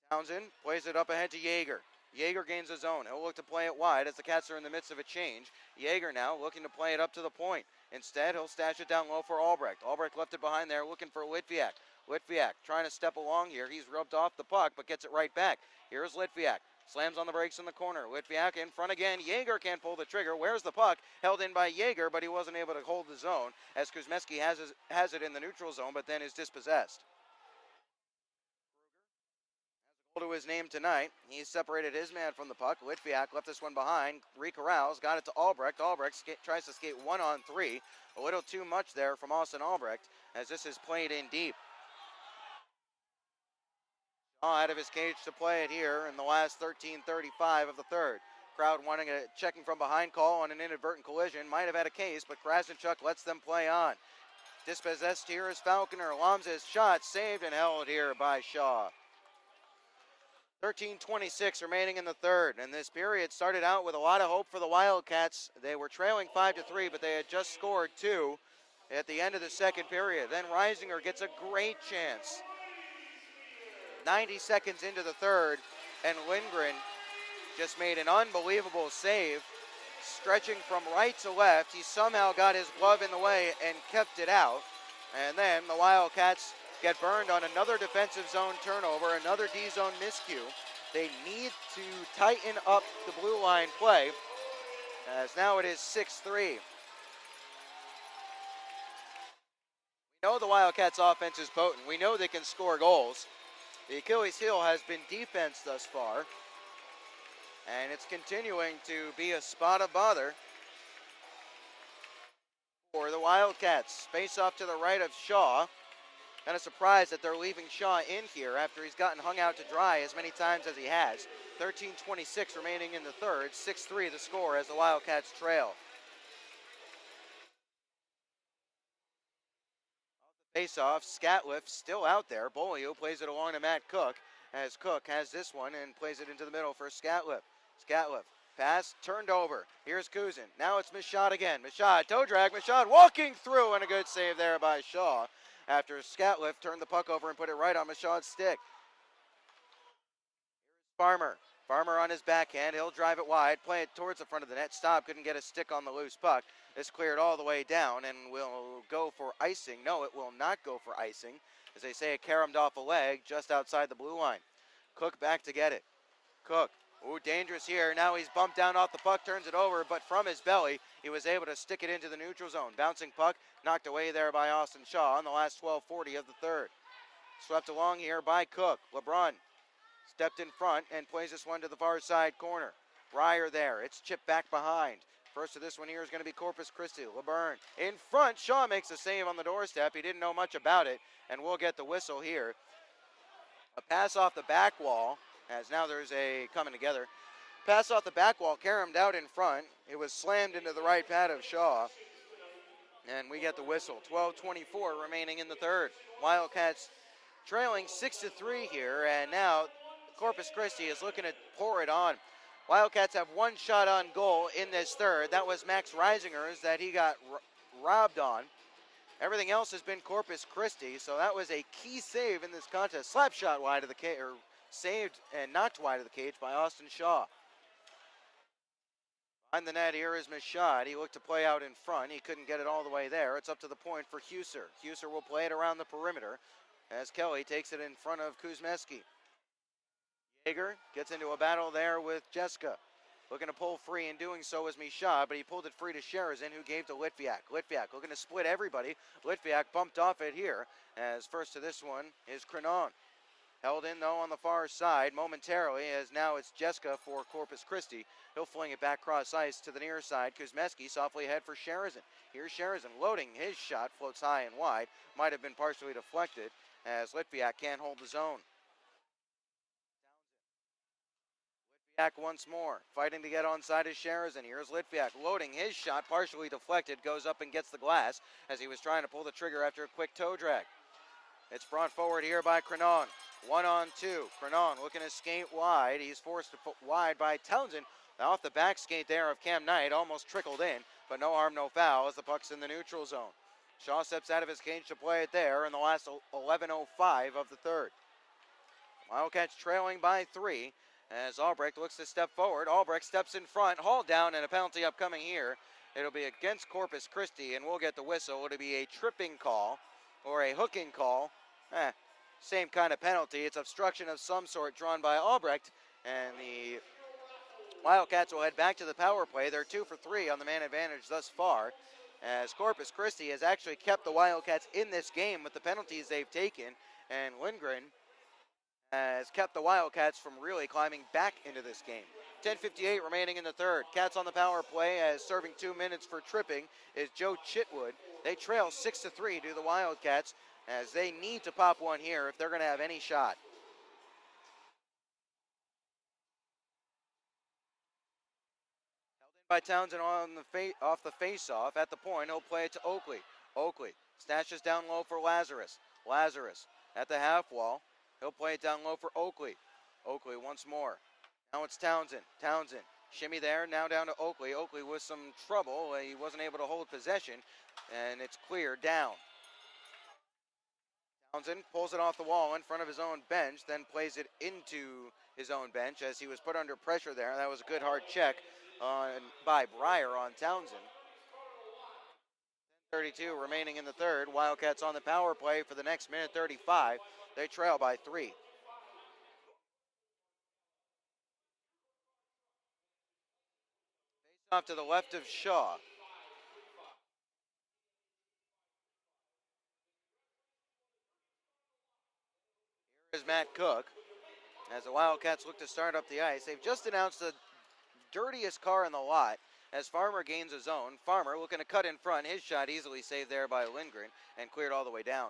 [SPEAKER 1] Townsend plays it up ahead to Yeager. Yeager gains his own. He'll look to play it wide as the Cats are in the midst of a change. Yeager now looking to play it up to the point. Instead, he'll stash it down low for Albrecht. Albrecht left it behind there looking for Litviak. Litviak trying to step along here. He's rubbed off the puck but gets it right back. Here's Litviak. Slams on the brakes in the corner. Litviak in front again. Yeager can't pull the trigger. Where's the puck? Held in by Yeager, but he wasn't able to hold the zone as Kuzmeski has it in the neutral zone, but then is dispossessed. Kruger has a goal to his name tonight. He's separated his man from the puck. Litviak left this one behind. Recorrals got it to Albrecht. Albrecht tries to skate 1-on-3. A little too much there from Austin Albrecht as this is played in deep. Out of his cage to play it here in the last 13:35 of the third. Crowd wanting a checking from behind call on an inadvertent collision. Might have had a case, but Krasnichuk lets them play on. Dispossessed here is Falconer. Lom's shot saved and held here by Shaw. 13:26 remaining in the third, and this period started out with a lot of hope for the Wildcats. They were trailing 5-3, but they had just scored 2 at the end of the second period. Then Reisinger gets a great chance. 90 seconds into the third, and Lindgren just made an unbelievable save. Stretching from right to left, he somehow got his glove in the way and kept it out. And then the Wildcats get burned on another defensive zone turnover, another D-zone miscue. They need to tighten up the blue line play, as now it is 6-3. We know the Wildcats' offense is potent. We know they can score goals. The Achilles heel has been defense thus far, and it's continuing to be a spot of bother for the Wildcats. Face off to the right of Shaw. Kind of surprised that they're leaving Shaw in here after he's gotten hung out to dry as many times as he has. 13:26 remaining in the third. 6-3 the score as the Wildcats trail. Face-off, Scatliff still out there. Bolio plays it along to Matt Cook as Cook has this one and plays it into the middle for Scatliff. Scatliff, pass, turned over. Here's Kuzin. Now it's Michaud again. Michaud, toe drag, Michaud walking through, and a good save there by Shaw after Scatliff turned the puck over and put it right on Michaud's stick. Farmer. Farmer on his backhand. He'll drive it wide, play it towards the front of the net. Stop, couldn't get a stick on the loose puck. It's cleared all the way down and will go for icing. No, it will not go for icing. As they say, it caromed off a leg just outside the blue line. Cook back to get it. Cook. Ooh, dangerous here. Now he's bumped down off the puck, turns it over, but from his belly, he was able to stick it into the neutral zone. Bouncing puck, knocked away there by Austin Shaw on the last 12:40 of the third. Swept along here by Cook. LeBrun stepped in front and plays this one to the far side corner. Breyer there. It's chipped back behind. First of this one here is going to be Corpus Christi. LeBurn in front. Shaw makes a save on the doorstep. He didn't know much about it, and we'll get the whistle here. A pass off the back wall, as now there's a coming together. Pass off the back wall, caromed out in front. It was slammed into the right pad of Shaw, and we get the whistle. 12:24 remaining in the third. Wildcats trailing 6-3 here, and now Corpus Christi is looking to pour it on. Wildcats have one shot on goal in this third. That was Max Reisinger's that he got robbed on. Everything else has been Corpus Christi, so that was a key save in this contest. Slap shot wide of the cage, or saved and knocked wide of the cage by Austin Shaw. Behind the net here is Michaud. He looked to play out in front. He couldn't get it all the way there. It's up to the point for Huser. Huser will play it around the perimeter as Kelly takes it in front of Kuzmeski. Yeager gets into a battle there with Jessica. Looking to pull free, and doing so is Michaud, but he pulled it free to Sherazin, who gave to Litviak. Litviak looking to split everybody. Litviak bumped off it here, as first to this one is Crenon. Held in, though, on the far side momentarily, as now it's Jessica for Corpus Christi. He'll fling it back cross ice to the near side. Kuzmeski softly ahead for Sherazin. Here's Sherazin loading his shot, floats high and wide. Might have been partially deflected, as Litviak can't hold the zone. Litviak once more, fighting to get onside is Sherazin. Here's Litviak loading his shot, partially deflected, goes up and gets the glass as he was trying to pull the trigger after a quick toe drag. It's brought forward here by Crenon. 1-on-2. Crenon looking to skate wide. He's forced to put wide by Townsend. Off the back skate there of Cam Knight, almost trickled in, but no harm, no foul as the puck's in the neutral zone. Shaw steps out of his cage to play it there in the last 11:05 of the third. Wildcats trailing by 3 as Albrecht looks to step forward. Albrecht steps in front, hauled down, and a penalty upcoming here. It'll be against Corpus Christi, and we'll get the whistle. It'll be a tripping call or a hooking call. Same kind of penalty. It's obstruction of some sort drawn by Albrecht, and the Wildcats will head back to the power play. They're 2 for 3 on the man advantage thus far, as Corpus Christi has actually kept the Wildcats in this game with the penalties they've taken, and Lindgren has kept the Wildcats from really climbing back into this game. 10:58 remaining in the third. Cats on the power play, as serving 2 minutes for tripping is Joe Chitwood. They trail 6-3 to the Wildcats, as they need to pop one here if they're going to have any shot. Held in by Townsend on the off the face-off. At the point, he'll play it to Oakley. Oakley snatches down low for Lazarus. Lazarus at the half wall. He'll play it down low for Oakley. Oakley once more. Now it's Townsend. Townsend. Shimmy there, now down to Oakley. Oakley with some trouble. He wasn't able to hold possession, and it's cleared down. Townsend pulls it off the wall in front of his own bench, then plays it into his own bench as he was put under pressure there. That was a good hard check by Breyer on Townsend. 32 remaining in the third. Wildcats on the power play for the next minute 35. They trail by 3. Face off to the left of Shaw. Here is Matt Cook as the Wildcats look to start up the ice. They've just announced the dirtiest car in the lot as Farmer gains his own. Farmer looking to cut in front. His shot easily saved there by Lindgren and cleared all the way down.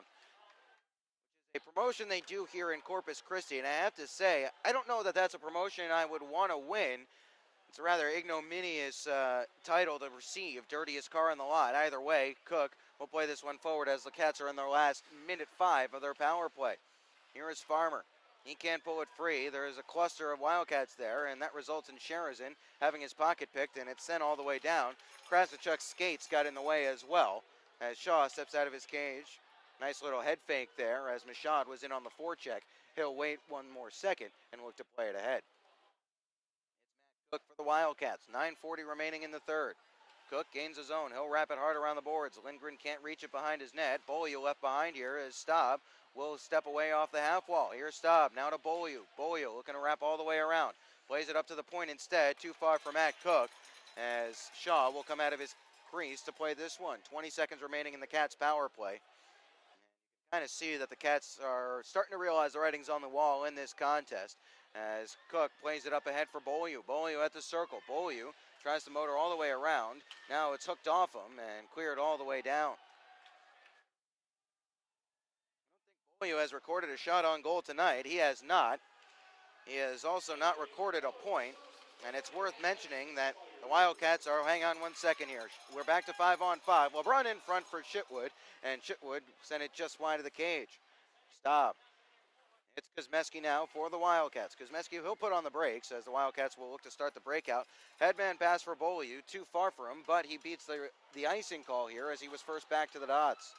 [SPEAKER 1] A promotion they do here in Corpus Christi, and I have to say, I don't know that that's a promotion I would want to win. It's a rather ignominious title to receive, dirtiest car in the lot. Either way, Cook will play this one forward as the Cats are in their last minute 5 of their power play. Here is Farmer. He can't pull it free. There is a cluster of Wildcats there, and that results in Sherazin having his pocket picked, and it's sent all the way down. Krasnichuk's skates got in the way as well as Shaw steps out of his cage. Nice little head fake there as Mashad was in on the forecheck. He'll wait one more second and look to play it ahead. Cook for the Wildcats. 9:40 remaining in the third. Cook gains his own. He'll wrap it hard around the boards. Lindgren can't reach it behind his net. Beaulieu left behind here as Staub will step away off the half wall. Here's Staub. Now to Beaulieu. Beaulieu looking to wrap all the way around. Plays it up to the point instead. Too far for Matt Cook as Shaw will come out of his crease to play this one. 20 seconds remaining in the Cats' power play. Kind of see that the Cats are starting to realize the writing's on the wall in this contest as Cook plays it up ahead for Beaulieu. Beaulieu at the circle. Beaulieu tries to motor all the way around. Now it's hooked off him and cleared all the way down. I don't think Beaulieu has recorded a shot on goal tonight. He has not. He has also not recorded a point. And it's worth mentioning that the Wildcats are, hang on one second here. We're back to 5-on-5. LeBron in front for Chitwood, and Chitwood sent it just wide of the cage. Stop. It's Kuzmeski now for the Wildcats. Kuzmeski, he'll put on the brakes as the Wildcats will look to start the breakout. Headman pass for Beaulieu, too far for him, but he beats the icing call here as he was first back to the dots.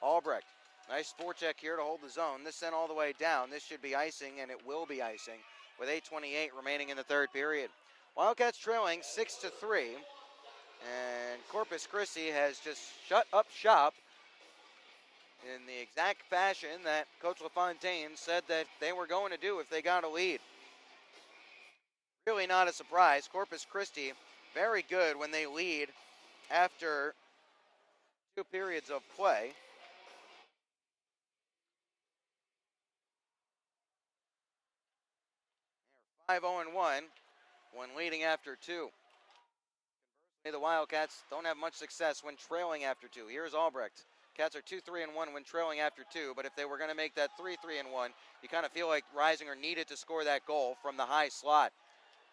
[SPEAKER 1] Albrecht, nice forecheck here to hold the zone. This sent all the way down. This should be icing, and it will be icing with 8:28 remaining in the third period. Wildcats trailing 6-3, and Corpus Christi has just shut up shop in the exact fashion that Coach LaFontaine said that they were going to do if they got a lead. Really not a surprise. Corpus Christi, very good when they lead after 2 periods of play. 5-0-1 when leading after 2. Conversely, the Wildcats don't have much success when trailing after 2. Here's Albrecht. Cats are 2-3-1 when trailing after 2, but if they were going to make that 3-3-1, you kind of feel like Reisinger needed to score that goal from the high slot.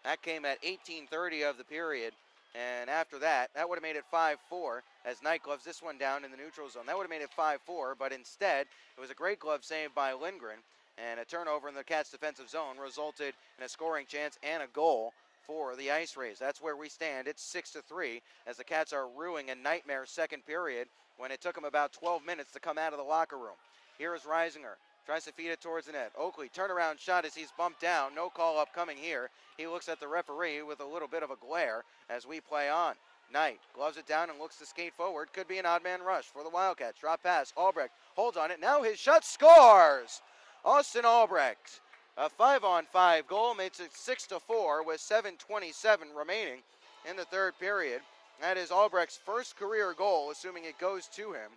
[SPEAKER 1] That came at 18:30 of the period, and after that, that would have made it 5-4 as Knight gloves this one down in the neutral zone. That would have made it 5-4, but instead, it was a great glove save by Lindgren, and a turnover in the Cats' defensive zone resulted in a scoring chance and a goal for the Ice Rays. That's where we stand. It's 6-3 as the Cats are ruining a nightmare second period when it took them about 12 minutes to come out of the locker room. Here is Reisinger. Tries to feed it towards the net. Oakley, turnaround shot as he's bumped down. No call up coming here. He looks at the referee with a little bit of a glare as we play on. Knight gloves it down and looks to skate forward. Could be an odd man rush for the Wildcats. Drop pass. Albrecht holds on it. Now his shot scores! Austin Albrecht. A 5-on-5 goal makes it 6-4 with 7:27 remaining in the third period. That is Albrecht's first career goal, assuming it goes to him.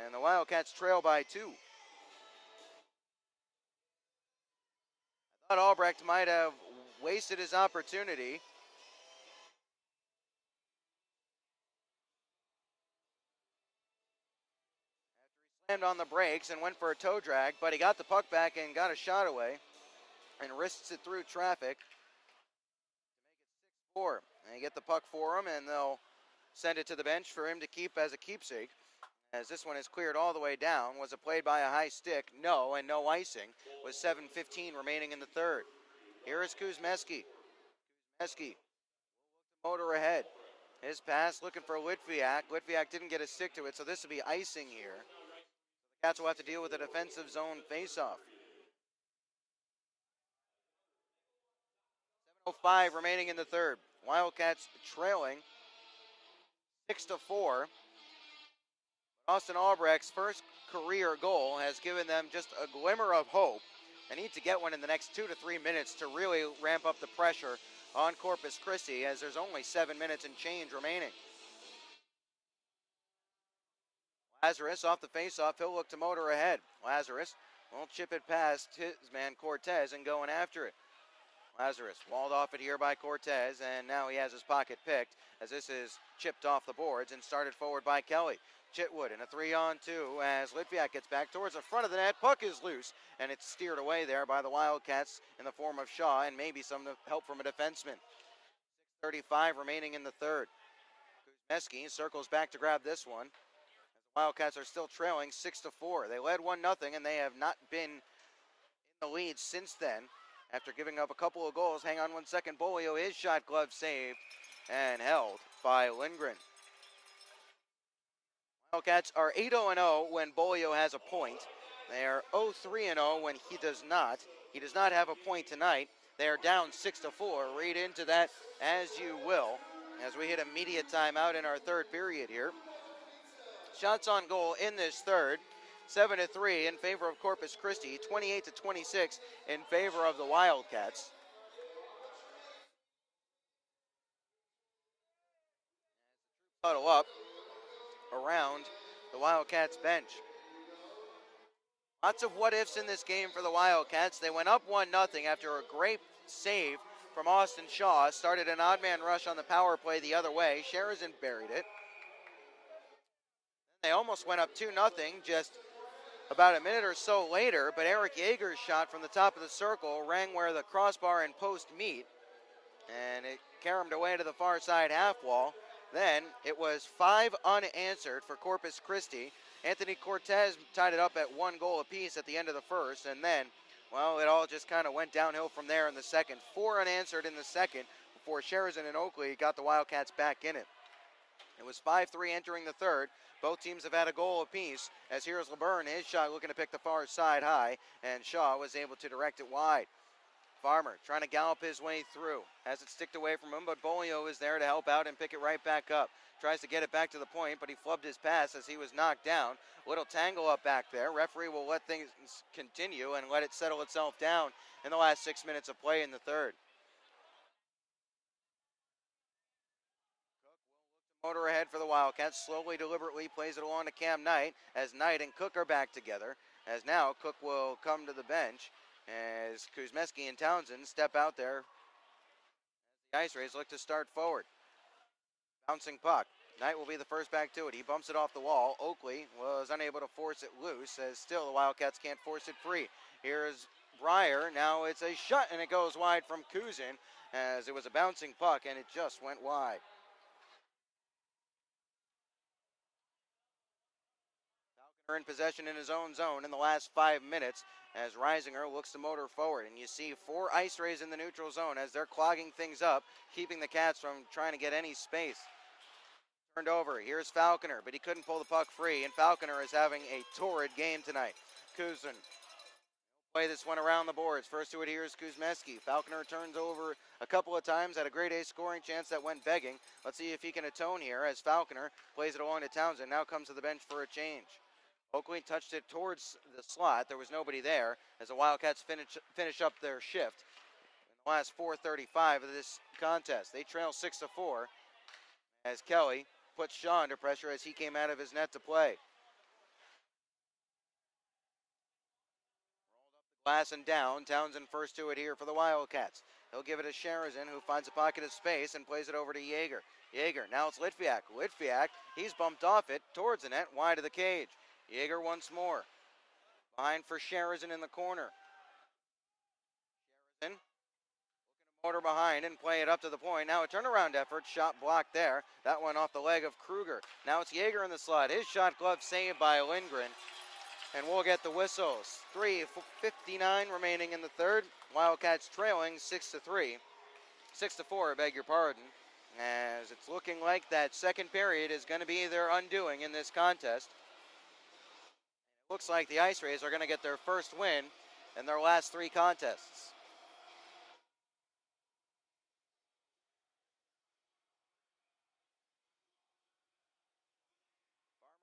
[SPEAKER 1] And the Wildcats trail by 2. I thought Albrecht might have wasted his opportunity. After he slammed on the brakes and went for a toe drag, but he got the puck back and got a shot away and risks it through traffic to make it 6-4. And they get the puck for him, and they'll send it to the bench for him to keep as a keepsake. As this one is cleared all the way down. Was it played by a high stick? No, and no icing. With 7:15 remaining in the third. Here is Kuzmeski. Kuzmeski motor ahead. His pass looking for Litviak. Litviak didn't get a stick to it, so this will be icing here. The Cats will have to deal with a defensive zone faceoff. 7:05 remaining in the third. Wildcats trailing 6-4. Austin Albrecht's first career goal has given them just a glimmer of hope. They need to get one in the next 2 to 3 minutes to really ramp up the pressure on Corpus Christi, as there's only 7 minutes and change remaining. Lazarus off the faceoff. He'll look to motor ahead. Lazarus won't chip it past his man Cortez and going after it. Lazarus walled off it here by Cortez, and now he has his pocket picked as this is chipped off the boards and started forward by Kelly. Chitwood in a 3-on-2 as Litviak gets back towards the front of the net. Puck is loose, and it's steered away there by the Wildcats in the form of Shaw and maybe some help from a defenseman. 6:35 remaining in the third. Kuzmeski circles back to grab this one. The Wildcats are still trailing 6-4. They led 1-0, and they have not been in the lead since then. After giving up a couple of goals, hang on 1 second. Bolio, his shot glove saved and held by Lindgren. Wildcats are 8-0 when Bolio has a point. They are 0-3-0 when he does not. He does not have a point tonight. They are down 6-4. Read into that as you will, as we hit a media timeout in our third period here. Shots on goal in this third. 7-3 in favor of Corpus Christi, 28-26 in favor of the Wildcats. Huddle up around the Wildcats bench. Lots of what-ifs in this game for the Wildcats. They went up 1-0 after a great save from Austin Shaw. Started an odd-man rush on the power play the other way. Sherazin buried it. They almost went up 2-0 just about a minute or so later, but Eric Yeager's shot from the top of the circle rang where the crossbar and post meet, and it caromed away to the far side half wall. Then it was 5 unanswered for Corpus Christi. Anthony Cortez tied it up at 1 goal apiece at the end of the first, and then, well, it all just kind of went downhill from there in the second. 4 unanswered in the second before Sherazin and Oakley got the Wildcats back in it. It was 5-3 entering the third. Both teams have had a goal apiece, as here's LeBurn, his shot looking to pick the far side high, and Shaw was able to direct it wide. Farmer trying to gallop his way through. Has it sticked away from him, but Bolio is there to help out and pick it right back up. Tries to get it back to the point, but he flubbed his pass as he was knocked down. Little tangle up back there. Referee will let things continue and let it settle itself down in the last 6 minutes of play in the third. Motor ahead for the Wildcats, slowly, deliberately plays it along to Cam Knight as Knight and Cook are back together. As now Cook will come to the bench as Kuzmeski and Townsend step out there. The Ice Rays look to start forward. Bouncing puck. Knight will be the first back to it. He bumps it off the wall. Oakley was unable to force it loose as still the Wildcats can't force it free. Here's Breyer. Now it's a shot and it goes wide from Kuzin as it was a bouncing puck and it just went wide. In possession in his own zone in the last 5 minutes as Reisinger looks to motor forward, and you see 4 Ice Rays in the neutral zone as they're clogging things up, keeping the Cats from trying to get any space. Turned over, here's Falconer, but he couldn't pull the puck free, and Falconer is having a torrid game tonight. Kuzin play this one around the boards. First to it here is Kuzmeski. Falconer turns over a couple of times, had a grade A scoring chance that went begging. Let's see if he can atone here as Falconer plays it along to Townsend, now comes to the bench for a change. Oakley touched it towards the slot. There was nobody there as the Wildcats finish up their shift in the last 4:35 of this contest. They trail 6-4 as Kelly puts Shaw under pressure as he came out of his net to play. Rolled up the glass and down. Townsend first to it here for the Wildcats. He'll give it to Sherazin, who finds a pocket of space and plays it over to Yeager. Yeager, now it's Litviak. Litviak, he's bumped off it towards the net, wide of the cage. Yeager once more. Behind for Sherazin in the corner. Sherazin looking to motor behind and play it up to the point. Now a turnaround effort. Shot blocked there. That one off the leg of Kruger. Now it's Yeager in the slot. His shot glove saved by Lindgren. And we'll get the whistles. 3:59 remaining in the third. Wildcats trailing 6-3. 6-4, I beg your pardon. As it's looking like that second period is going to be their undoing in this contest. Looks like the Ice Rays are going to get their first win in their last 3 contests.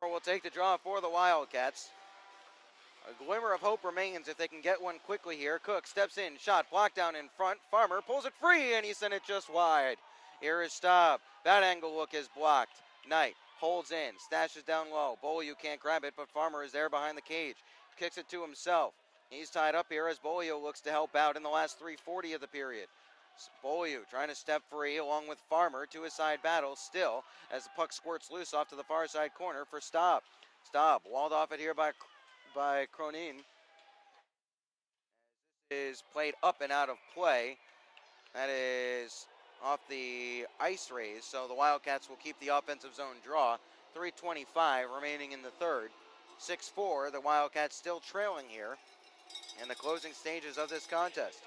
[SPEAKER 1] Farmer will take the draw for the Wildcats. A glimmer of hope remains if they can get one quickly here. Cook steps in, shot blocked down in front. Farmer pulls it free and he sent it just wide. Here is Staub. That angle look is blocked. Knight holds in, stashes down low. Bolio can't grab it, but Farmer is there behind the cage. Kicks it to himself. He's tied up here as Bolio looks to help out in the last 3:40 of the period. Bolio trying to step free along with Farmer to his side battle still as the puck squirts loose off to the far side corner for Staub. Staub walled off it here by Cronin. Is played up and out of play. That is off the ice raise, so the Wildcats will keep the offensive zone draw. 3:25 remaining in the third. 6-4, the Wildcats still trailing here in the closing stages of this contest.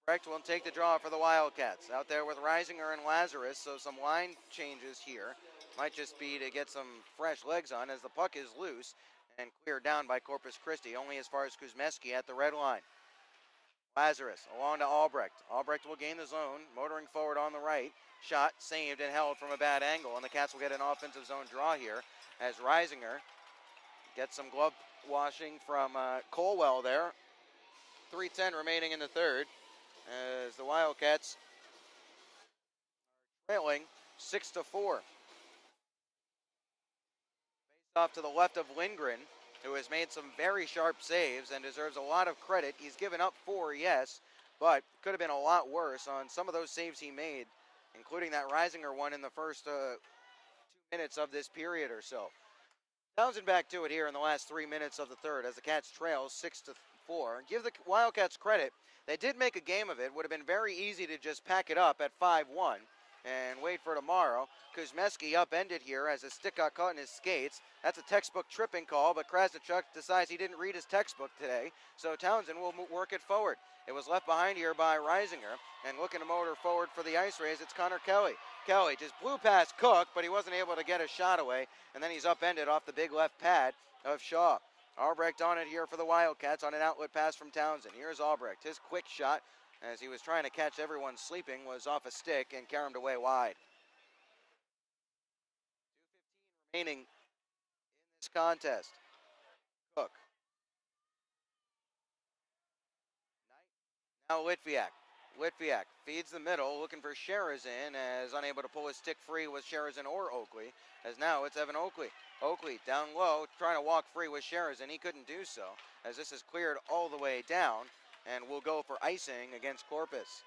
[SPEAKER 1] Albrecht will take the draw for the Wildcats. Out there with Reisinger and Lazarus, so some line changes here. Might just be to get some fresh legs on as the puck is loose and cleared down by Corpus Christi, only as far as Kuzmeski at the red line. Lazarus along to Albrecht. Albrecht will gain the zone, motoring forward on the right. Shot saved and held from a bad angle, and the Cats will get an offensive zone draw here as Reisinger gets some glove washing from Colwell there. 3:10 remaining in the third as the Wildcats are trailing 6-4. Face off to the left of Lindgren, who has made some very sharp saves and deserves a lot of credit. He's given up 4, yes, but could have been a lot worse on some of those saves he made, including that Reisinger one in the first 2 minutes of this period or so. Townsend back to it here in the last 3 minutes of the third as the Cats trail 6-4. Give the Wildcats credit. They did make a game of it. Would have been very easy to just pack it up at 5-1 and wait for tomorrow. Kuzmeski upended here as his stick got caught in his skates. That's a textbook tripping call, but Krasnichuk decides he didn't read his textbook today, so Townsend will work it forward. It was left behind here by Reisinger, and looking to motor forward for the ice raise, it's Connor Kelly. Kelly just blew past Cook, but he wasn't able to get a shot away, and then he's upended off the big left pad of Shaw. Albrecht on it here for the Wildcats on an outlet pass from Townsend. Here's Albrecht. His quick shot, as he was trying to catch everyone sleeping, was off a stick and carried away wide. 2:15 remaining in this contest. Cook. Now Litviak. Litviak feeds the middle, looking for Sherazin, as unable to pull his stick free was Sherazin or Oakley, as now it's Evan Oakley. Oakley down low, trying to walk free with Sherazin. He couldn't do so, as this is cleared all the way down, and will go for icing against Corpus.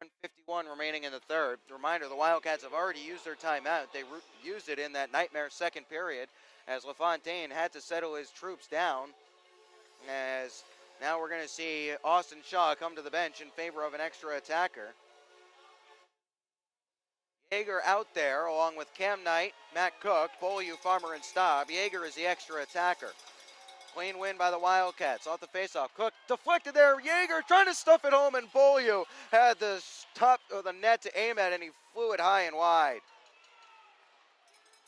[SPEAKER 1] 1:51 remaining in the third. Reminder, the Wildcats have already used their timeout. They used it in that nightmare second period, as LaFontaine had to settle his troops down, as now we're going to see Austin Shaw come to the bench in favor of an extra attacker. Yeager out there along with Cam Knight, Matt Cook, Bolio, Farmer, and Staub. Yeager is the extra attacker. Clean win by the Wildcats off the faceoff. Cook deflected there. Yeager trying to stuff it home, and Bolio had the top of the net to aim at, and he flew it high and wide.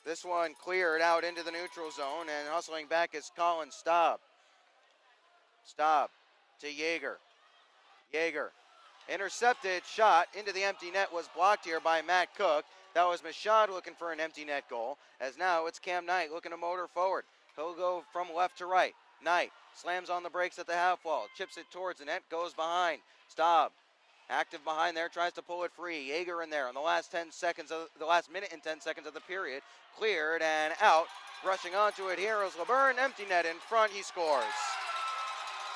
[SPEAKER 1] This one cleared out into the neutral zone, and hustling back is Colin Staub. Staub to Yeager. Yeager. Intercepted shot into the empty net was blocked here by Matt Cook. That was Mashad looking for an empty net goal, as now it's Cam Knight looking to motor forward. He'll go from left to right. Knight slams on the brakes at the half wall, chips it towards the net, goes behind. Staub active behind there, tries to pull it free. Yeager in there in the last minute and 10 seconds of the period. Cleared and out. Rushing onto it here is LeBurn. Empty net in front, he scores.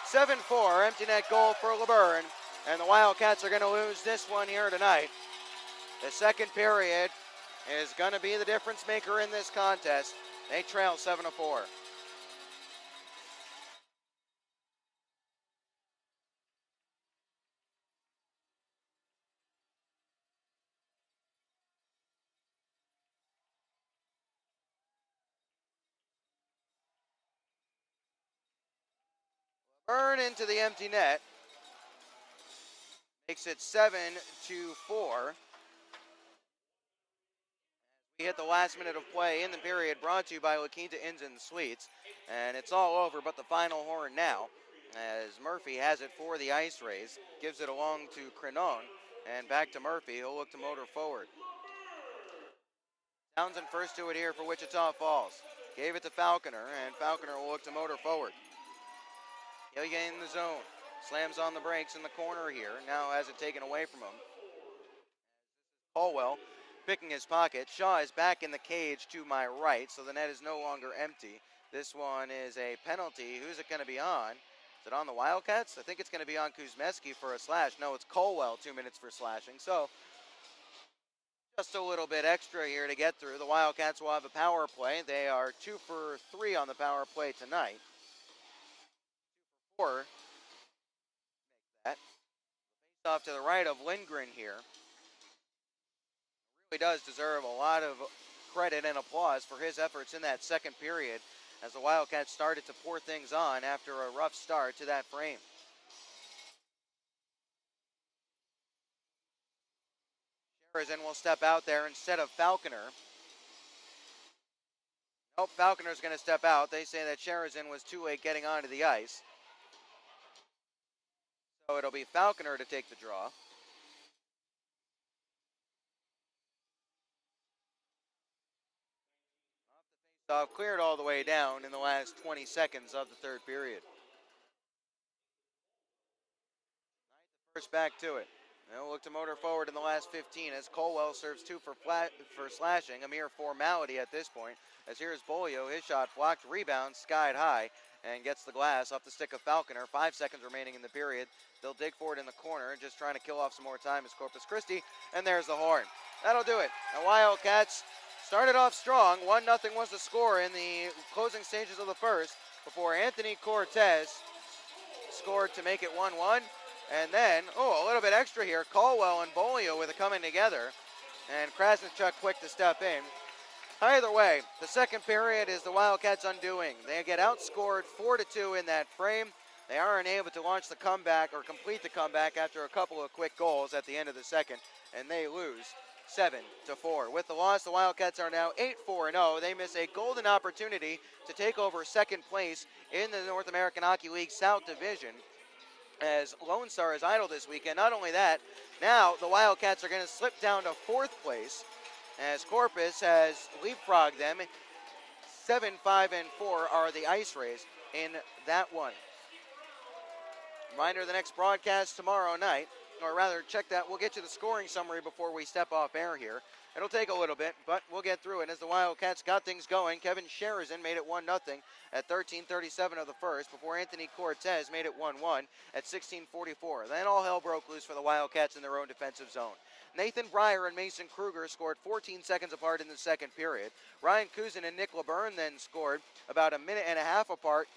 [SPEAKER 1] 7-4, empty net goal for LeBurn, and the Wildcats are going to lose this one here tonight. The second period is going to be the difference maker in this contest. They trail 7-4. Burn into the empty net. Makes it 7-4. We hit the last minute of play in the period, brought to you by La Quinta Inns and Suites. And it's all over but the final horn now, as Murphy has it for the ice raise. Gives it along to Crenon, and back to Murphy. He'll look to motor forward. Townsend first to it here for Wichita Falls. Gave it to Falconer, and Falconer will look to motor forward. He'll get in the zone. Slams on the brakes in the corner here. Now has it taken away from him. Caldwell picking his pocket. Shaw is back in the cage to my right, so the net is no longer empty. This one is a penalty. Who's it going to be on? Is it on the Wildcats? I think it's going to be on Kuzmeski for a slash. No, it's Caldwell, 2 minutes for slashing. So just a little bit extra here to get through. The Wildcats will have a power play. They are 2 for 3 on the power play tonight. 4. That. Face off to the right of Lindgren here. Really does deserve a lot of credit and applause for his efforts in that second period as the Wildcats started to pour things on after a rough start to that frame. Sherazin will step out there instead of Falconer. Nope, Falconer's going to step out. They say that Sherazin was too late getting onto the ice. So it'll be Falconer to take the draw. Cleared all the way down in the last 20 seconds of the third period. First back to it. They'll look to motor forward in the last 15 as Caldwell serves 2 for slashing, a mere formality at this point. As here's Bolio, his shot blocked, rebound, skied high, and gets the glass off the stick of Falconer. 5 seconds remaining in the period. They'll dig for it in the corner, just trying to kill off some more time as Corpus Christi, and there's the horn. That'll do it. The Wildcats started off strong. 1-0 was the score in the closing stages of the first before Anthony Cortez scored to make it 1-1. And then, a little bit extra here. Caldwell and Bolio with it coming together. And Krasnichuk quick to step in. Either way, the second period is the Wildcats' undoing. They get outscored 4-2 in that frame. They aren't able to launch the comeback or complete the comeback after a couple of quick goals at the end of the second. And they lose 7-4. With the loss, the Wildcats are now 8-4-0. They miss a golden opportunity to take over second place in the North American Hockey League South Division, as Lone Star is idle this weekend. Not only that, now the Wildcats are going to slip down to 4th place as Corpus has leapfrogged them. 7-5-4 are the Ice Rays in that one. Reminder, the next broadcast tomorrow night, or rather check that. We'll get you the scoring summary before we step off air here. It'll take a little bit, but we'll get through it. As the Wildcats got things going, Kevin Sherazin made it 1-0 at 13:37 of the first before Anthony Cortez made it 1-1 at 16:44. Then all hell broke loose for the Wildcats in their own defensive zone. Nathan Breyer and Mason Kruger scored 14 seconds apart in the second period. Ryan Kuzin and Nick LeBurn then scored about a minute and a half apart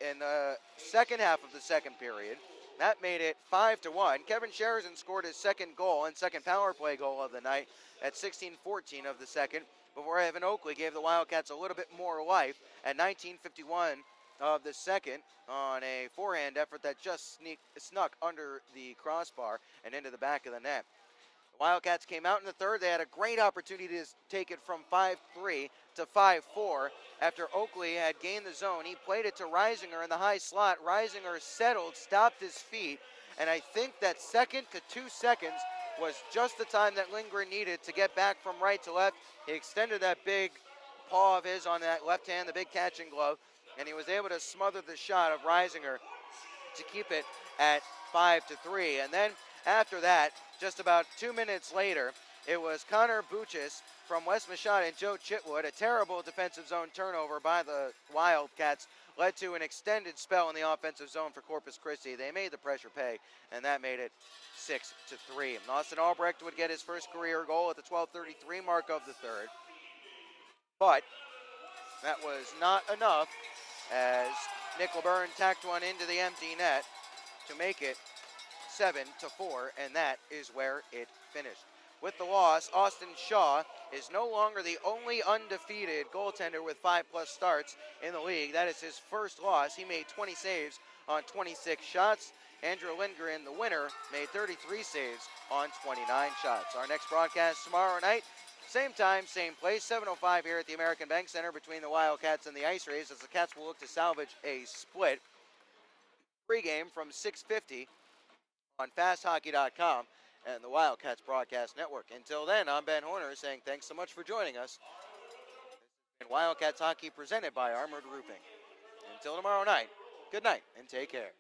[SPEAKER 1] in the second half of the second period. That made it 5-1. Kevin Sherazin scored his second goal and second power play goal of the night at 16:14 of the second before Evan Oakley gave the Wildcats a little bit more life at 19:51 of the second on a forehand effort that just snuck under the crossbar and into the back of the net. The Wildcats came out in the third. They had a great opportunity to take it from 5-3 to 5-4 after Oakley had gained the zone. He played it to Reisinger in the high slot. Reisinger settled, stopped his feet, and I think that 2 to 2 seconds was just the time that Lindgren needed to get back from right to left. He extended that big paw of his on that left hand, the big catching glove, and he was able to smother the shot of Reisinger to keep it at 5-3. And then after that, just about 2 minutes later, it was Connor Buchis from West Machada and Joe Chitwood. A terrible defensive zone turnover by the Wildcats led to an extended spell in the offensive zone for Corpus Christi. They made the pressure pay, and that made it 6-3. Austin Albrecht would get his first career goal at the 12:33 mark of the third. But that was not enough as Nick LeBurn tacked one into the empty net to make it 7-4, and that is where it finished. With the loss, Austin Shaw is no longer the only undefeated goaltender with 5+ starts in the league. That is his first loss. He made 20 saves on 26 shots. Andrew Lindgren, the winner, made 33 saves on 29 shots. Our next broadcast tomorrow night, same time, same place, 7:05 here at the American Bank Center between the Wildcats and the Ice Rays, as the Cats will look to salvage a split. Pre-game from 6:50 on FastHockey.com and the Wildcats Broadcast Network. Until then, I'm Ben Horner saying thanks so much for joining us. And Wildcats Hockey presented by Armored Roofing. Until tomorrow night, good night and take care.